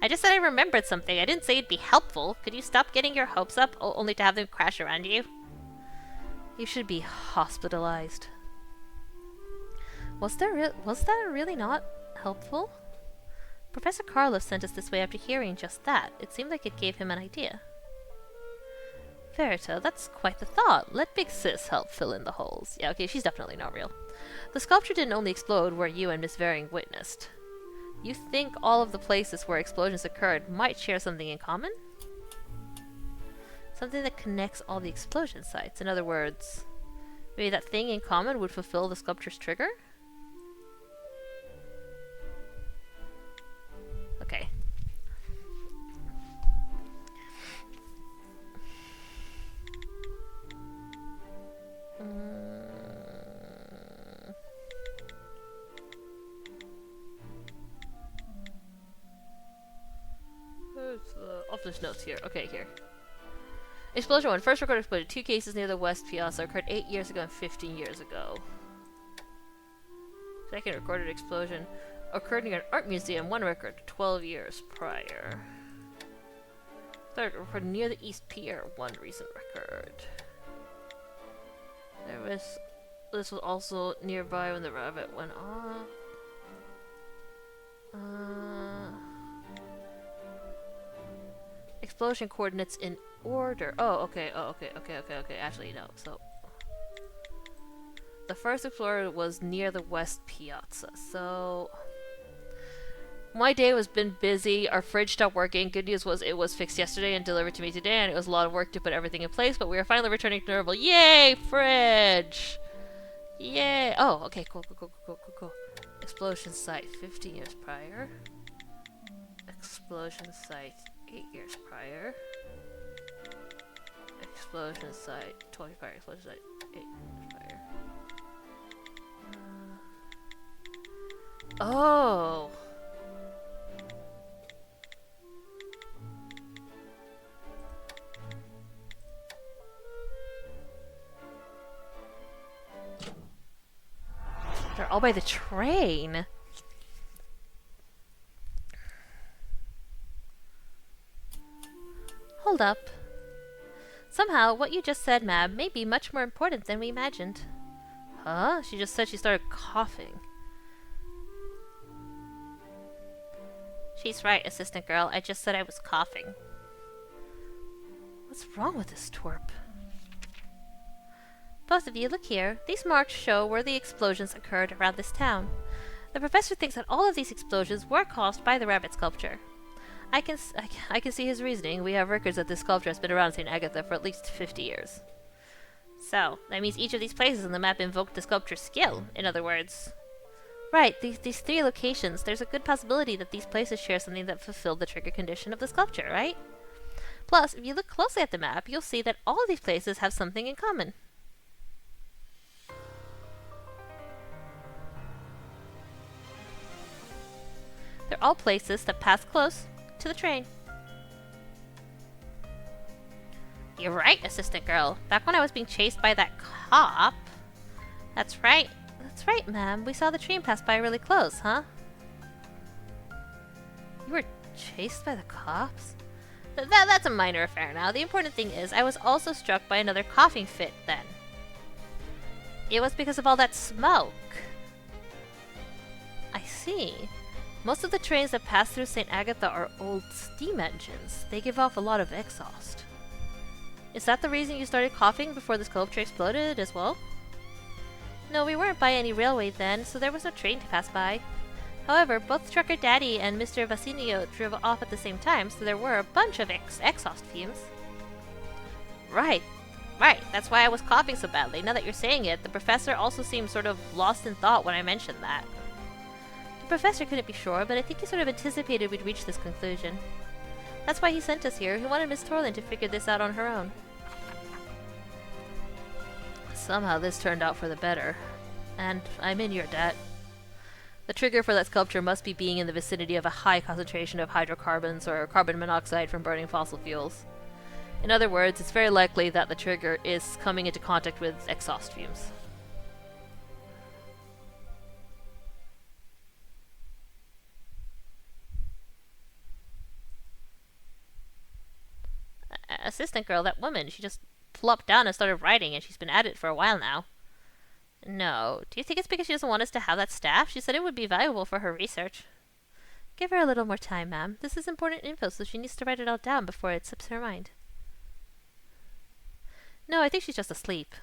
I just said I remembered something. I didn't say it'd be helpful. Could you stop getting your hopes up, only to have them crash around you?
You should be hospitalized. Was that really not helpful? Professor Carlos sent us this way after hearing just that. It seemed like it gave him an idea. Verita, that's quite the thought. Let Big Sis help fill in the holes. Yeah, okay, she's definitely not real. The sculpture didn't only explode where you and Miss Varing witnessed. You think all of the places where explosions occurred might share something in common? Something that connects all the explosion sites. In other words, maybe that thing in common would fulfill the sculpture's trigger? Okay. Office notes here. Okay, here. Explosion 1. First recorded explosion. 2 cases near the West Piazza occurred 8 years ago and 15 years ago. Second recorded explosion occurred near an art museum. 1 record 12 years prior. Third recorded near the East Pier. 1 recent record. This was also nearby when the rabbit went off. Explosion coordinates in order. Oh, okay. Actually, no. So, the first explorer was near the West Piazza. So, my day has been busy. Our fridge stopped working. Good news was it was fixed yesterday and delivered to me today, and it was a lot of work to put everything in place, but we are finally returning to normal. Yay, fridge! Yay! Oh, okay, cool. Explosion site 15 years prior. Explosion site 8 years prior. Explosion site 12 years prior. Explosion site 8 years prior. Oh! They're all by the train. Hold up. Somehow, what you just said, Mab, may be much more important than we imagined. Huh? She just said she started coughing.
She's right, assistant girl. I just said I was coughing.
What's wrong with this twerp?
Both of you, look here. These marks show where the explosions occurred around this town. The professor thinks that all of these explosions were caused by the rabbit sculpture. I can see his reasoning. We have records that this sculpture has been around St. Agatha for at least 50 years. So, that means each of these places on the map invoked the sculpture's skill, in other words.
Right, these 3 locations, there's a good possibility that these places share something that fulfilled the trigger condition of the sculpture, right? Plus, if you look closely at the map, you'll see that all of these places have something in common. They're all places that pass close to the train.
You're right, assistant girl. Back when I was being chased by that cop...
That's right, ma'am. We saw the train pass by really close, huh? You were chased by the cops?
That's a minor affair now. The important thing is, I was also struck by another coughing fit then. It was because of all that smoke.
I see. Most of the trains that pass through St. Agatha are old steam engines. They give off a lot of exhaust. Is that the reason you started coughing before the sculpture exploded as well?
No, we weren't by any railway then, so there was no train to pass by. However, both Trucker Daddy and Mr. Vasinio drove off at the same time, so there were a bunch of exhaust fumes. Right. That's why I was coughing so badly. Now that you're saying it, the professor also seemed sort of lost in thought when I mentioned that. The professor couldn't be sure, but I think he sort of anticipated we'd reach this conclusion. That's why he sent us here. He wanted Miss Torlin to figure this out on her own. Somehow this turned out for the better. And I'm in your debt. The trigger for that sculpture must be being in the vicinity of a high concentration of hydrocarbons or carbon monoxide from burning fossil fuels. In other words, it's very likely that the trigger is coming into contact with exhaust fumes. Assistant girl, that woman, she just plopped down and started writing, and she's been at it for a while now. No. Do you think it's because she doesn't want us to have that staff? She said it would be valuable for her research. Give her a little more time, ma'am. This is important info, so she needs to write it all down before it slips her mind. No, I think she's just asleep.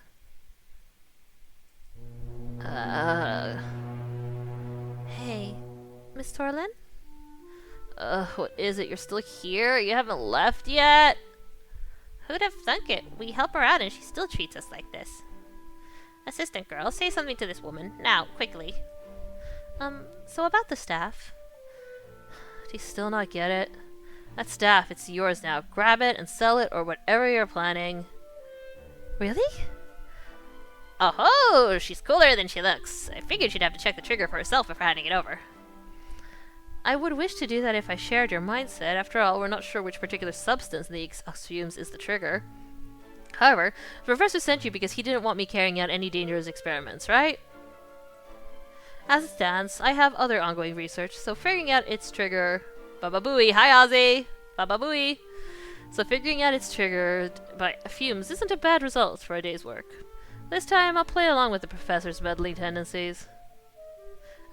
Hey, Miss Torlin?
What is it? You're still here? You haven't left yet?
Who'd have thunk it? We help her out and she still treats us like this. Assistant girl, say something to this woman. Now, quickly. So about the staff.
Do you still not get it? That staff, it's yours now. Grab it and sell it or whatever you're planning.
Really? Oh-ho! She's cooler than she looks. I figured she'd have to check the trigger for herself before handing it over.
I would wish to do that if I shared your mindset. After all, we're not sure which particular substance in the exhaust fumes is the trigger. However, the professor sent you because he didn't want me carrying out any dangerous experiments, right? As it stands, I have other ongoing research, so figuring out its trigger... Baba Booey! Hi, Ozzy! Baba Booey! So figuring out its trigger by fumes isn't a bad result for a day's work. This time, I'll play along with the professor's meddling tendencies.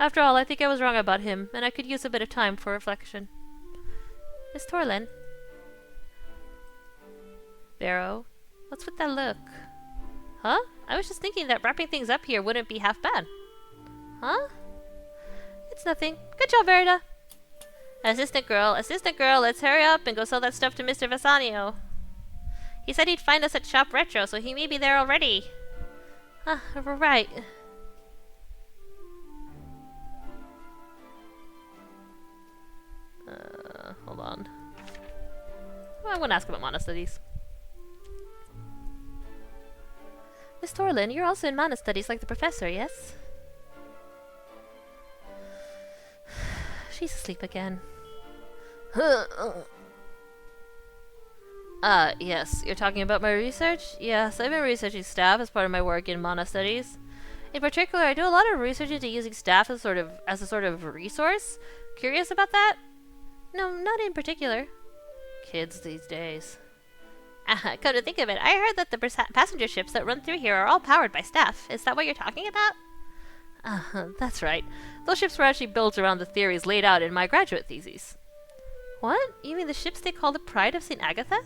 After all, I think I was wrong about him, and I could use a bit of time for reflection. Miss Torlin? Barrow? What's with that look? Huh? I was just thinking that wrapping things up here wouldn't be half bad. Huh? It's nothing. Good job, Verida. Assistant girl, let's hurry up and go sell that stuff to Mr. Vasanio. He said he'd find us at Shop Retro, so he may be there already. Right. Hold on. Well, I want to ask about mana studies. Miss Torlin, you're also in mana studies like the professor, yes? She's asleep again. Yes. You're talking about my research? Yes, I've been researching staff as part of my work in mana studies. In particular, I do a lot of research into using staff as a sort of resource. Curious about that? No, not in particular. Kids these days. Come to think of it, I heard that the passenger ships that run through here are all powered by staff. Is that what you're talking about? That's right. Those ships were actually built around the theories laid out in my graduate thesis. What? You mean the ships they call the Pride of St. Agatha?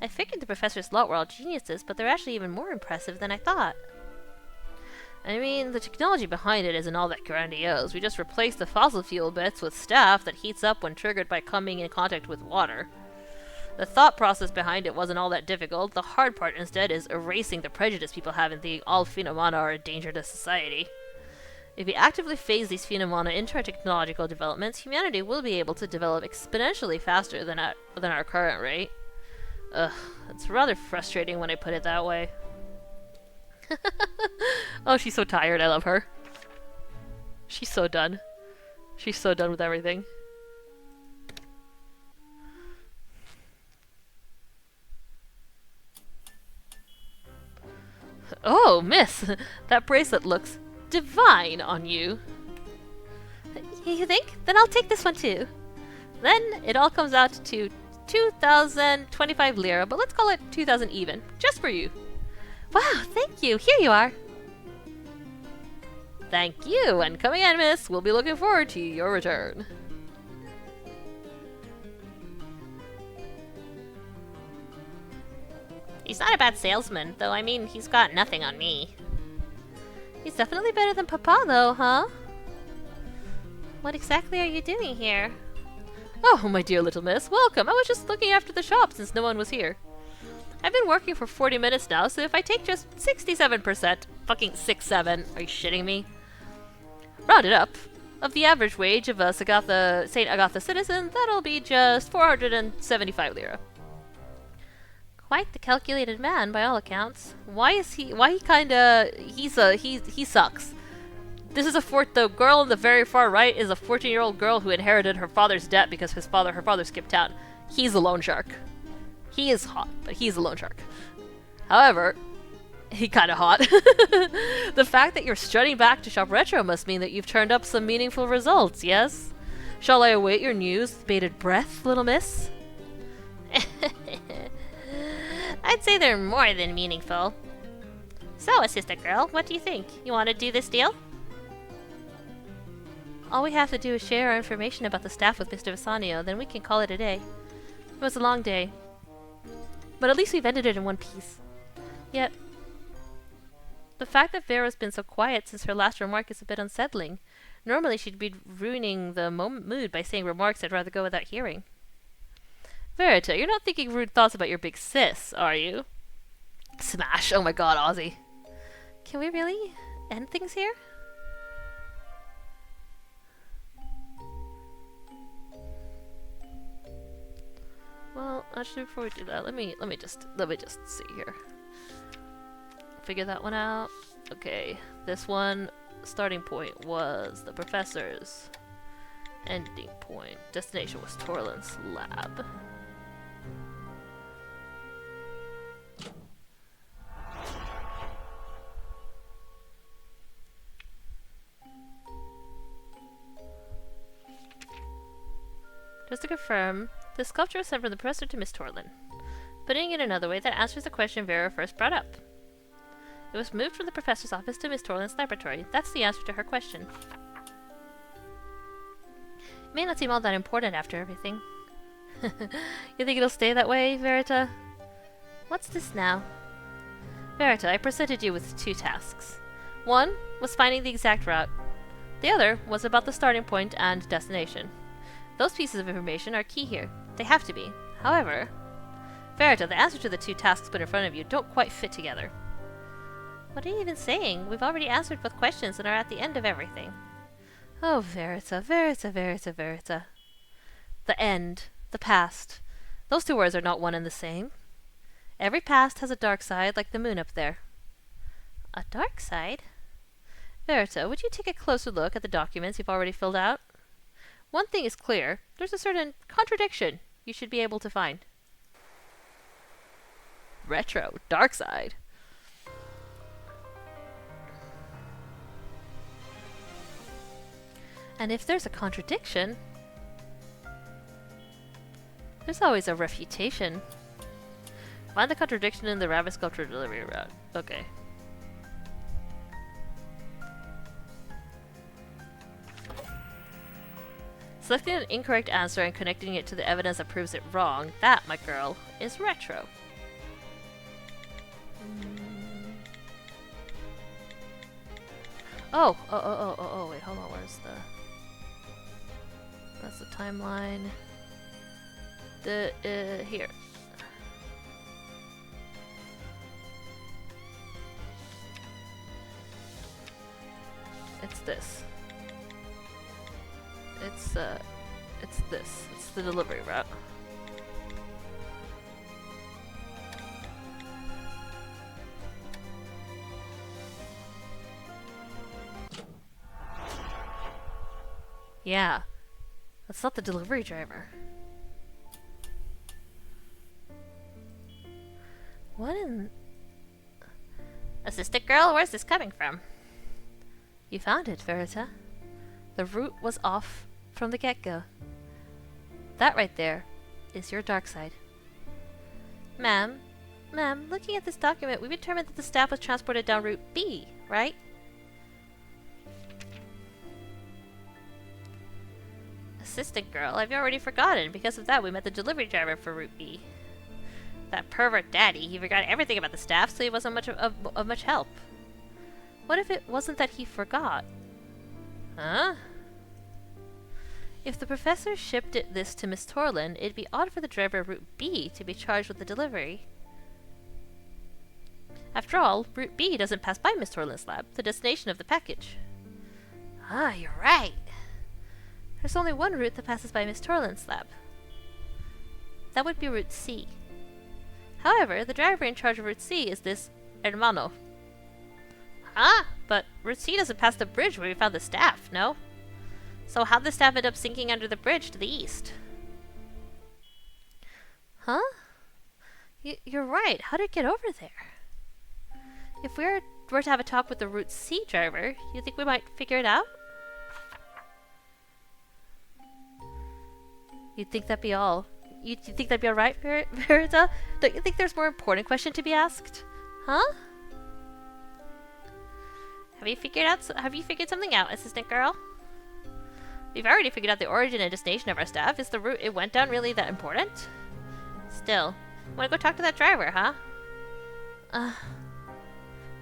I figured the professor's lot were all geniuses, but they're actually even more impressive than I thought. I mean, the technology behind it isn't all that grandiose. We just replace the fossil fuel bits with staff that heats up when triggered by coming in contact with water. The thought process behind it wasn't all that difficult. The hard part instead is erasing the prejudice people have in thinking all phenomena are a danger to society. If we actively phase these phenomena into our technological developments, humanity will be able to develop exponentially faster than our current rate. It's rather frustrating when I put it that way. Oh, she's so tired. I love her. She's so done. She's so done with everything. Oh, miss! That bracelet looks divine on you. You think? Then I'll take this one too. Then it all comes out to 2,025 lira, but let's call it 2,000 even, just for you. Wow, thank you. Here you are. Thank you, and come again, miss. We'll be looking forward to your return. He's not a bad salesman, though. I mean, he's got nothing on me. He's definitely better than Papa, though, huh?
What exactly are you doing here?
Oh, my dear little miss, welcome. I was just looking after the shop since no one was here. I've been working for 40 minutes now, so if I take just 67%, fucking 6-7, are you shitting me? Round it up. Of the average wage of a St. Agatha citizen, that'll be just 475 lira.
Quite the calculated man, by all accounts.
He sucks. This is the girl on the very far right is a 14-year-old girl who inherited her father's debt because her father skipped town. He's a loan shark. He is hot, but he's a loan shark. However, he kinda hot. The fact that you're strutting back to shop retro must mean that you've turned up some meaningful results, yes? Shall I await your news with bated breath, little miss?
I'd say they're more than meaningful. So, assistant girl, what do you think? You want to do this deal?
All we have to do is share our information about the staff with Mr. Visanio, then we can call it a day. It was a long day. But at least we've ended it in one piece. Yet, the fact that Vera's been so quiet since her last remark is a bit unsettling. Normally she'd be ruining the mood by saying remarks I'd rather go without hearing. Verita, you're not thinking rude thoughts about your big sis, are you? Smash! Oh my god, Ozzy.
Can we really end things here?
Well, actually, before we do that, let me just see here. Figure that one out. Okay, this one starting point was the professor's. Ending point. Destination was Torlin's lab. Just to confirm, the sculpture was sent from the professor to Miss Torlin. Putting it another way, that answers the question Vera first brought up. It was moved from the professor's office to Miss Torlin's laboratory. That's the answer to her question. It may not seem all that important after everything. You think it'll stay that way, Verita?
What's this now?
Verita, I presented you with 2 tasks. One was finding the exact route. The other was about the starting point and destination. Those pieces of information are key here. They have to be. However, Verita, the answer to the 2 tasks put in front of you don't quite fit together.
What are you even saying? We've already answered both questions and are at the end of everything.
Oh, Verita, Verita, Verita, Verita. The end. The past. Those 2 words are not one and the same. Every past has a dark side, like the moon up there.
A dark side?
Verita, would you take a closer look at the documents you've already filled out? One thing is clear. There's a certain contradiction you should be able to find. Retro. Dark side. And if there's a contradiction, there's always a refutation. Find the contradiction in the rabbit sculpture delivery route. Okay. Selecting an incorrect answer and connecting it to the evidence that proves it wrong, that, my girl, is retro. Oh, wait, hold on, where's the... That's the timeline. Here. It's this. It's this. It's the delivery route. Yeah. That's not the delivery driver. What in...
Assistant girl, where's this coming from?
You found it, Verita. The route was off from the get-go. That right there is your dark side.
Ma'am, looking at this document, we've determined that the staff was transported down Route B, right? Assistant girl, I've already forgotten. Because of that, we met the delivery driver for Route B. That pervert daddy, he forgot everything about the staff, so he wasn't much of much help.
What if it wasn't that he forgot? Huh?
If the professor shipped this to Miss Torlin, it'd be odd for the driver of Route B to be charged with the delivery. After all, Route B doesn't pass by Miss Torlin's lab, the destination of the package. Ah, you're right. There's only one route that passes by Miss Torlin's lab. That would be Route C. However, the driver in charge of Route C is this hermano. Huh? But Route C doesn't pass the bridge where we found the staff, no? So how'd the staff end up sinking under the bridge to the east? Huh? You're right. How did it get over there? If we were to have a talk with the Route C driver, you think we might figure it out? You'd think that'd be all. You think that'd be alright, Verita? Don't you think there's more important question to be asked? Huh? Have you figured something out, assistant girl? We've already figured out the origin and destination of our staff. Is the route it went down really that important? Still, wanna go talk to that driver, huh?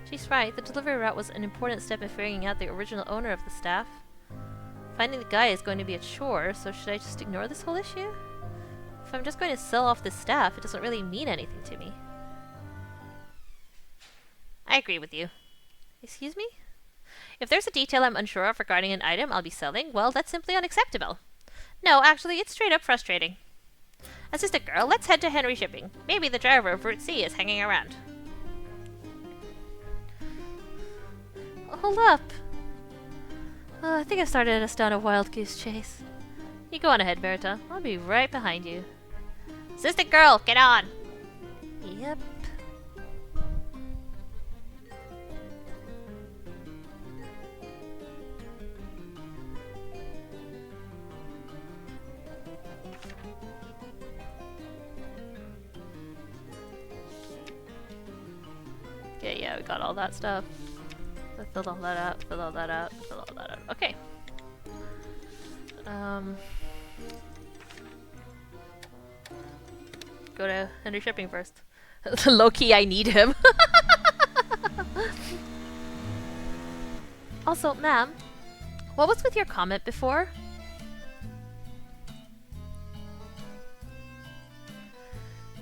She's right. The delivery route was an important step in figuring out the original owner of the staff. Finding the guy is going to be a chore, so should I just ignore this whole issue? If I'm just going to sell off this staff, it doesn't really mean anything to me. I agree with you. Excuse me? If there's a detail I'm unsure of regarding an item I'll be selling, well, that's simply unacceptable. No, actually, it's straight up frustrating. Assistant girl, let's head to Henry Shipping. Maybe the driver of Route C is hanging around. Hold up. I think I started us down a wild goose chase. You go on ahead, Berta. I'll be right behind you. Assistant girl, get on! Yep. Okay, yeah, we got all that stuff. Fill all that out, fill all that out, fill all that out. Okay. Go to Henry Shipping first. Low-key, I need him. Also, ma'am, what was with your comment before?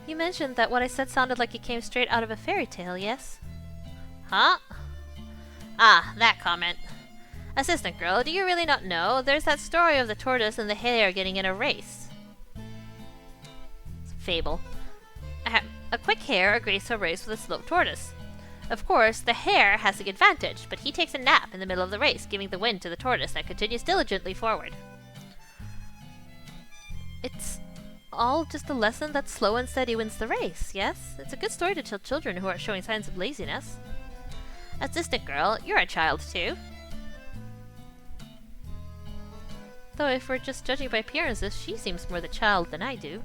You mentioned that what I said sounded like it came straight out of a fairy tale, yes? Huh? Ah, that comment. Assistant girl, do you really not know? There's that story of the tortoise and the hare getting in a race. It's a fable. A quick hare agrees to a race with a slow tortoise. Of course, the hare has the advantage, but he takes a nap in the middle of the race, giving the win to the tortoise that continues diligently forward. It's all just a lesson that slow and steady wins the race, yes? It's a good story to tell children who are showing signs of laziness. Assistant girl, you're a child too. Though if we're just judging by appearances, she seems more the child than I do.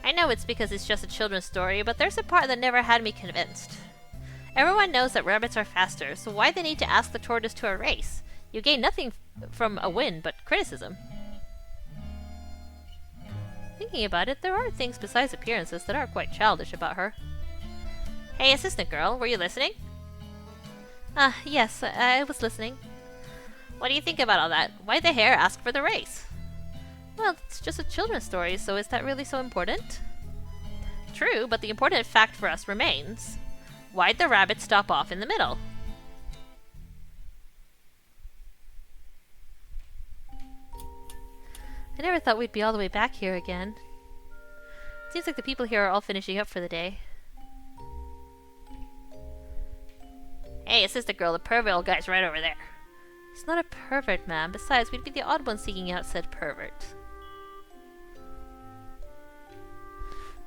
I know it's because it's just a children's story, but there's a part that never had me convinced. Everyone knows that rabbits are faster, so why they need to ask the tortoise to a race? You gain nothing from a win but criticism. Thinking about it, there are things besides appearances that are quite childish about her. Hey, assistant girl, were you listening? Yes, I was listening. What do you think about all that? Why'd the hare ask for the race? Well, it's just a children's story, so is that really so important? True, but the important fact for us remains. Why'd the rabbit stop off in the middle? I never thought we'd be all the way back here again. Seems like the people here are all finishing up for the day. Hey, assistant girl, the pervert old guy's right over there. He's not a pervert, ma'am. Besides, we'd be the odd ones seeking out said pervert.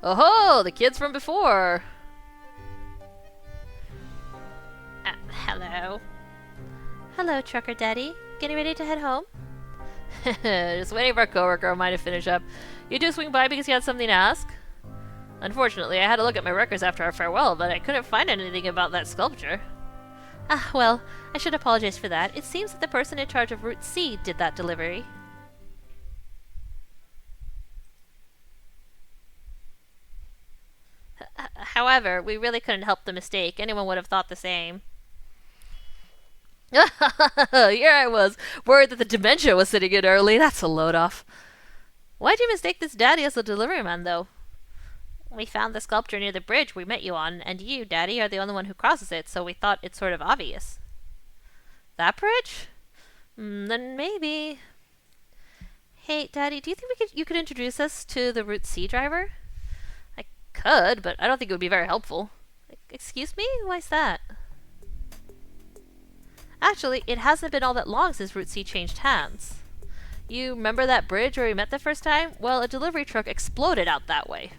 Oh-ho! The kids from before! Hello. Hello, trucker daddy. Getting ready to head home? Just waiting for a coworker of mine to finish up. You two swing by because you had something to ask? Unfortunately, I had to look at my records after our farewell, but I couldn't find anything about that sculpture. Well, I should apologize for that. It seems that the person in charge of Route C did that delivery. However, we really couldn't help the mistake. Anyone would have thought the same.
Here I was, worried that the dementia was sitting in early. That's a load off. Why'd you mistake this daddy as the delivery man, though? We found the sculpture near the bridge we met you on, and you, Daddy, are the only one who crosses it, so we thought it's sort of obvious. That bridge? Then maybe. Hey, Daddy, do you think you could introduce us to the Route C driver? I could, but I don't think it would be very helpful. Excuse me? Why's that? Actually, it hasn't been all that long since Route C changed hands. You remember that bridge where we met the first time? Well, a delivery truck exploded out that way.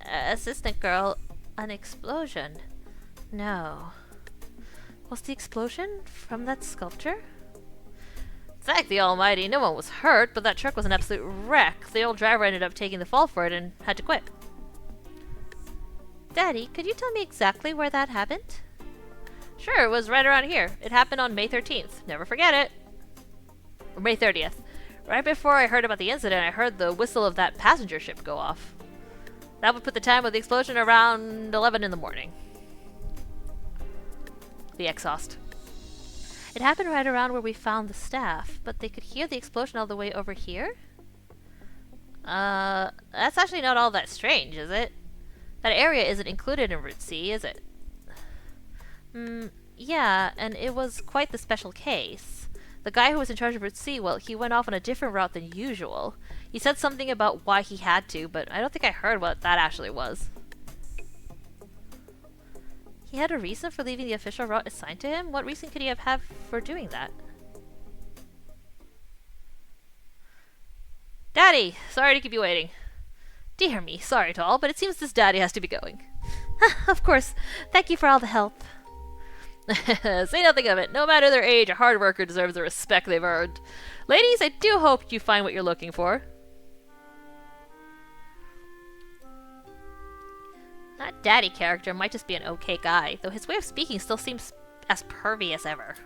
Assistant girl, an explosion? No. Was the explosion from that sculpture? Thank the Almighty, no one was hurt, but that truck was an absolute wreck. The old driver ended up taking the fall for it and had to quit. Daddy, could you tell me exactly where that happened? Sure, it was right around here. It happened on May 13th. Never forget it. Or May 30th. Right before I heard about the incident, I heard the whistle of that passenger ship go off. That would put the time of the explosion around 11 in the morning. The exhaust. It happened right around where we found the staff, but they could hear the explosion all the way over here? That's actually not all that strange, is it? That area isn't included in Route C, is it? Yeah, and it was quite the special case. The guy who was in charge of Route C, well, he went off on a different route than usual. He said something about why he had to, but I don't think I heard what that actually was. He had a reason for leaving the official route assigned to him? What reason could he have for doing that? Daddy! Sorry to keep you waiting. Dear me, sorry to all, but it seems this daddy has to be going. Of course. Thank you for all the help. Say nothing of it. No matter their age, a hard worker deserves the respect they've earned. Ladies, I do hope you find what you're looking for. That daddy character might just be an okay guy, though his way of speaking still seems as pervy as ever.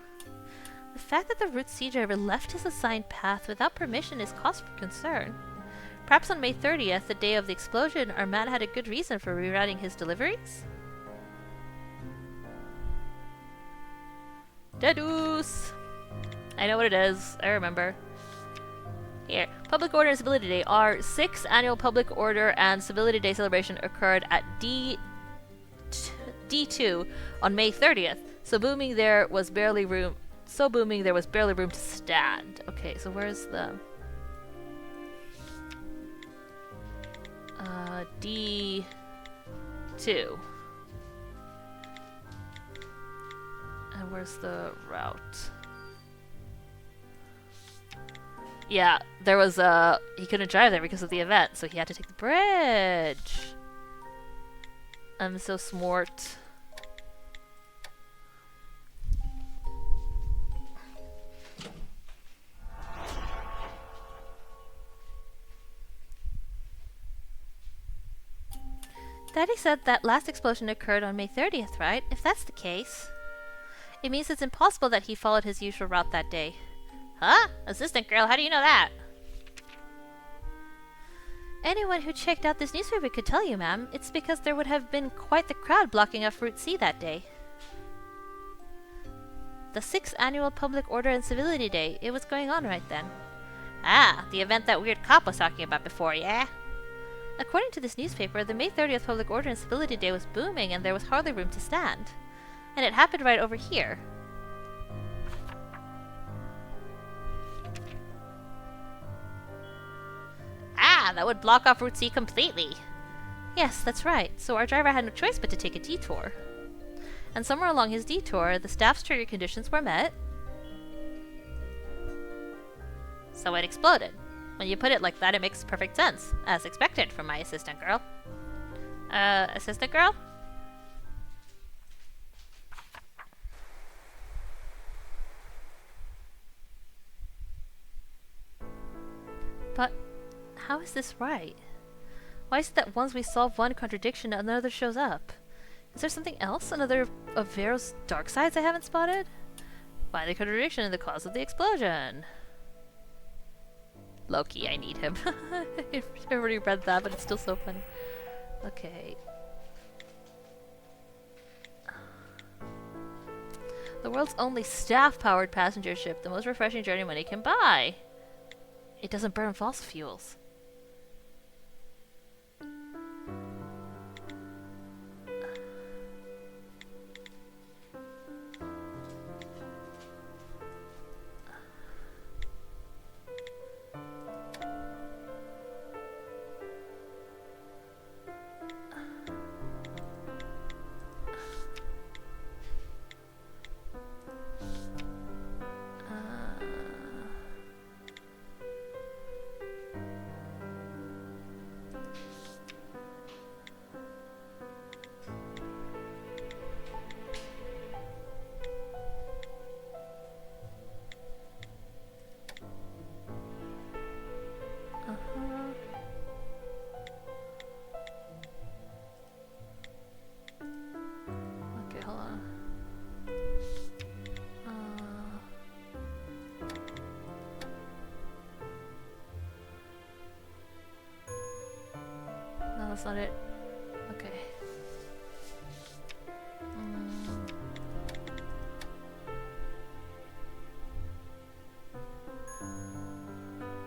The fact that the Route C driver left his assigned path without permission is cause for concern. Perhaps on May 30th, the day of the explosion, our man had a good reason for rerouting his deliveries? Deduce! I know what it is. I remember. Here. Public Order and Civility Day. Our 6th annual Public Order and Civility Day celebration occurred at D2 on May 30th. So booming there was barely room to stand. Okay, so where's the D2. And where's the route? Yeah, there was he couldn't drive there because of the event, so he had to take the bridge. I'm so smart. Daddy said that last explosion occurred on May 30th, right? If that's the case, it means it's impossible that he followed his usual route that day. Huh? Assistant girl, how do you know that? Anyone who checked out this newspaper could tell you, ma'am. It's because there would have been quite the crowd blocking off Route C that day. The 6th annual Public Order and Civility Day. It was going on right then. Ah, the event that weird cop was talking about before, yeah? According to this newspaper, the May 30th Public Order and Civility Day was booming and there was hardly room to stand. And it happened right over here. Ah, that would block off Route C completely. Yes, that's right. So our driver had no choice but to take a detour. And somewhere along his detour, the staff's trigger conditions were met. So it exploded. When you put it like that, it makes perfect sense. As expected from my assistant girl. Assistant girl? But how is this right? Why is it that once we solve one contradiction, another shows up? Is there something else? Another of Vero's dark sides I haven't spotted? Find the contradiction in the cause of the explosion. Loki, I need him. I already read that, but it's still so funny. Okay. The world's only staff-powered passenger ship, the most refreshing journey money can buy. It doesn't burn fossil fuels. Okay, hold on. No, that's not it. Okay.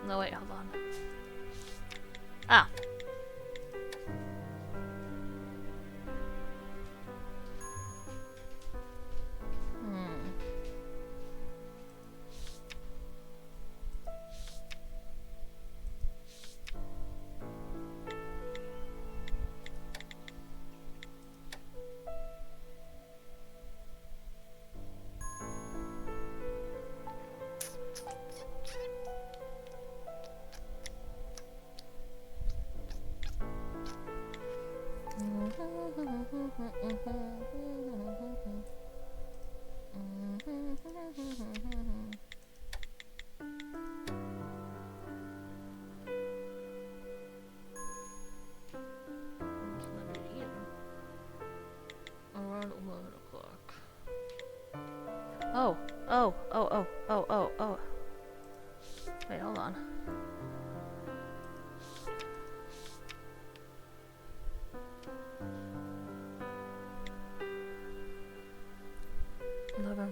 No, wait, hold on. Ah. Around 11 o'clock. Oh. Wait, hold on.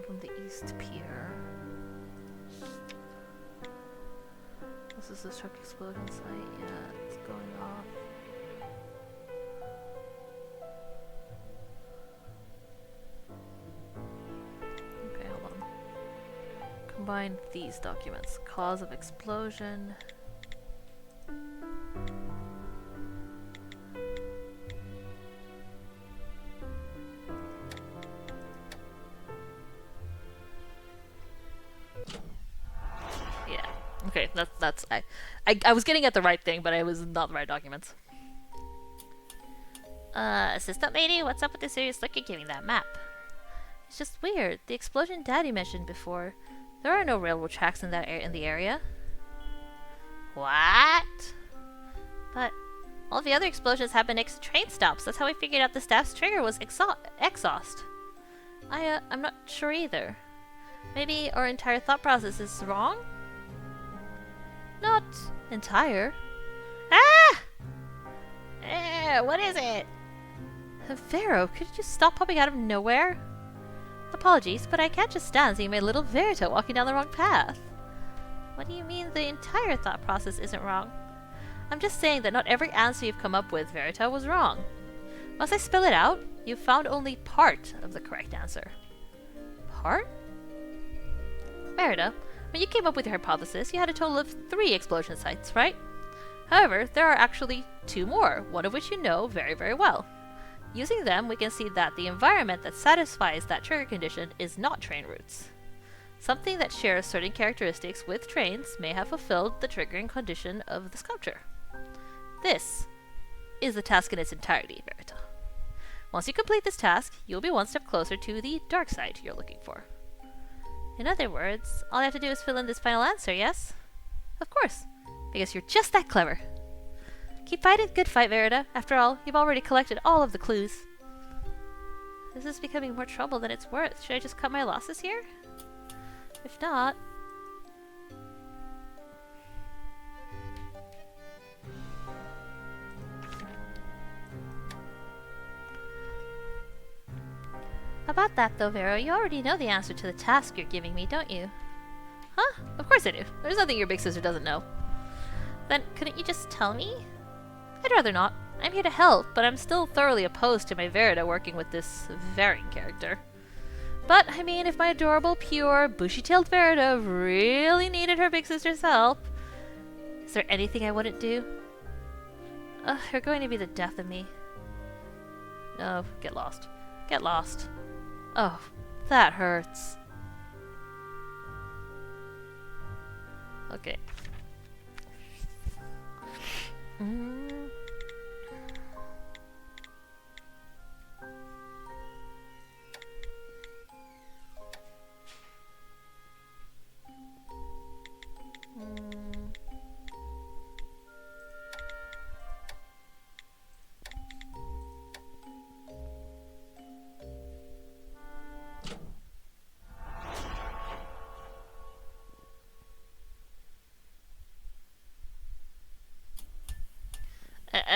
From the East Pier. This is the truck explosion site. Yeah, it's going off. Okay, hold on. Combine these documents. Cause of explosion. Okay, that's I was getting at the right thing, but I was not the right documents. Assistant lady, what's up with the serious look you're giving that map? It's just weird. The explosion Daddy mentioned before, there are no railroad tracks in the area. What? But all the other explosions happen next to train stops. That's how we figured out the staff's trigger was exhaust. I'm not sure either. Maybe our entire thought process is wrong? Not entire. Ah! What is it? Vero, could you just stop popping out of nowhere? Apologies, but I can't just stand seeing my little Verita walking down the wrong path. What do you mean the entire thought process isn't wrong? I'm just saying that not every answer you've come up with, Verita, was wrong. Must I spell it out? You've found only part of the correct answer. Part? Verita, when you came up with your hypothesis, you had a total of 3 explosion sites, right? However, there are actually 2 more, one of which you know very, very well. Using them, we can see that the environment that satisfies that trigger condition is not train routes. Something that shares certain characteristics with trains may have fulfilled the triggering condition of the sculpture. This is the task in its entirety, Verita. Once you complete this task, you'll be one step closer to the dark side you're looking for. In other words, all I have to do is fill in this final answer, yes? Of course, because you're just that clever. Keep fighting, good fight, Verita. After all, you've already collected all of the clues. This is becoming more trouble than it's worth. Should I just cut my losses here? If not...
About that though, Vero, you already know the answer to the task you're giving me, don't you?
Huh? Of course I do. There's nothing your big sister doesn't know.
Then couldn't you just tell me?
I'd rather not. I'm here to help, but I'm still thoroughly opposed to my Verida working with this Varying character. But, I mean, if my adorable, pure, bushy-tailed Verida really needed her big sister's help, is there anything I wouldn't do? You're going to be the death of me. No, get lost. Get lost. Oh, that hurts. Okay.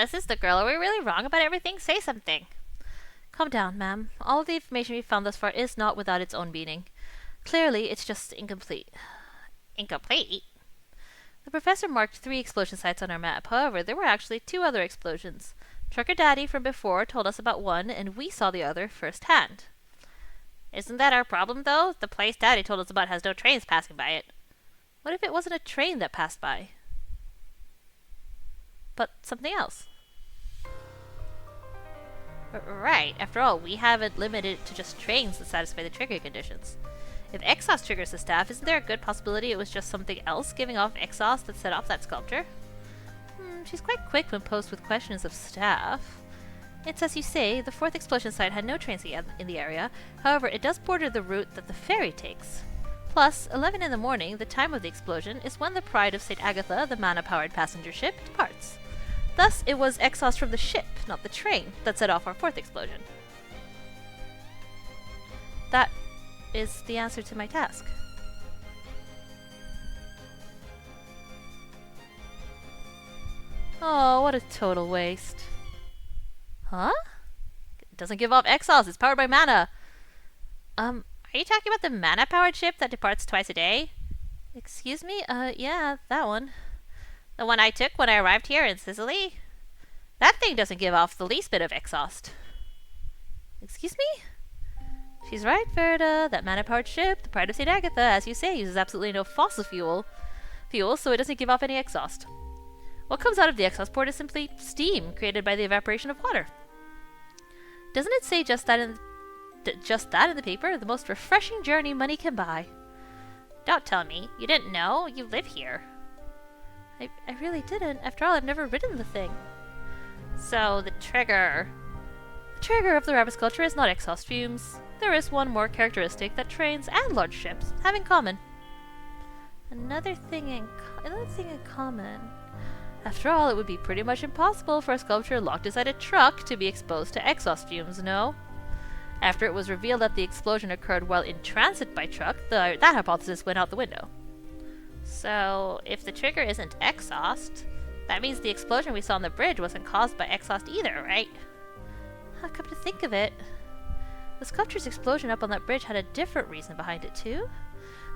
Sister girl, are we really wrong about everything? Say something.
Calm down, ma'am. All of the information we've found thus far is not without its own meaning. Clearly, it's just incomplete.
Incomplete?
The professor marked 3 explosion sites on our map. However, there were actually 2 other explosions. Trucker Daddy from before told us about one, and we saw the other firsthand.
Isn't that our problem, though? The place Daddy told us about has no trains passing by it.
What if it wasn't a train that passed by? But something else?
Right. After all, we haven't limited it to just trains that satisfy the trigger conditions. If exhaust triggers the staff, isn't there a good possibility it was just something else giving off exhaust that set off that sculpture?
She's quite quick when posed with questions of staff. It's as you say, the 4th explosion site had no trains in the area. However, it does border the route that the ferry takes. Plus, 11 in the morning, the time of the explosion, is when the Pride of St. Agatha, the mana-powered passenger ship, departs. Thus, it was exhaust from the ship, not the train, that set off our 4th explosion. That is the answer to my task. Oh, what a total waste. Huh? It doesn't give off exhaust, it's powered by mana.
Are you talking about the mana-powered ship that departs twice a day?
Excuse me? Yeah, that one.
The one I took when I arrived here in Sicily? That thing doesn't give off the least bit of exhaust.
Excuse me? She's right, Verida. That mana-powered ship, the Pride of St. Agatha, as you say, uses absolutely no fossil fuel, so it doesn't give off any exhaust. What comes out of the exhaust port is simply steam created by the evaporation of water. Doesn't it say just that in the paper? The most refreshing journey money can buy.
Don't tell me. You didn't know? You live here.
I really didn't. After all, I've never ridden the thing.
So, the trigger.
The trigger of the rabbit sculpture is not exhaust fumes. There is one more characteristic that trains and large ships have in common. Another thing in common. After all, it would be pretty much impossible for a sculpture locked inside a truck to be exposed to exhaust fumes, no? After it was revealed that the explosion occurred while in transit by truck, that hypothesis went out the window.
So, if the trigger isn't exhaust, that means the explosion we saw on the bridge wasn't caused by exhaust either, right?
Come to think of it, the sculpture's explosion up on that bridge had a different reason behind it, too.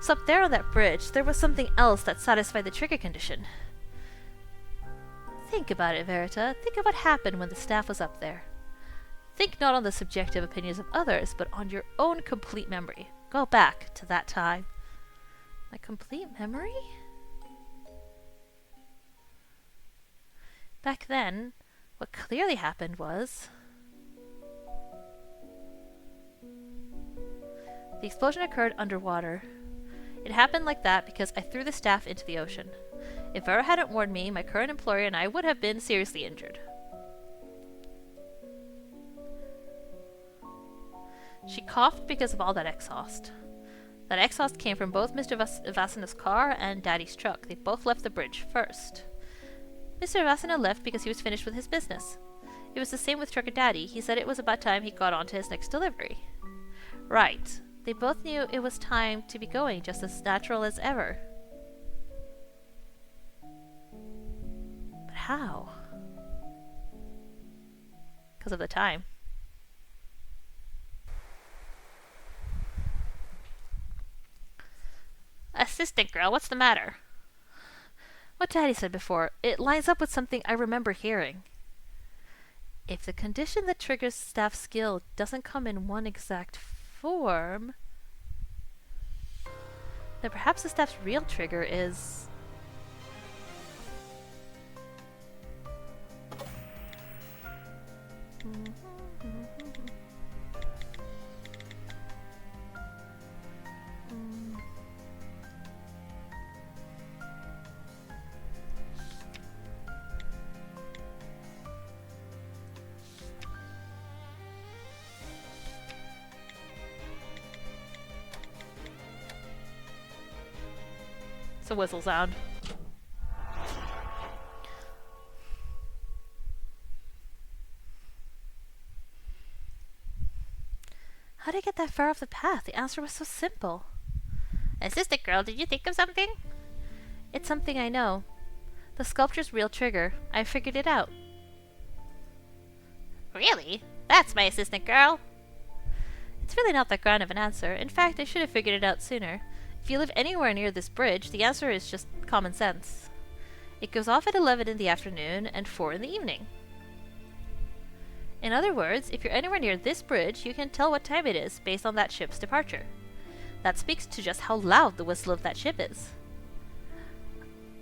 So up there on that bridge, there was something else that satisfied the trigger condition. Think about it, Verita. Think of what happened when the staff was up there. Think not on the subjective opinions of others, but on your own complete memory. Go back to that time. My complete memory? Back then, what clearly happened was... the explosion occurred underwater. It happened like that because I threw the staff into the ocean. If Vera hadn't warned me, my current employer and I would have been seriously injured. She coughed because of all that exhaust. That exhaust came from both Mr. Vasana's car and Daddy's truck. They both left the bridge first. Mr. Vasana left because he was finished with his business. It was the same with Trucker Daddy. He said it was about time he got on to his next delivery. Right. They both knew it was time to be going, just as natural as ever. But how? Because of the time. Assistant girl, what's the matter? What Daddy said before, it lines up with something I remember hearing. If the condition that triggers staff skill doesn't come in one exact form, then perhaps the staff's real trigger is... It's a whistle sound. How did I get that far off the path? The answer was so simple. Assistant girl, did you think of something? It's something I know. The sculpture's real trigger. I figured it out. Really? That's my assistant girl. It's really not that grand of an answer. In fact, I should have figured it out sooner. If you live anywhere near this bridge, the answer is just common sense. It goes off at 11 in the afternoon and 4 in the evening. In other words, if you're anywhere near this bridge, you can tell what time it is based on that ship's departure. That speaks to just how loud the whistle of that ship is.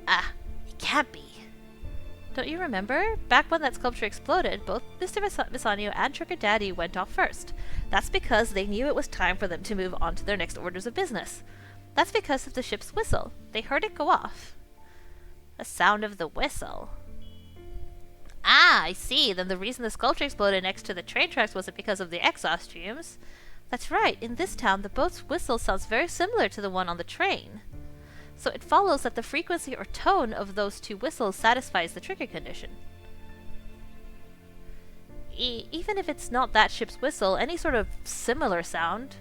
Ah, it can't be. Don't you remember? Back when that sculpture exploded, both Mr. Visanio and Trigger Daddy went off first. That's because they knew it was time for them to move on to their next orders of business. That's because of the ship's whistle. They heard it go off. The sound of the whistle. Ah, I see. Then the reason the sculpture exploded next to the train tracks wasn't because of the exhaust fumes. That's right. In this town, the boat's whistle sounds very similar to the one on the train. So it follows that the frequency or tone of those two whistles satisfies the trigger condition. Even if it's not that ship's whistle, any sort of similar sound...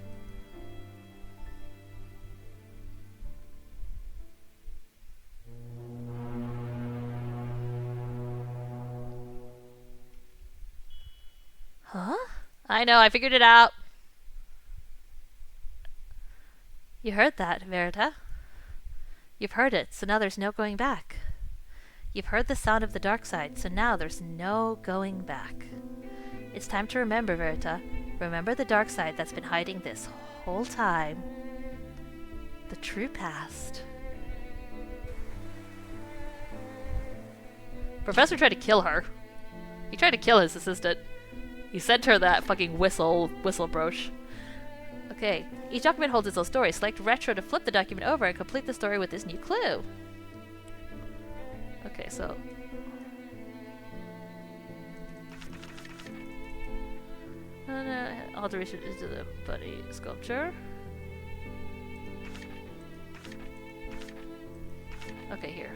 Huh? I know, I figured it out. You heard that, Verita? You've heard it, so now there's no going back. You've heard the sound of the dark side, so now there's no going back. It's time to remember, Verita. Remember the dark side that's been hiding this whole time. The true past. Professor tried to kill her. He tried to kill his assistant. He sent her that fucking whistle brooch. Okay, each document holds its own story. Select Retro to flip the document over and complete the story with this new clue. Okay, so... alteration is to the buddy sculpture. Okay, here.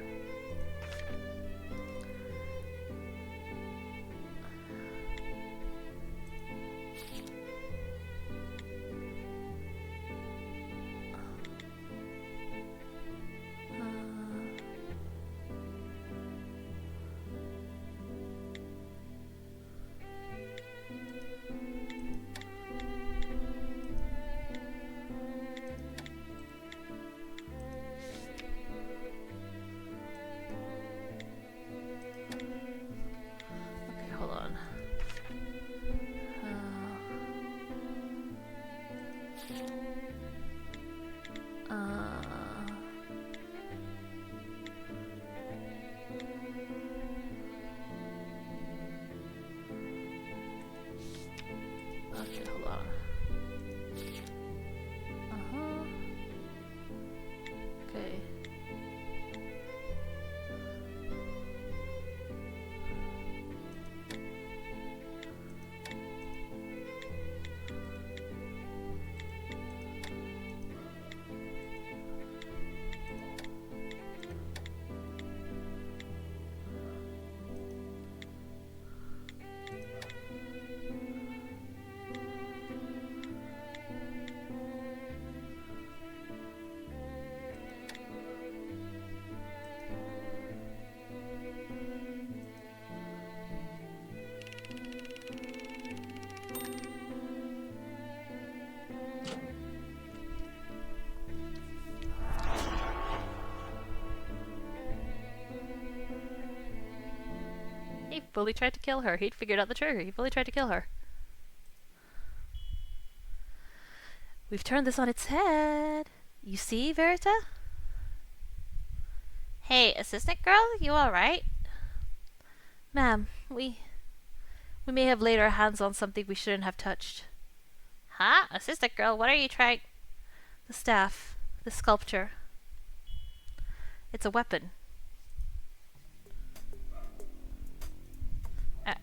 fully tried to kill her. He'd figured out the trigger. He fully tried to kill her. We've turned this on its head. You see, Verita?
Hey, assistant girl, you alright?
Ma'am, we may have laid our hands on something we shouldn't have touched.
Huh? Assistant girl, what are you trying...
The staff. The sculpture. It's a weapon.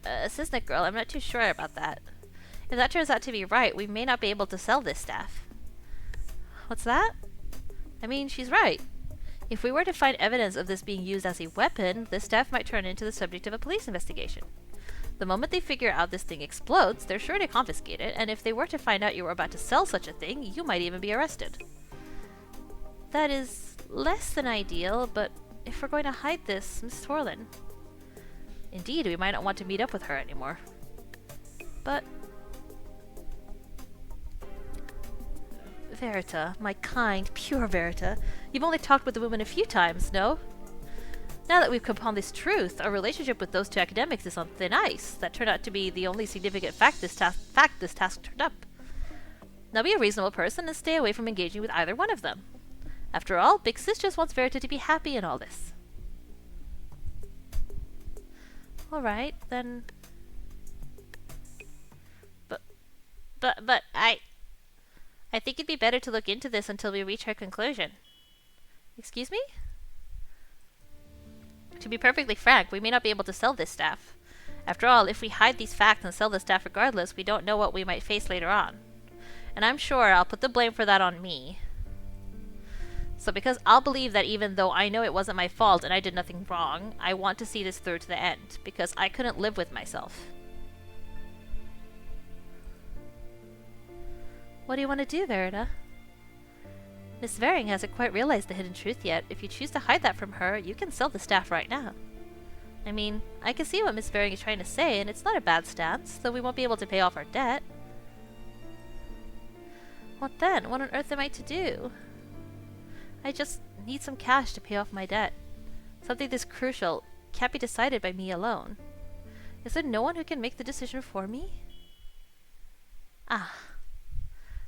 Assistant girl, I'm not too sure about that. If that turns out to be right, we may not be able to sell this staff.
What's that? I mean, she's right. If we were to find evidence of this being used as a weapon, this staff might turn into the subject of a police investigation. The moment they figure out this thing explodes, they're sure to confiscate it, and if they were to find out you were about to sell such a thing, you might even be arrested. That is less than ideal, but if we're going to hide this, Miss Thorlin... Indeed, we might not want to meet up with her anymore. But... Verita, my kind, pure Verita, you've only talked with the woman a few times, no? Now that we've come upon this truth, our relationship with those two academics is on thin ice. That turned out to be the only significant fact this task turned up. Now be a reasonable person and stay away from engaging with either one of them. After all, Big Sis just wants Verita to be happy in all this. Alright, then...
But I think it'd be better to look into this until we reach our conclusion.
Excuse me?
To be perfectly frank, we may not be able to sell this staff. After all, if we hide these facts and sell the staff regardless, we don't know what we might face later on. And I'm sure I'll put the blame for that on me. So because I'll believe that even though I know it wasn't my fault and I did nothing wrong, I want to see this through to the end, because I couldn't live with myself.
What do you want to do, Verita? Miss Vering hasn't quite realized the hidden truth yet. If you choose to hide that from her, you can sell the staff right now. I mean, I can see what Miss Vering is trying to say, and it's not a bad stance, though we won't be able to pay off our debt. What then? What on earth am I to do? I just need some cash to pay off my debt. Something this crucial can't be decided by me alone. Is there no one who can make the decision for me? Ah.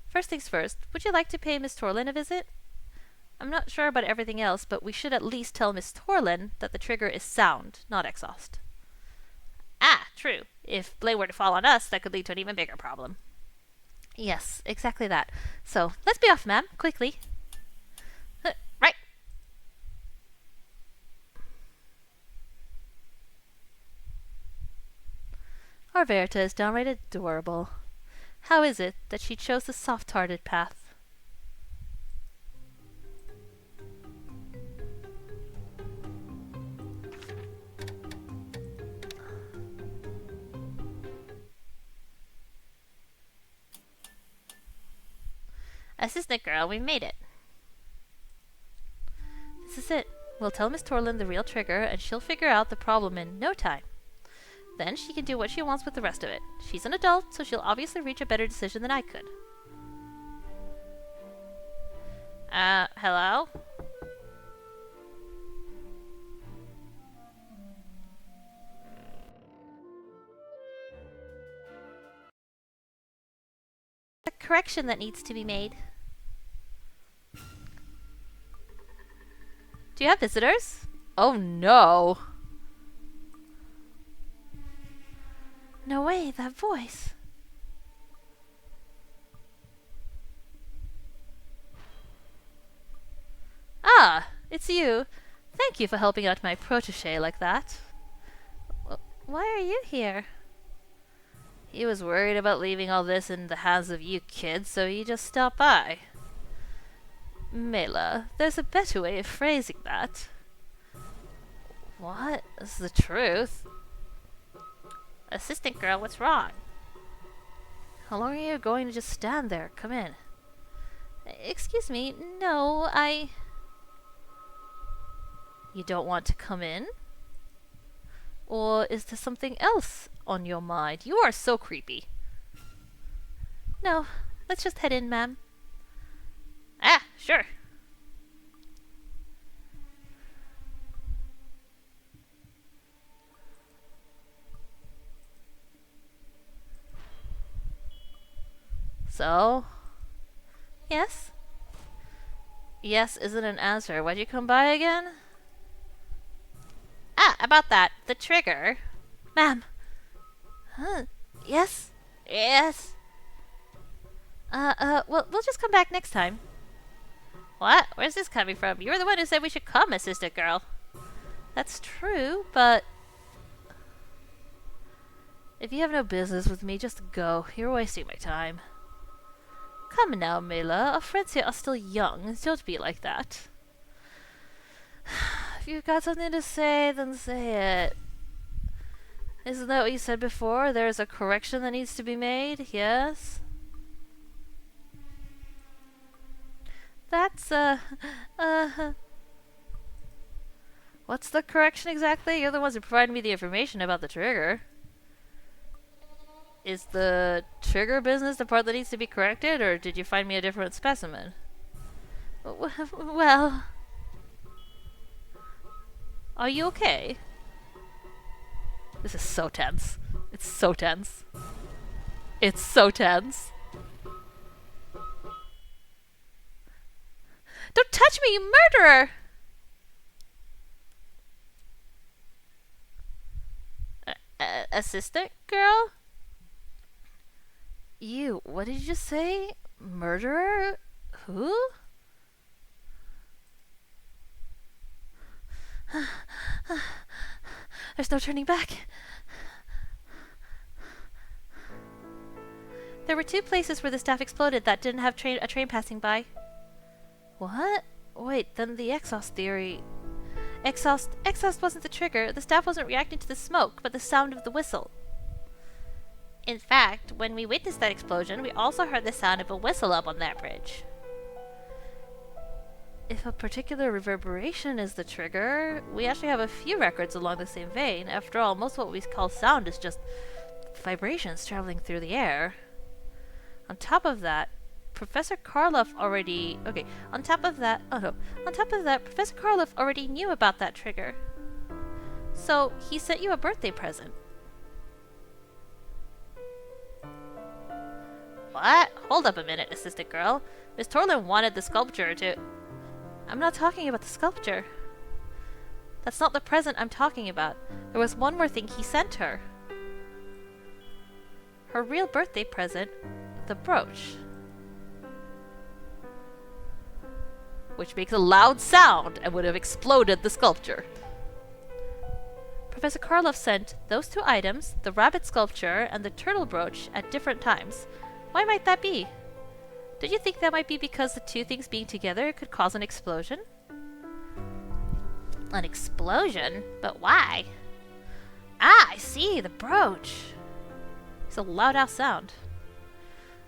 First things first, would you like to pay Miss Thorlin a visit? I'm not sure about everything else, but we should at least tell Miss Thorlin that the trigger is sound, not exhaust.
Ah, true. If blame were to fall on us, that could lead to an even bigger problem.
Yes, exactly that. So, let's be off, ma'am, quickly.
Right.
Our Verita is downright adorable. How is it that she chose the soft-hearted path?
Assistant girl, we made it.
This is it. We'll tell Miss Thorlin the real trigger, and she'll figure out the problem in no time. Then she can do what she wants with the rest of it. She's an adult, so she'll obviously reach a better decision than I could.
Hello?
A correction that needs to be made. Do you have visitors? Oh no! No way, that voice. Ah, it's you. Thank you for helping out my protege like that. Why are you here? He was worried about leaving all this in the hands of you kids, so he just stopped by. Mela, there's a better way of phrasing that. What? This is the truth.
Assistant girl, what's wrong?
How long are you going to just stand there? Come in. Excuse me, no, You don't want to come in? Or is there something else on your mind? You are so creepy. No, let's just head in, ma'am.
Ah, sure.
So? Yes? Yes isn't an answer. Why'd you come by again? Ah, about that. The trigger. Ma'am. Huh? Yes? Yes? Well, we'll just come back next time. What? Where's this coming from? You were the one who said we should come, assistant girl. That's true, but... If you have no business with me, just go. You're wasting my time. Come now, Mela. Our friends here are still young. Don't be like that. If you've got something to say, then say it. Isn't that what you said before? There's a correction that needs to be made? Yes? That's, What's the correction exactly? You're the ones who provided me the information about the trigger. Is the trigger business the part that needs to be corrected, or did you find me a different specimen? Well... Are you okay? This is so tense. It's so tense. It's so tense. Don't touch me, you murderer! Assistant girl? You, what did you just say? Murderer? Who? There's no turning back. There were 2 places where the staff exploded that didn't have a train passing by. What? Wait, then the exhaust theory... Exhaust wasn't the trigger. The staff wasn't reacting to the smoke, but the sound of the whistle. In fact, when we witnessed that explosion, we also heard the sound of a whistle up on that bridge. If a particular reverberation is the trigger, we actually have a few records along the same vein. After all, most of what we call sound is just vibrations traveling through the air. On top of that, Professor Karloff already knew about that trigger. So, he sent you a birthday present. What? Hold up a minute, assistant girl. Miss Torlin wanted the sculpture to... I'm not talking about the sculpture. That's not the present I'm talking about. There was one more thing he sent her. Her real birthday present, the brooch. Which makes a loud sound and would have exploded the sculpture. Professor Karloff sent those 2 items, the rabbit sculpture and the turtle brooch, at different times. Why might that be? Did you think that might be because the 2 things being together could cause an explosion? An explosion? But why? Ah, I see, the brooch. It's a loud-ass sound.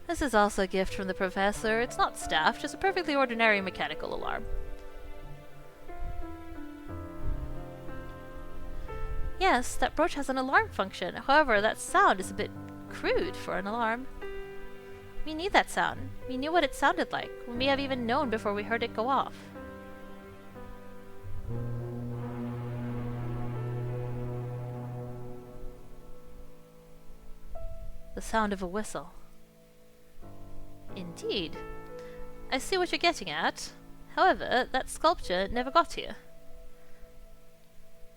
This is also a gift from the professor. It's not staff, just a perfectly ordinary mechanical alarm. Yes, that brooch has an alarm function. However, that sound is a bit crude for an alarm. We need that sound. We knew what it sounded like. We may have even known before we heard it go off. The sound of a whistle. Indeed. I see what you're getting at. However, that sculpture never got here.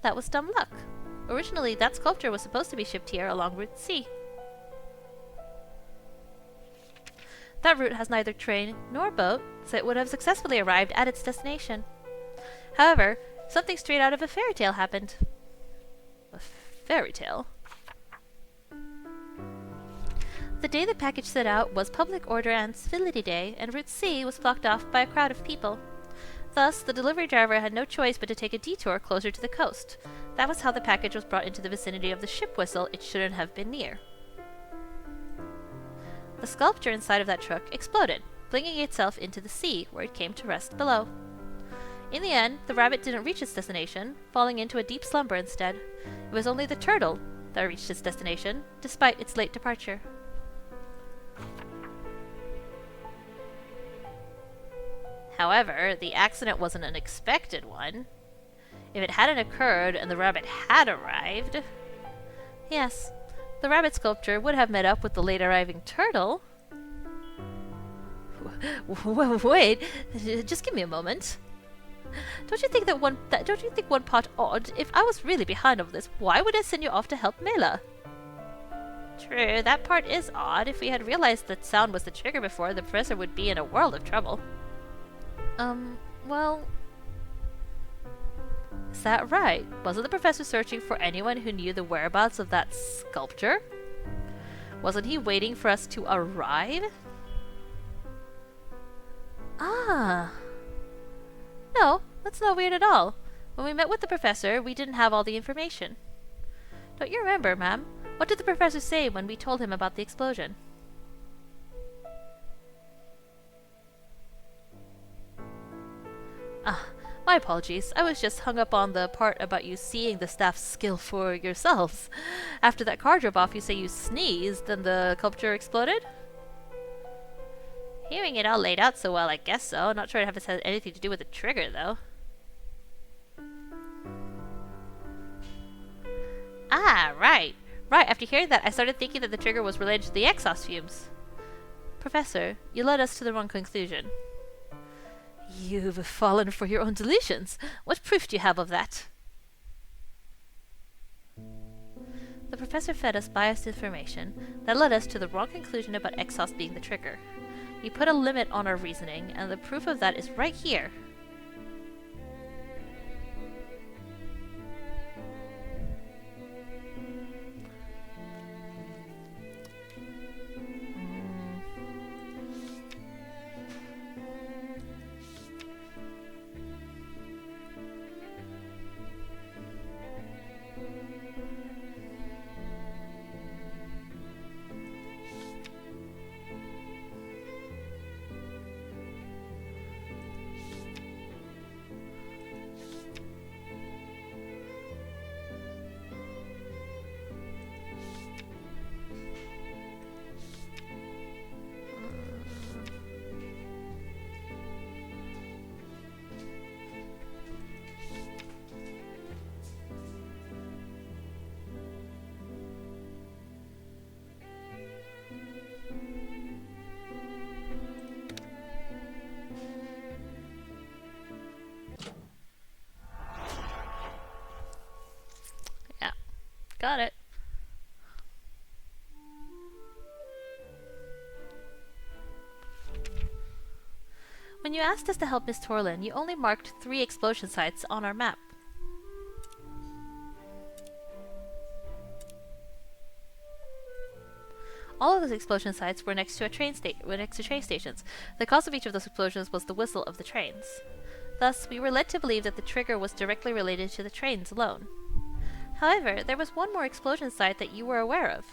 That was dumb luck. Originally, that sculpture was supposed to be shipped here along Route C. That route has neither train nor boat, so it would have successfully arrived at its destination. However, something straight out of a fairy tale happened. A fairy tale? The day the package set out was Public Order and Civility Day, and Route C was blocked off by a crowd of people. Thus, the delivery driver had no choice but to take a detour closer to the coast. That was how the package was brought into the vicinity of the ship whistle it shouldn't have been near. The sculpture inside of that truck exploded, flinging itself into the sea, where it came to rest below. In the end, the rabbit didn't reach its destination, falling into a deep slumber instead. It was only the turtle that reached its destination, despite its late departure. However, the accident wasn't an expected one. If it hadn't occurred and the rabbit had arrived... Yes, the rabbit sculpture would have met up with the late arriving turtle. Wait, just give me a moment. Don't you think one part odd? If I was really behind all this, why would I send you off to help Mela? True, that part is odd. If we had realized that sound was the trigger before, the professor would be in a world of trouble. Well... Is that right? Wasn't the professor searching for anyone who knew the whereabouts of that sculpture? Wasn't he waiting for us to arrive? Ah. No, that's not weird at all. When we met with the professor, we didn't have all the information. Don't you remember, ma'am? What did the professor say when we told him about the explosion? Ah, my apologies. I was just hung up on the part about you seeing the staff's skill for yourselves. After that car drove off, you say you sneezed, then the sculpture exploded? Hearing it all laid out so well, I guess so. Not sure if it has anything to do with the trigger, though. Ah, right. Right, after hearing that, I started thinking that the trigger was related to the exhaust fumes. Professor, you led us to the wrong conclusion. You've fallen for your own delusions. What proof do you have of that? The professor fed us biased information that led us to the wrong conclusion about exhaust being the trigger. He put a limit on our reasoning, and the proof of that is right here. Got it. When you asked us to help Miss Torlin, you only marked 3 explosion sites on our map. All of those explosion sites were next to train stations. The cause of each of those explosions was the whistle of the trains. Thus, we were led to believe that the trigger was directly related to the trains alone. However, there was one more explosion site that you were aware of.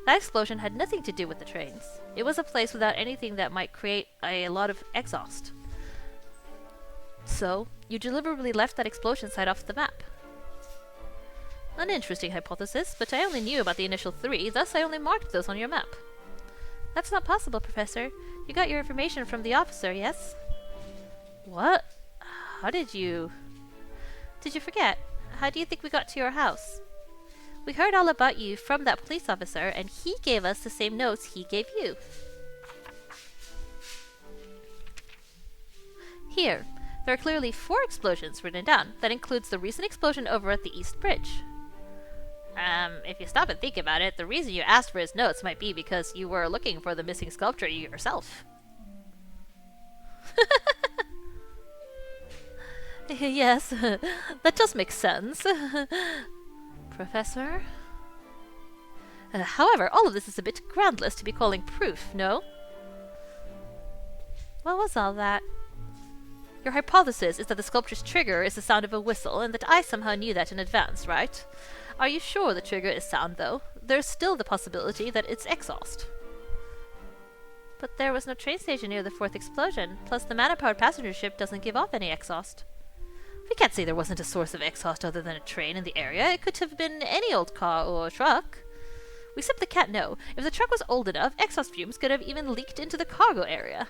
That explosion had nothing to do with the trains. It was a place without anything that might create a lot of exhaust. So, you deliberately left that explosion site off the map. An interesting hypothesis, but I only knew about the initial 3, thus I only marked those on your map. That's not possible, Professor. You got your information from the officer, yes? What? How did you... Did you forget? How do you think we got to your house? We heard all about you from that police officer, and he gave us the same notes he gave you. Here, there are clearly 4 explosions written down. That includes the recent explosion over at the East Bridge. If you stop and think about it, the reason you asked for his notes might be because you were looking for the missing sculpture yourself. Yes, that does make sense. Professor? However, all of this is a bit groundless to be calling proof, no? What was all that? Your hypothesis is that the sculpture's trigger is the sound of a whistle, and that I somehow knew that in advance, right? Are you sure the trigger is sound, though? There's still the possibility that it's exhaust. But there was no train station near the 4th explosion, plus the mana-powered passenger ship doesn't give off any exhaust. We can't say there wasn't a source of exhaust other than a train in the area. It could have been any old car or truck. We simply can't know. If the truck was old enough, exhaust fumes could have even leaked into the cargo area.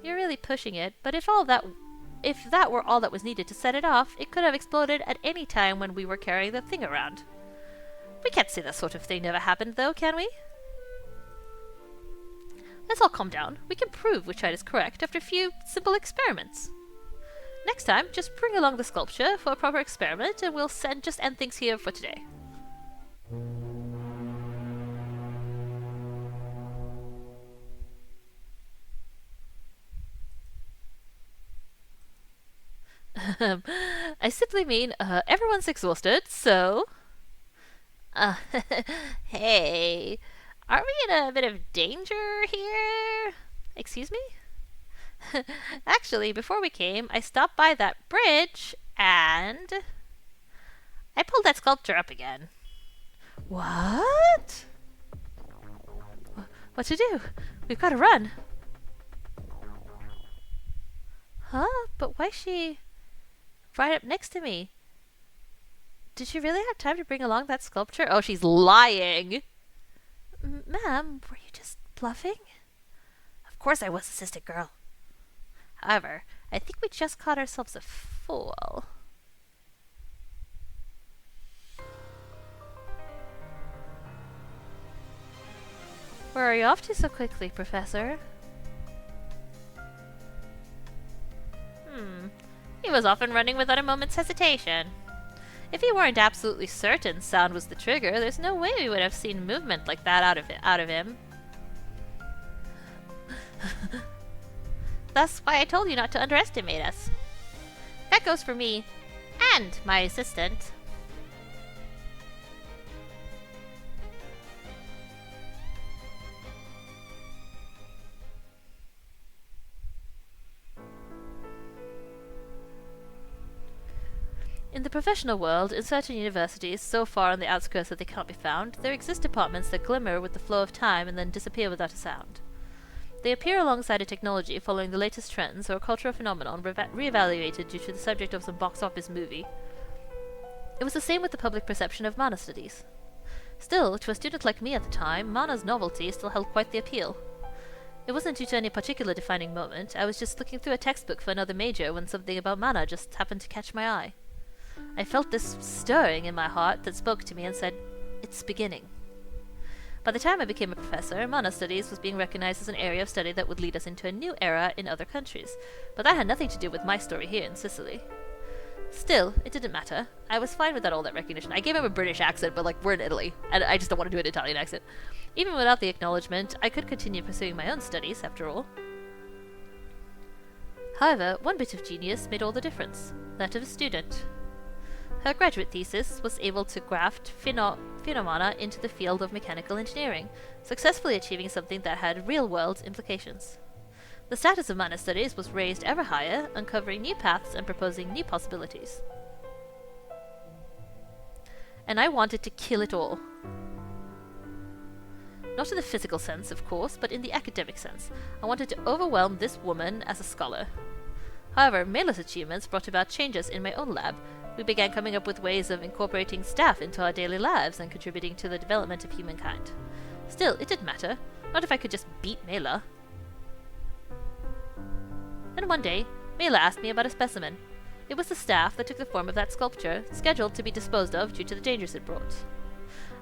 You're really pushing it, but if that were all that was needed to set it off, it could have exploded at any time when we were carrying the thing around. We can't say that sort of thing never happened, though, can we? Let's all calm down. We can prove which side is correct after a few simple experiments. Next time, just bring along the sculpture for a proper experiment, and we'll just end things here for today. I simply mean, everyone's exhausted, so... hey, are we in a bit of danger here? Excuse me? Actually, before we came, I stopped by that bridge, and... I pulled that sculpture up again. What? What to do? We've got to run. Huh? But why's she right up next to me? Did she really have time to bring along that sculpture? Oh, she's lying. Ma'am, were you just bluffing? Of course I was, assistant girl. However, I think we just caught ourselves a fool. Where are you off to so quickly, Professor? He was off and running without a moment's hesitation. If he weren't absolutely certain sound was the trigger, there's no way we would have seen movement like that out of him. That's why I told you not to underestimate us. That goes for me and my assistant. In the professional world, in certain universities so far on the outskirts that they cannot be found, there exist departments that glimmer with the flow of time and then disappear without a sound. They appear alongside a technology following the latest trends or a cultural phenomenon re-evaluated due to the subject of some box office movie. It was the same with the public perception of mana studies. Still, to a student like me at the time, mana's novelty still held quite the appeal. It wasn't due to any particular defining moment. I was just looking through a textbook for another major when something about mana just happened to catch my eye. I felt this stirring in my heart that spoke to me and said, "It's beginning." By the time I became a professor, mana studies was being recognized as an area of study that would lead us into a new era in other countries, but that had nothing to do with my story here in Sicily. Still, it didn't matter. I was fine without all that recognition. I gave him a British accent, but we're in Italy, and I just don't want to do an Italian accent. Even without the acknowledgement, I could continue pursuing my own studies, after all. However, one bit of genius made all the difference, that of a student. Her graduate thesis was able to graft phenomena into the field of mechanical engineering, successfully achieving something that had real-world implications. The status of mana studies was raised ever higher, uncovering new paths and proposing new possibilities. And I wanted to kill it all. Not in the physical sense, of course, but in the academic sense. I wanted to overwhelm this woman as a scholar. However, Mela's achievements brought about changes in my own lab. We began coming up with ways of incorporating staff into our daily lives and contributing to the development of humankind. Still, it didn't matter. Not if I could just beat Mela. Then one day, Mela asked me about a specimen. It was the staff that took the form of that sculpture, scheduled to be disposed of due to the dangers it brought.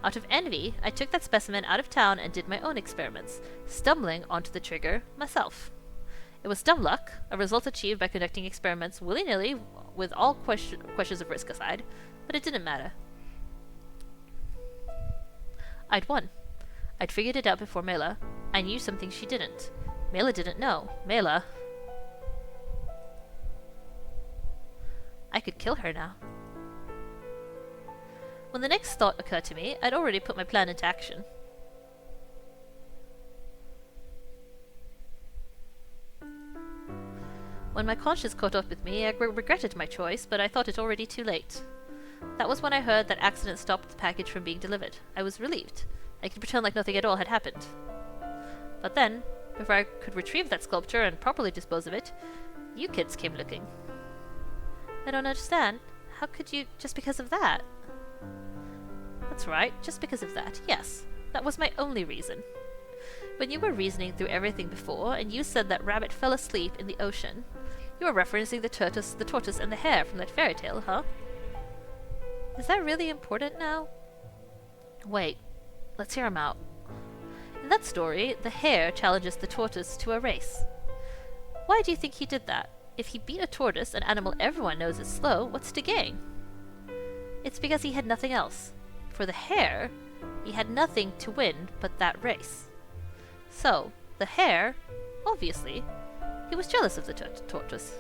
Out of envy, I took that specimen out of town and did my own experiments, stumbling onto the trigger myself. It was dumb luck, a result achieved by conducting experiments willy-nilly, with all questions of risk aside, but it didn't matter. I'd won. I'd figured it out before Mela. I knew something she didn't. Mela didn't know. Mela... I could kill her now. When the next thought occurred to me, I'd already put my plan into action. When my conscience caught up with me, I regretted my choice, but I thought it already too late. That was when I heard that accident stopped the package from being delivered. I was relieved. I could pretend like nothing at all had happened. But then, before I could retrieve that sculpture and properly dispose of it, you kids came looking. I don't understand. How could you, just because of that? That's right, just because of that, yes. That was my only reason. When you were reasoning through everything before, and you said that rabbit fell asleep in the ocean, you were referencing the tortoise and the hare from that fairy tale, huh? Is that really important now? Wait, let's hear him out. In that story, the hare challenges the tortoise to a race. Why do you think he did that? If he beat a tortoise, an animal everyone knows is slow, what's to gain? It's because he had nothing else. For the hare, he had nothing to win but that race. So, the hare, obviously, he was jealous of the tortoise.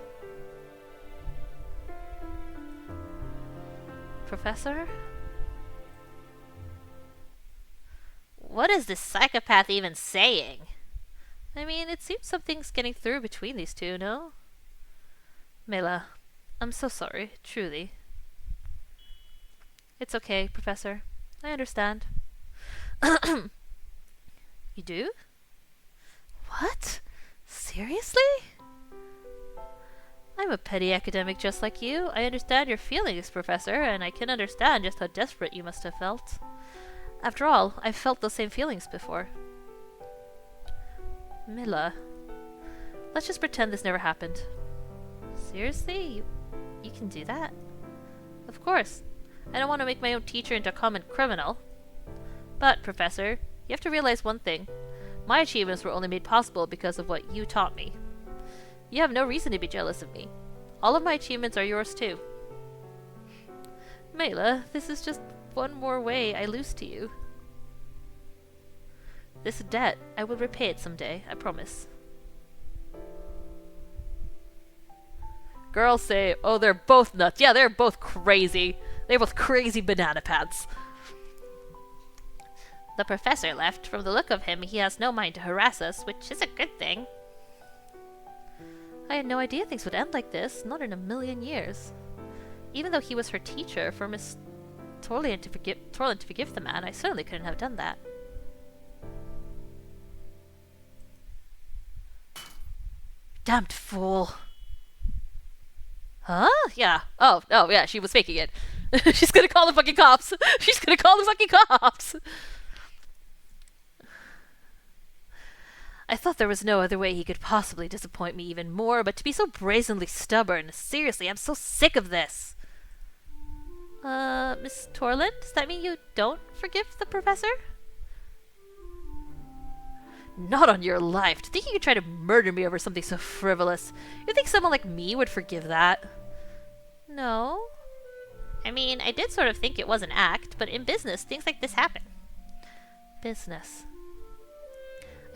Professor?
What is this psychopath even saying?
I mean, it seems something's getting through between these two, no? Mela, I'm so sorry, truly. It's okay, Professor. I understand. You do? What? Seriously? I'm a petty academic just like you. I understand your feelings, Professor, and I can understand just how desperate you must have felt. After all, I've felt those same feelings before. Mila, let's just pretend this never happened. Seriously? You can do that? Of course. I don't want to make my own teacher into a common criminal. But, Professor, you have to realize one thing. My achievements were only made possible because of what you taught me. You have no reason to be jealous of me. All of my achievements are yours too. Mela, this is just one more way I lose to you. This debt, I will repay it someday, I promise. Girls say, oh, they're both nuts. Yeah, they're both crazy. They're both crazy banana pants.
The professor left. From the look of him, he has no mind to harass us, which is a good thing.
I had no idea things would end like this, not in a million years. Even though he was her teacher, for Miss Torlin to forgive the man, I certainly couldn't have done that. Damned fool. Huh? Yeah. Oh, yeah, she was faking it. She's gonna call the fucking cops. She's gonna call the fucking cops. I thought there was no other way he could possibly disappoint me even more, but to be so brazenly stubborn. Seriously, I'm so sick of this. Miss Torlin, does that mean you don't forgive the professor? Not on your life. To think you could try to murder me over something so frivolous. You think someone like me would forgive that? No.
I mean, I did sort of think it was an act, but in business, things like this happen.
Business.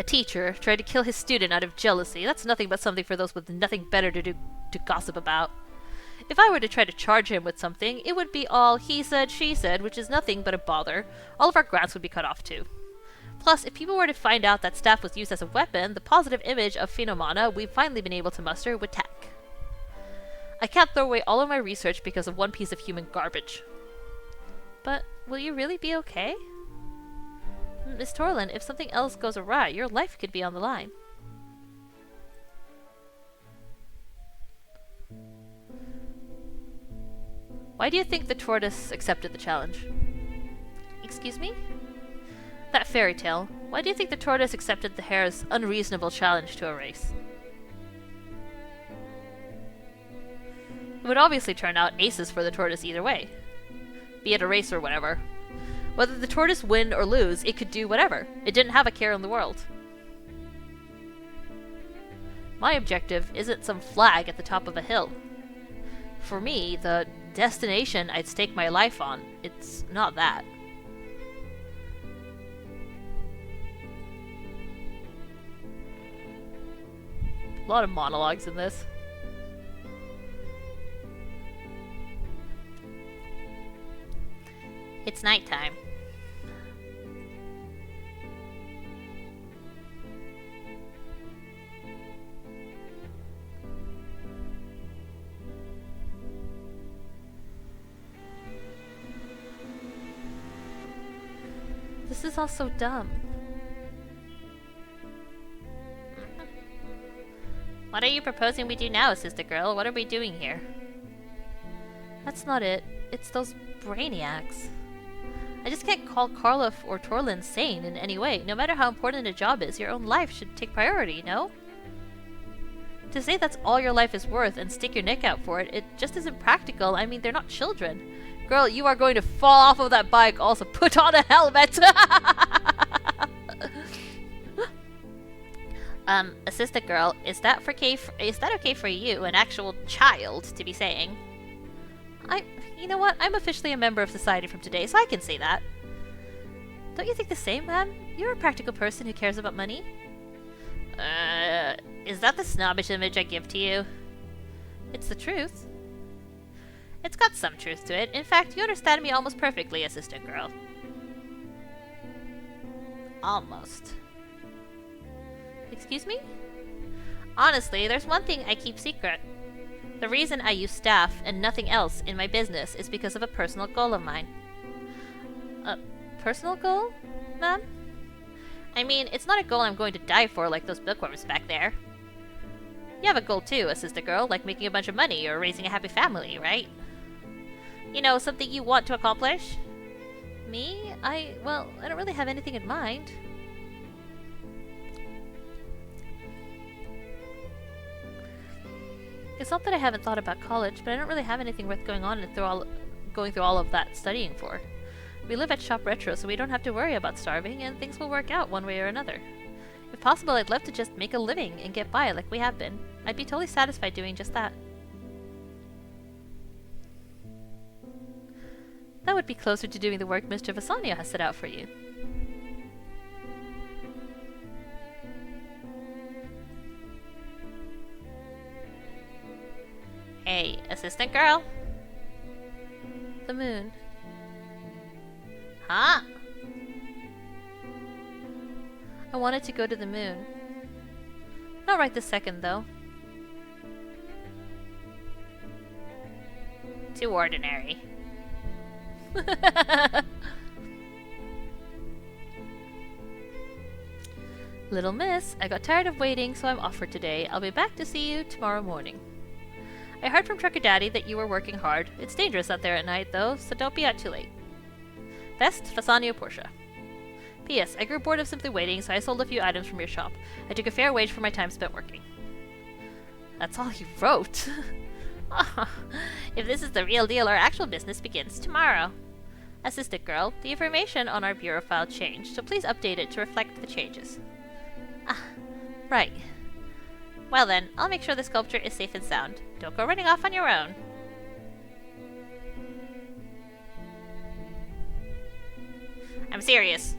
A teacher tried to kill his student out of jealousy. That's nothing but something for those with nothing better to do to gossip about. If I were to try to charge him with something, it would be all he said, she said, which is nothing but a bother. All of our grants would be cut off too. Plus, if people were to find out that staff was used as a weapon, the positive image of phenomena we've finally been able to muster would tank. I can't throw away all of my research because of one piece of human garbage. But will you really be okay? Miss Torlin, if something else goes awry, your life could be on the line. Why do you think the tortoise accepted the challenge? Excuse me? That fairy tale. Why do you think the tortoise accepted the hare's unreasonable challenge to a race? It would obviously turn out aces for the tortoise either way. Be it a race or whatever. Whether the tortoise win or lose, it could do whatever. It didn't have a care in the world. My objective isn't some flag at the top of a hill. For me, the destination I'd stake my life on, it's not that. A lot of monologues in this.
It's nighttime.
This is all so dumb.
What are you proposing we do now, sister girl? What are we doing here?
That's not it. It's those brainiacs. I just can't call Karloff or Torlin sane in any way. No matter how important a job is, your own life should take priority, no? To say that's all your life is worth and stick your neck out for it, it just isn't practical. I mean, they're not children. Girl, you are going to fall off of that bike. Also, put on a helmet.
Assistant girl, is that okay for you, an actual child, to be saying?
You know what? I'm officially a member of society from today, so I can say that. Don't you think the same, ma'am? You're a practical person who cares about money.
Is that the snobbish image I give to you?
It's the truth.
It's got some truth to it. In fact, you understand me almost perfectly, assistant girl. Almost.
Excuse me?
Honestly, there's one thing I keep secret. The reason I use staff and nothing else in my business is because of a personal goal of mine.
A personal goal, ma'am?
I mean, it's not a goal I'm going to die for like those bookworms back there. You have a goal too, assistant girl, like making a bunch of money or raising a happy family, right? You know, something you want to accomplish?
Me? I don't really have anything in mind. It's not that I haven't thought about college, but I don't really have anything worth going through all of that studying for. We live at Shop Retro, so we don't have to worry about starving, and things will work out one way or another. If possible, I'd love to just make a living and get by like we have been. I'd be totally satisfied doing just that. That would be closer to doing the work Mr. Vassanio has set out for you.
Hey, assistant girl?
The moon.
Huh?
I wanted to go to the moon. Not right this second, though.
Too ordinary.
Little miss, I got tired of waiting, so I'm off for today. I'll be back to see you tomorrow morning. I heard from Trucker Daddy that you were working hard. It's dangerous out there at night, though, so don't be out too late. Best, Fassanio Portia. P.S. I grew bored of simply waiting, so I sold a few items from your shop. I took a fair wage for my time spent working. That's all he wrote.
If this is the real deal, our actual business begins tomorrow. Assistant girl, the information on our bureau file changed, so please update it to reflect the changes.
Right.
Well then, I'll make sure the sculpture is safe and sound. Don't go running off on your own. I'm serious.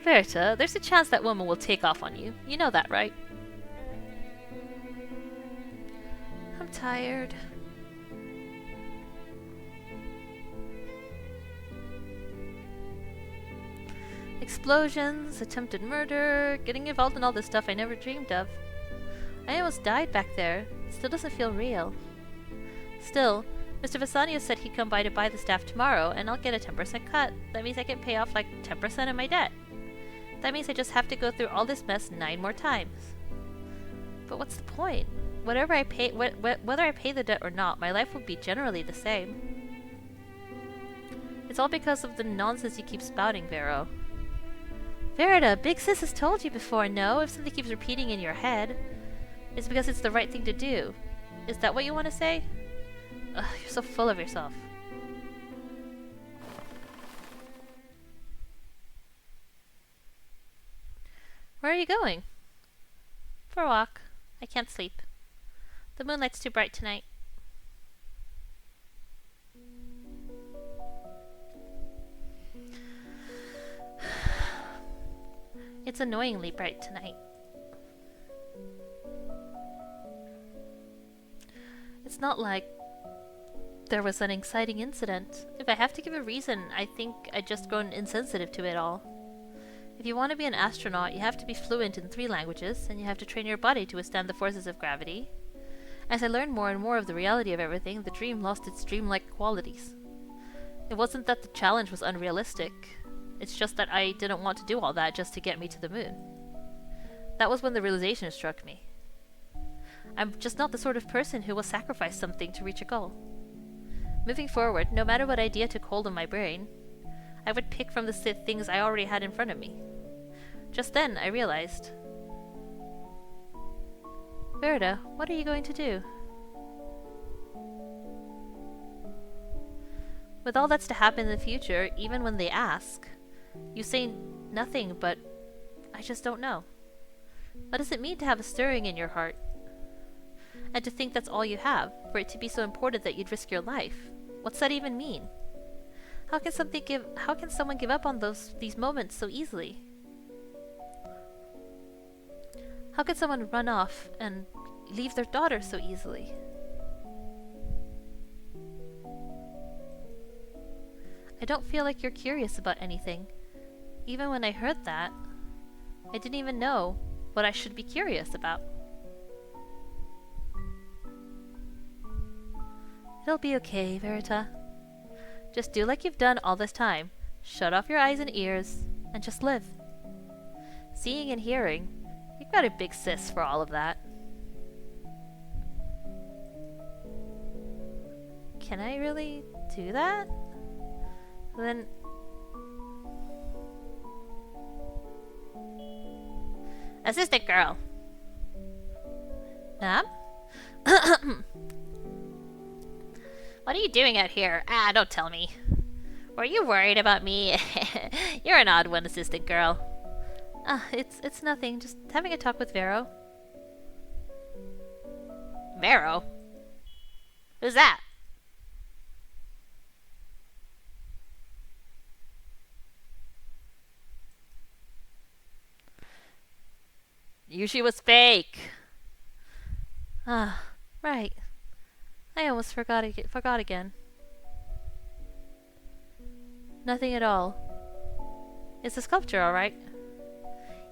Verita, there's a chance that woman will take off on you. You know that, right? I'm tired. Explosions, attempted murder, getting involved in all this stuff I never dreamed of. I almost died back there. It still doesn't feel real. Still, Mr. Vassanio said he'd come by to buy the staff tomorrow, and I'll get a 10% cut. That means I can pay off like 10% of my debt. That means I just have to go through all this mess 9 more times. But what's the point? Whether I pay the debt or not, my life will be generally the same. It's all because of the nonsense you keep spouting, Vero. Verita, Big Sis has told you before, no? If something keeps repeating in your head, it's because it's the right thing to do. Is that what you want to say? Ugh, you're so full of yourself. Where are you going?
For a walk. I can't sleep. The moonlight's too bright tonight.
It's annoyingly bright tonight. It's not like there was an exciting incident. If I have to give a reason, I think I'd just grown insensitive to it all. If you want to be an astronaut, you have to be fluent in 3 languages, and you have to train your body to withstand the forces of gravity. As I learned more and more of the reality of everything, the dream lost its dreamlike qualities. It wasn't that the challenge was unrealistic. It's just that I didn't want to do all that just to get me to the moon. That was when the realization struck me. I'm just not the sort of person who will sacrifice something to reach a goal. Moving forward, no matter what idea took hold of my brain, I would pick from the things I already had in front of me. Just then, I realized. Verita, what are you going to do? With all that's to happen in the future, even when they ask, You say nothing, but I just don't know. What does it mean to have a stirring in your heart? And to think that's all you have, for it to be so important that you'd risk your life? What's that even mean? How can someone give up on these moments so easily? How can someone run off and leave their daughter so easily? I don't feel like you're curious about anything. Even when I heard that, I didn't even know what I should be curious about. It'll be okay, Verita. Just do like you've done all this time. Shut off your eyes and ears, and just live. Seeing and hearing, you've got a big sis for all of that. Can I really do that? Then... Assistant girl! Ma'am? What are you doing out here? Don't tell me. Were you worried about me? You're an odd one, assistant girl. It's nothing. Just having a talk with Vero. Vero? Who's that? She was fake. Right. I almost forgot again. Nothing at all. Is the sculpture alright?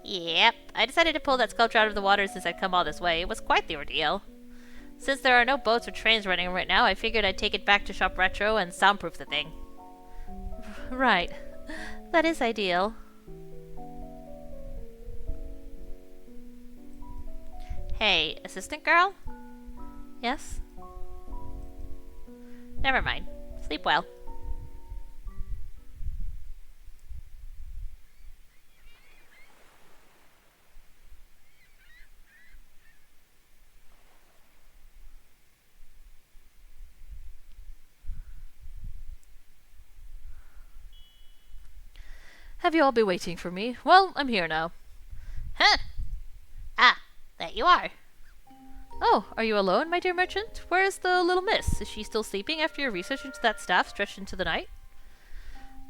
Yep. I decided to pull that sculpture out of the water since I'd come all this way. It was quite the ordeal. Since there are no boats or trains running right now, I figured I'd take it back to Shop Retro and soundproof the thing. Right. That is ideal. Hey, assistant girl? Yes? Never mind. Sleep well. Have you all been waiting for me? Well, I'm here now. Huh? There you are. Oh, are you alone, my dear merchant? Where is the little miss? Is she still sleeping after your research into that staff stretched into the night?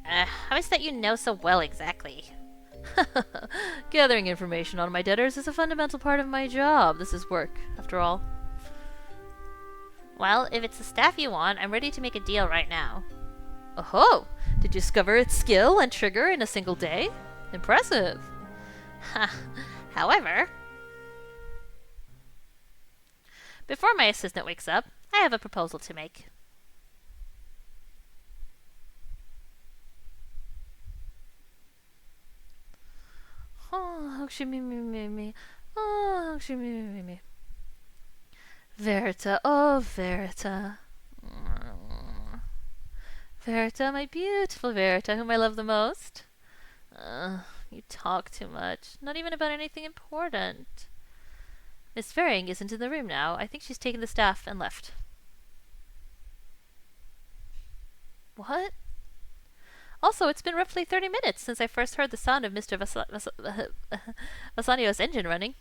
How is that you know so well exactly? Gathering information on my debtors is a fundamental part of my job. This is work, after all. Well, if it's the staff you want, I'm ready to make a deal right now. Oh-ho! Did you discover its skill and trigger in a single day? Impressive! However... Before my assistant wakes up, I have a proposal to make. Oh, Verita, oh Verita. Verita, my beautiful Verita, whom I love the most. You talk too much. Not even about anything important. Miss Faring isn't in the room now. I think she's taken the staff and left. What? Also, it's been roughly 30 minutes since I first heard the sound of Mr. Vasanio's engine running.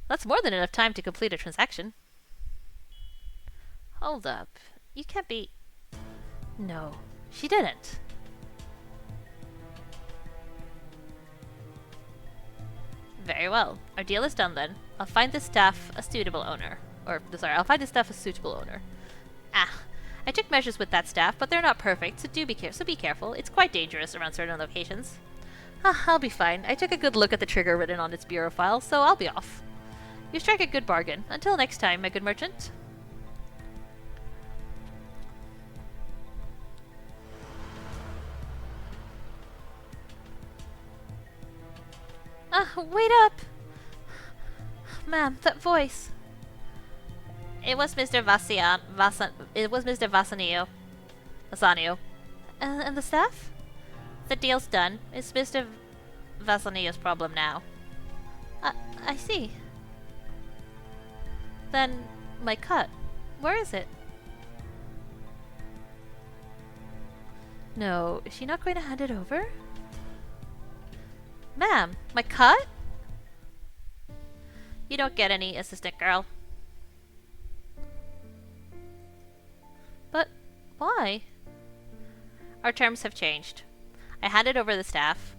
That's more than enough time to complete a transaction. Hold up. You can't be... No, she didn't. Very well. Our deal is done then. I'll find the staff a suitable owner. I'll find the staff a suitable owner. I took measures with that staff, but they're not perfect, so be careful. It's quite dangerous around certain locations. I'll be fine. I took a good look at the trigger written on its bureau file, so I'll be off. You strike a good bargain. Until next time, my good merchant. Wait up! Ma'am, that voice. It was Mr. Vasanio. And the staff? The deal's done. It's Mr. Vasanio's problem now. I see. Then, my cut. Where is it? No, is she not going to hand it over? Ma'am, my cut? You don't get any, assistant girl. But why? Our terms have changed. I handed over the staff.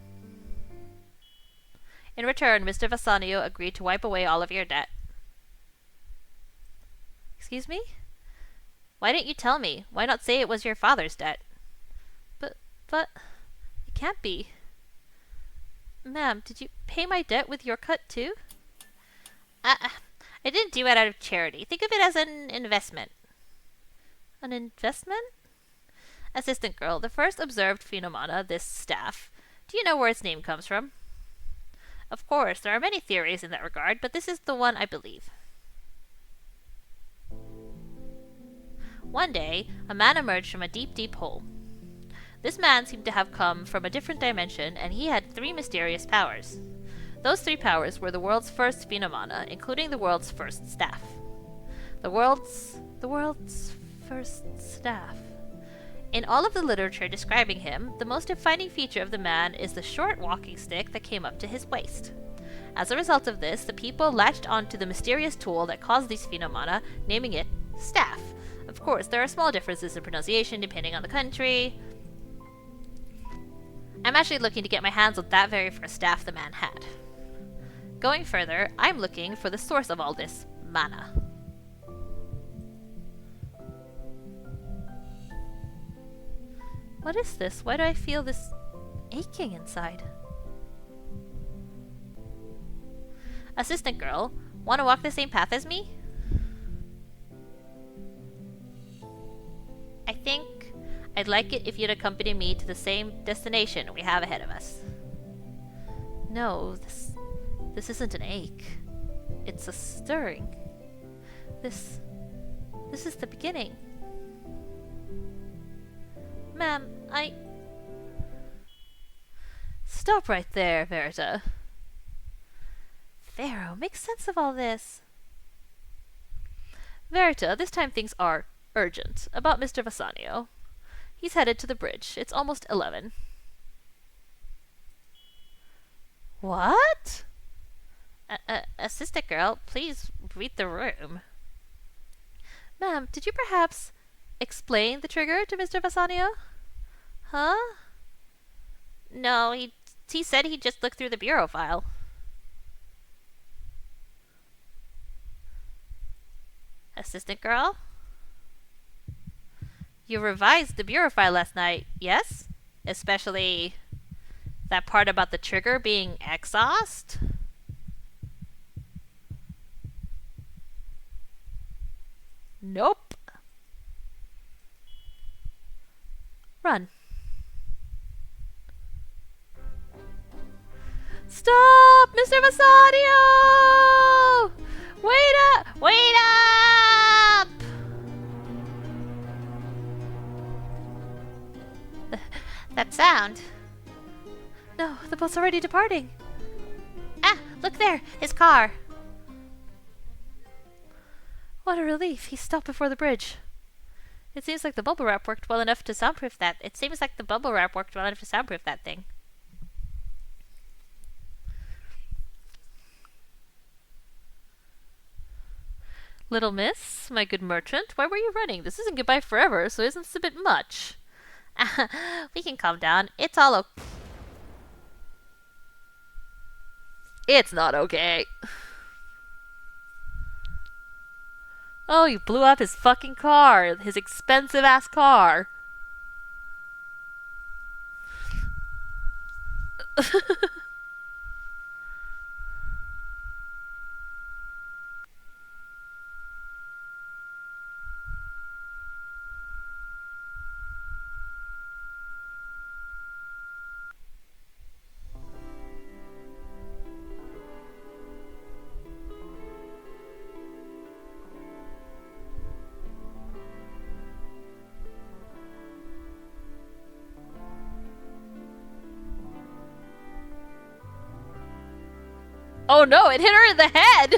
In return, Mr. Bassanio agreed to wipe away all of your debt. Excuse me? Why didn't you tell me? Why not say it was your father's debt? But, it can't be. Ma'am, did you pay my debt with your cut too? I didn't do it out of charity. Think of it as an investment. An investment? Assistant girl, the first observed phenomena, this staff. Do you know where its name comes from? Of course, there are many theories in that regard, but this is the one I believe. One day, a man emerged from a deep, deep hole. This man seemed to have come from a different dimension, and he had 3 mysterious powers. Those 3 powers were the world's first phenomena, including the world's first staff. The world's first staff. In all of the literature describing him, the most defining feature of the man is the short walking stick that came up to his waist. As a result of this, the people latched onto the mysterious tool that caused these phenomena, naming it staff. Of course, there are small differences in pronunciation depending on the country. I'm actually looking to get my hands on that very first staff the man had. Going further, I'm looking for the source of all this mana. What is this? Why do I feel this aching inside? Assistant girl, want to walk the same path as me? I think I'd like it if you'd accompany me to the same destination we have ahead of us. No, this isn't an ache. It's a stirring. This is the beginning. Ma'am, Stop right there, Verita. Pharaoh, make sense of all this. Verita, this time things are urgent. About Mr. Bassanio. He's headed to the bridge. It's almost 11. What? Assistant girl, please read the room. Ma'am, did you perhaps explain the trigger to Mr. Bassanio? Huh? No, he said he'd just looked through the bureau file. Assistant girl? You revised the bureau file last night, yes? Especially that part about the trigger being exhaust? Nope. Run. Stop! Mr. Bassanio! Wait up! Wait up! That sound. No, the boat's already departing. Ah, look there! His car! What a relief. He stopped before the bridge. It seems like the bubble wrap worked well enough to soundproof that. Thing. Little miss, my good merchant, why were you running? This isn't goodbye forever, so isn't this a bit much? We can calm down. It's all okay. It's not okay. Oh, you blew up his fucking car. His expensive ass car. Oh no, it hit her in the head!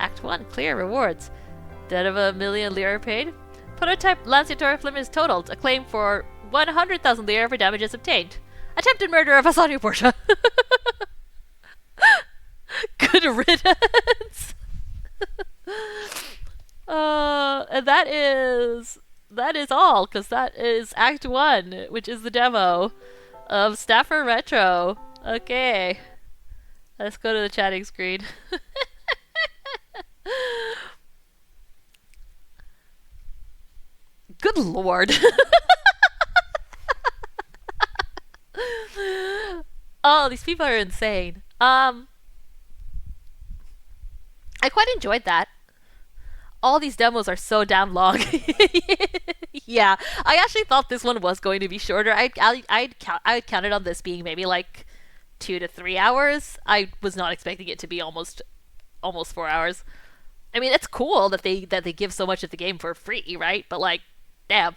Act 1, clear rewards. Debt of 1,000,000 lira paid. Prototype Lanciator Flim is totaled. A claim for 100,000 lira for damages obtained. Attempted murder of Asani Portia. Good riddance. And that is all, because that is Act 1, which is the demo of Staffer Retro. Okay. Let's go to the chatting screen. Good lord. Oh, these people are insane. I quite enjoyed that. All these demos are so damn long. Yeah, I actually thought this one was going to be shorter. I'd counted on this being maybe like 2 to 3 hours. I was not expecting it to be almost 4 hours. I mean, it's cool that they give so much of the game for free, right? But like, damn.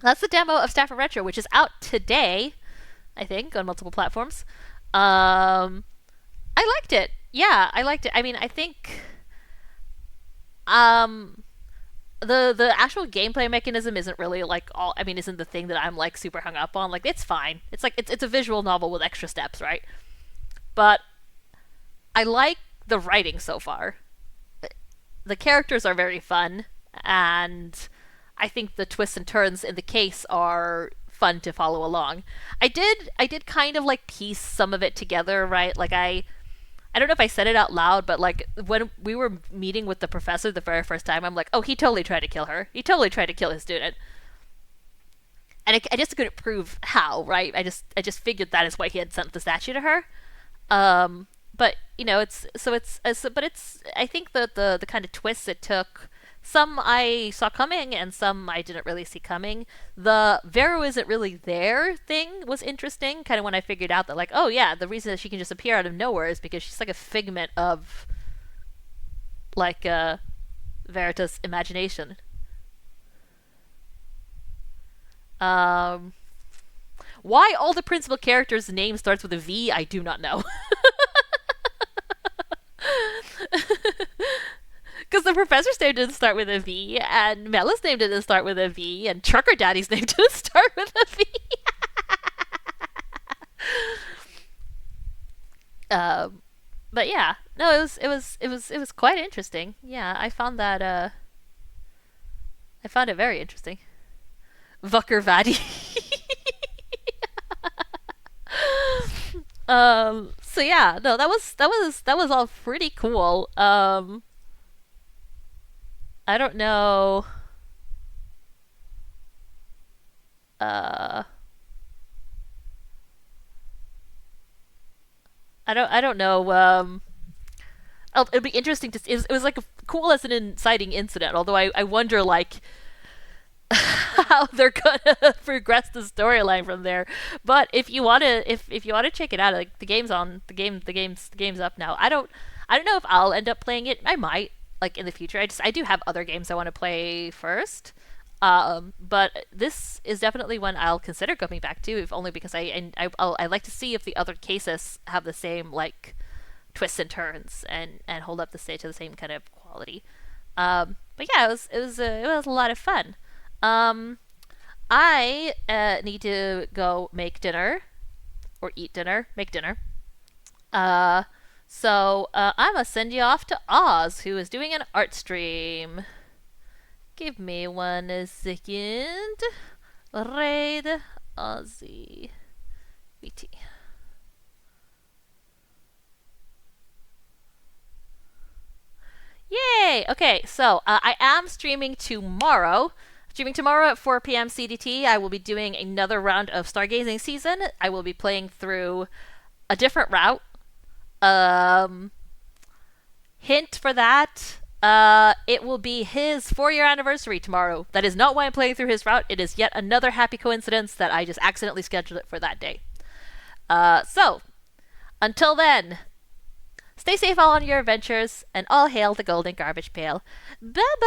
That's the demo of Staffer Retro, which is out today, I think, on multiple platforms. I liked it. Yeah, I liked it. I mean, I think the actual gameplay mechanism isn't really like isn't the thing that I'm like super hung up on. Like, it's fine. It's like it's a visual novel with extra steps, right? But I like the writing so far. The characters are very fun, and I think the twists and turns in the case are fun to follow along. I did kind of like piece some of it together, right? Like I don't know if I said it out loud, but like when we were meeting with the professor the very first time, I'm like, oh, he totally tried to kill her. He totally tried to kill his student. And I just couldn't prove how, right? I just figured that is why he had sent the statue to her. But you know, I think the kind of twists it took, some I saw coming and some I didn't really see coming. The Vero isn't really there thing was interesting, kind of when I figured out that like, oh yeah, the reason that she can just appear out of nowhere is because she's like a figment of like Verita's imagination. Why all the principal characters' name starts with a V, I do not know. Because the professor's name didn't start with a V, and Mella's name didn't start with a V, and Trucker Daddy's name didn't start with a V. But yeah, no, it was quite interesting. Yeah, I found it very interesting. Vucker Vaddy. So yeah, no, that was all pretty cool. I don't know. Uh, I don't know. It'd be interesting to see. It was like cool as an inciting incident. Although I wonder like how they're gonna progress the storyline from there. But if you wanna if you wanna check it out, like the game's up now. I don't know if I'll end up playing it. I might, like in the future. I do have other games I want to play first. But this is definitely one I'll consider coming back to, if only because I like to see if the other cases have the same like twists and turns and hold up to the same kind of quality. But yeah, it was a lot of fun. I need to go make dinner or eat dinner, make dinner. I'm gonna send you off to Oz, who is doing an art stream. Give me 1 second. Raid Ozzy VT. Yay! Okay, so I am streaming tomorrow. Streaming tomorrow at 4 p.m. CDT. I will be doing another round of Stargazing Season. I will be playing through a different route. Hint for that. It will be his 4-year anniversary tomorrow. That is not why I'm playing through his route. It is yet another happy coincidence that I just accidentally scheduled it for that day. So, until then, stay safe all on your adventures, and all hail the golden garbage pail. Bye-bye!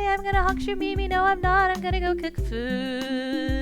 I'm gonna honk you, Mimi. No, I'm not. I'm gonna go cook food.